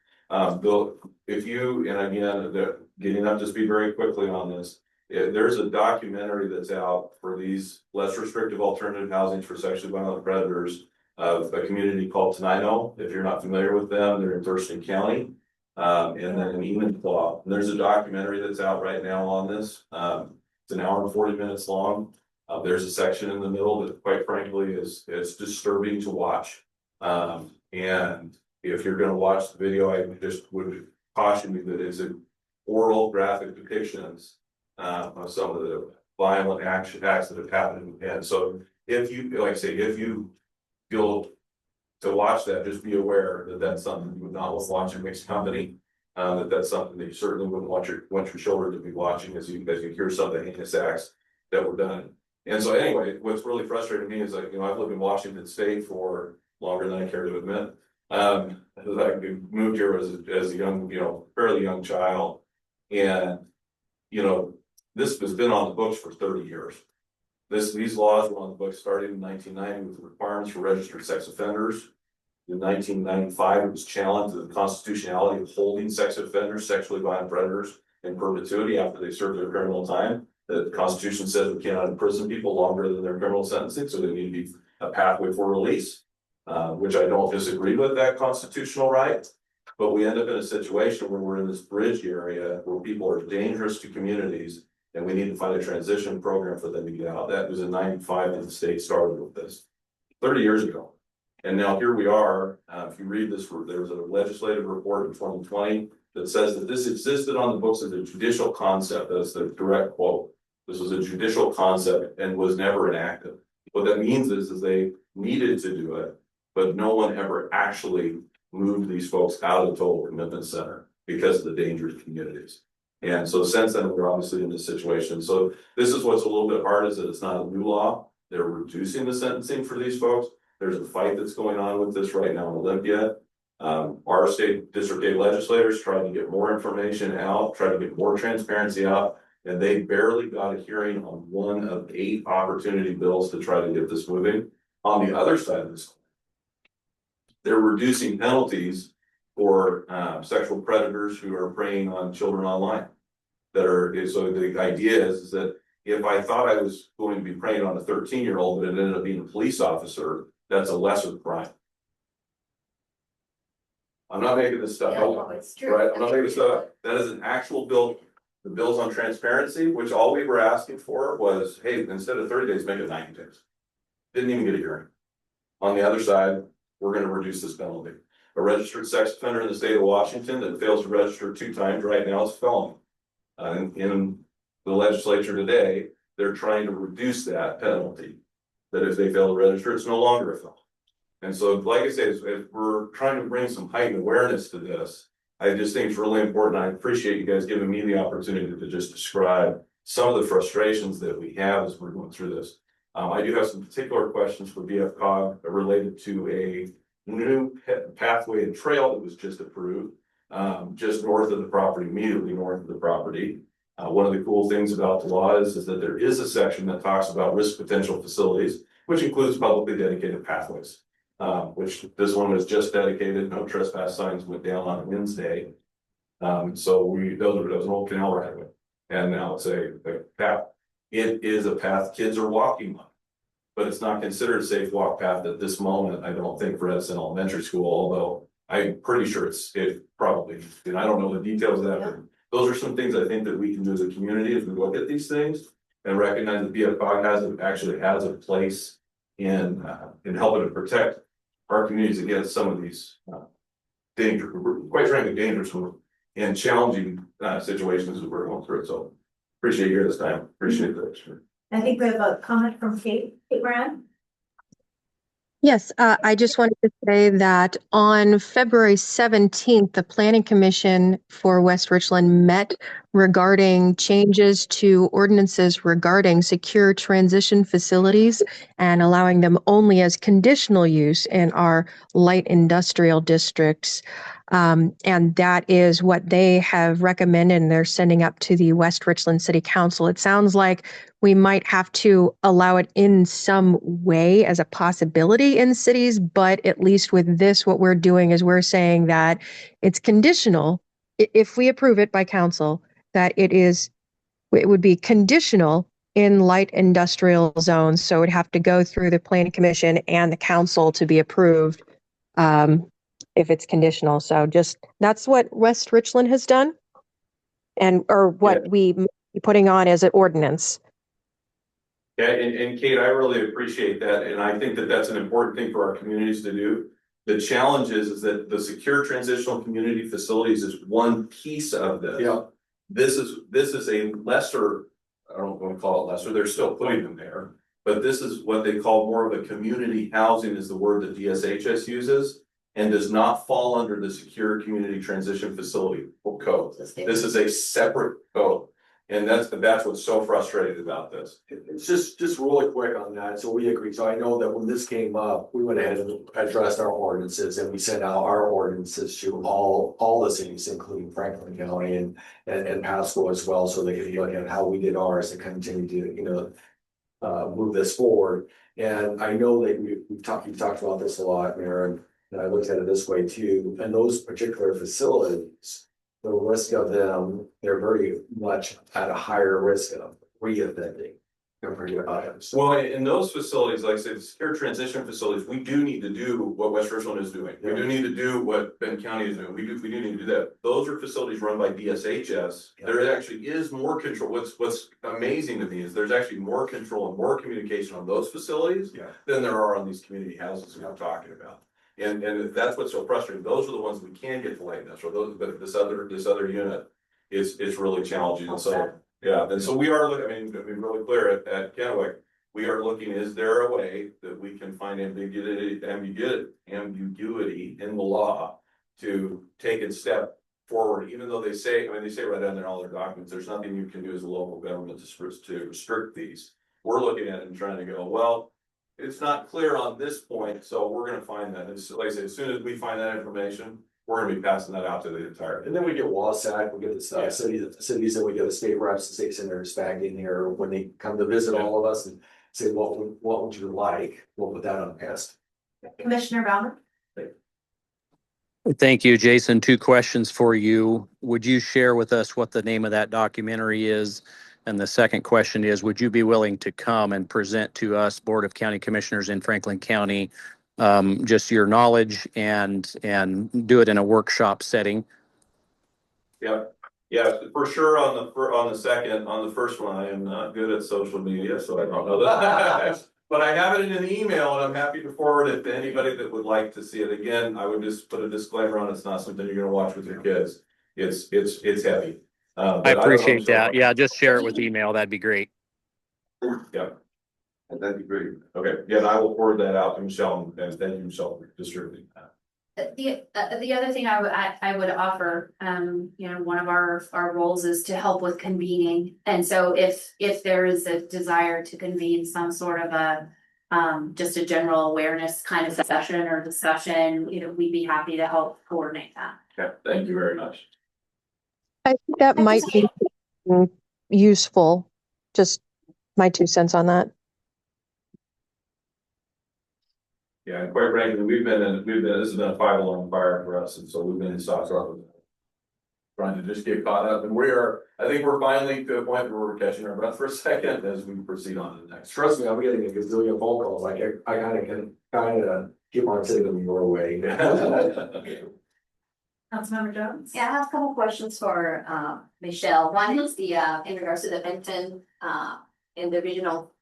If you, and again, getting up to speed very quickly on this, there's a documentary that's out for these less restrictive alternative housings for sexually violent predators of a community called Tenino. If you're not familiar with them, they're in Thurston County, and then in Enumclaw. There's a documentary that's out right now on this. It's an hour and 40 minutes long. There's a section in the middle that quite frankly is disturbing to watch. And if you're gonna watch the video, I just would caution you that it's an oral graphic depictions of some of the violent acts that have happened. And so if you, like I say, if you feel to watch that, just be aware that that's something you would not want to watch in mixed company. That's something that you certainly wouldn't want your children to be watching as you hear some of the heinous acts that were done. And so anyway, what's really frustrating me is like, I've lived in Washington State for longer than I care to admit. I moved here as a young, fairly young child. And, this has been on the books for 30 years. These laws were on the books starting in 1990 with requirements for registered sex offenders. In 1995, it was challenged the constitutionality of holding sex offenders, sexually violent predators in perpetuity after they served their criminal time. The Constitution says we cannot imprison people longer than their criminal sentencing, so there need to be a pathway for release, which I don't disagree with that constitutional right. But we end up in a situation where we're in this bridge area where people are dangerous to communities, and we need to find a transition program for them to get out. That was in '95 that the state started with this 30 years ago. And now here we are. If you read this, there was a legislative report in 2020 that says that this existed on the books as a judicial concept. That's the direct quote. This was a judicial concept and was never enacted. What that means is they needed to do it, but no one ever actually moved these folks out of the total commitment center because of the dangerous communities. And so since then, we're obviously in this situation. So this is what's a little bit hard is that it's not a new law. They're reducing the sentencing for these folks. There's a fight that's going on with this right now in Olympia. Our district 8 legislators tried to get more information out, tried to get more transparency out, and they barely got a hearing on 1 of 8 opportunity bills to try to get this moving. On the other side of this, they're reducing penalties for sexual predators who are preying on children online. So the idea is that if I thought I was going to be preying on a 13-year-old, but it ended up being a police officer, that's a lesser crime. I'm not making this stuff up, right? I'm not making this stuff up. That is an actual bill. The bill's on transparency, which all we were asking for was, hey, instead of 30 days, make it 90 days. Didn't even get a hearing. On the other side, we're going to reduce this penalty. A registered sex offender in the state of Washington that fails to register 2 times right now is a felony. In the legislature today, they're trying to reduce that penalty. That if they fail to register, it's no longer a felony. And so, like I say, if we're trying to bring some heightened awareness to this, I just think it's really important. I appreciate you guys giving me the opportunity to just describe some of the frustrations that we have as we're going through this. I do have some particular questions for BFCOG related to a new pathway and trail that was just approved, just north of the property, immediately north of the property. One of the cool things about the law is that there is a section that talks about risk potential facilities, which includes publicly dedicated pathways, which this one was just dedicated. No trespass signs went down on Wednesday. So that was an old canal right away. And now it's a path. It is a path kids are walking on, but it's not considered a safe walk path at this moment. I don't think for Edison Elementary School, although I'm pretty sure it probably, and I don't know the details of that, but those are some things I think that we can do as a community as we look at these things and recognize that BFCOG actually has a place in helping to protect our communities against some of these quite frankly, dangerous and challenging situations that we're going through. So appreciate you here this time. Appreciate that. I think we have a comment from Kate Brand. Yes, I just wanted to say that on February 17th, the Planning Commission for West Richland met regarding changes to ordinances regarding secure transition facilities and allowing them only as conditional use in our light industrial districts. And that is what they have recommended, and they're sending up to the West Richland City Council. It sounds like we might have to allow it in some way as a possibility in cities, but at least with this, what we're doing is we're saying that it's conditional. If we approve it by council, that it would be conditional in light industrial zones. So it would have to go through the planning commission and the council to be approved if it's conditional. So that's what West Richland has done or what we be putting on as an ordinance. Yeah, and Kate, I really appreciate that, and I think that that's an important thing for our communities to do. The challenge is that the secure transitional community facilities is one piece of this. Yeah. This is a lesser, I don't want to call it lesser, they're still putting them there. But this is what they call more of a community housing is the word that DSHS uses. And does not fall under the secure community transition facility code. This is a separate code. And that's what's so frustrating about this. It's just really quick on that, so we agree, so I know that when this came up, we went ahead and addressed our ordinances and we sent out our ordinances to all the cities, including Franklin County and Pasco as well, so they could look at how we did ours and continue to, move this forward. And I know that you've talked about this a lot, Mayor, and I looked at it this way too, and those particular facilities, the risk of them, they're very much at a higher risk of reoffending compared to others. Well, in those facilities, like I said, the secure transition facilities, we do need to do what West Richland is doing. We do need to do what Benton County is doing. We do need to do that. Those are facilities run by DSHS. There actually is more control. What's amazing to me is there's actually more control and more communication on those facilities than there are on these community houses we're talking about. And that's what's so frustrating. Those are the ones we can get delayed. That's or those, but this other unit is really challenging. And so yeah, and so we are looking. I mean, to be really clear at Kennewick, we are looking. Is there a way that we can find ambiguity in the law to take a step forward? Even though they say right down there in all their documents, there's nothing you can do as a local government to restrict these. We're looking at it and trying to go well. It's not clear on this point, so we're going to find that. And so, like I said, as soon as we find that information, we're going to be passing that out to the entire. And then we get Wasatch, we get the cities, and we get the state reps, the state senators back in here when they come to visit all of us and say, what would you like? We'll put that on the test. Commissioner Bauman? Thank you, Jason. 2 questions for you. Would you share with us what the name of that documentary is? And the second question is, would you be willing to come and present to us, Board of County Commissioners in Franklin County, just your knowledge and do it in a workshop setting? Yeah, for sure. On the first one, I am not good at social media, so I don't know that. But I have it in an email, and I'm happy to forward it to anybody that would like to see it. Again, I would just put a disclaimer on. It's not something you're going to watch with your kids. It's heavy. I appreciate that. Yeah, just share it with email. That'd be great. Yeah, that'd be great. Okay, yeah, and I will forward that out to Michelle, and thank you, Michelle, for distributing that. The other thing I would offer, one of our roles is to help with convening. And so if there is a desire to convene some sort of a just a general awareness kind of session or discussion, we'd be happy to help coordinate that. Okay, thank you very much. I think that might be useful. Just my 2 cents on that. Yeah, and quite frankly, this has been a 5-alarm fire for us, and so we've been in soft trying to just get caught up, and I think we're finally to a point where we're catching our breath for a second as we proceed on to the next. Trust me, I'm getting a gazillion phone calls, like I kind of keep on sitting in your way. Councilmember Jones? Yeah, I have a couple questions for Michelle. One is in regards to the Benton in the regional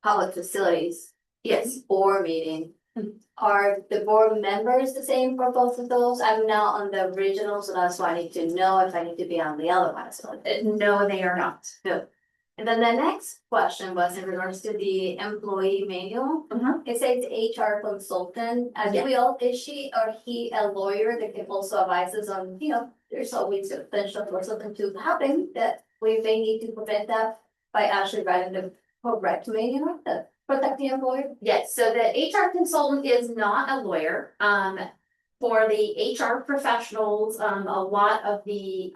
public facilities. Yes, board meeting. Are the board members the same for both of those? I'm now on the regional, so that's why I need to know if I need to be on the other one. So No, they are not. good. And then the next question was in regards to the employee manual. It says HR consultant. Is she or he a lawyer that can also advise us on, there's always a potential for something to happen that we may need to prevent that by actually writing the correct manual that protect the employer? Yes, so the HR consultant is not a lawyer. For the HR professionals, a lot of the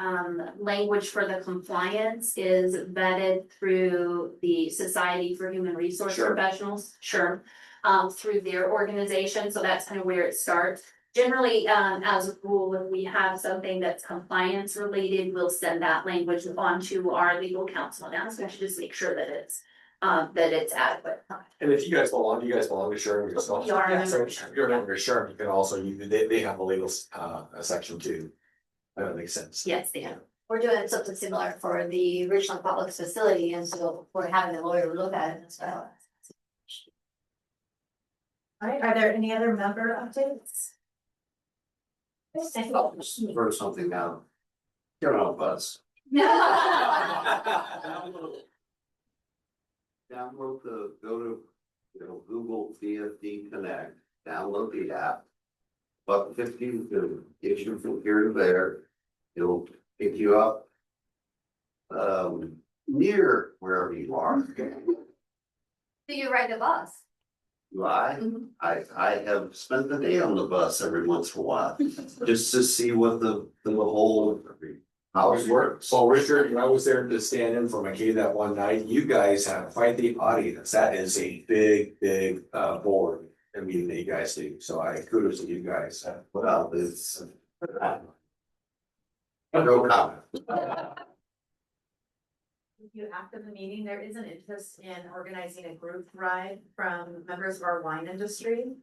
language for the compliance is vetted through the Society for Human Resource Professionals. Through their organization, so that's kind of where it starts. Generally, as a rule, if we have something that's compliance related, we'll send that language on to our legal counsel now, so we should just make sure that it's adequate. And if you guys belong to SHRM yourself. You are a member of If you're a member of SHRM, you can also, they have a legal section too. That makes sense. Yes, they have. We're doing something similar for the Richland Public Facility, and so we're having a lawyer look at it as well. All right, are there any other member updates? Heard something now. Get on a bus. Download go to, Google VFD Connect, download the app. Buck 15 to get you from here to there. It'll pick you up. Near wherever you are. Do you ride the bus? Do I have spent the day on the bus every once in a while, just to see what the whole house works. So Richard, I was there to stand in for McKay that one night. You guys have quite the audience. That is a big board. I mean, that you guys do. So I kudos to you guys. Well, it's no comment. After the meeting, there is an interest in organizing a group ride from members of our wine industry,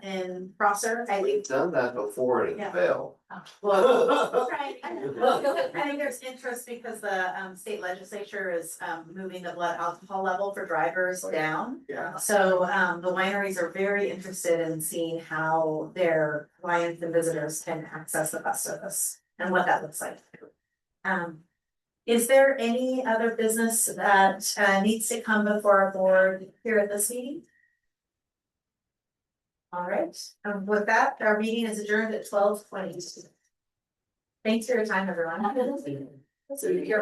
in Prosser. We've done that before and it failed. Well, right. I think there's interest because the state legislature is moving the blood alcohol level for drivers down. Yeah. So the wineries are very interested in seeing how their clients and visitors can access the bus service and what that looks like. Is there any other business that needs to come before our board here at this meeting? All right, with that, our meeting is adjourned at 12:20. Thanks for your time, everyone. So you're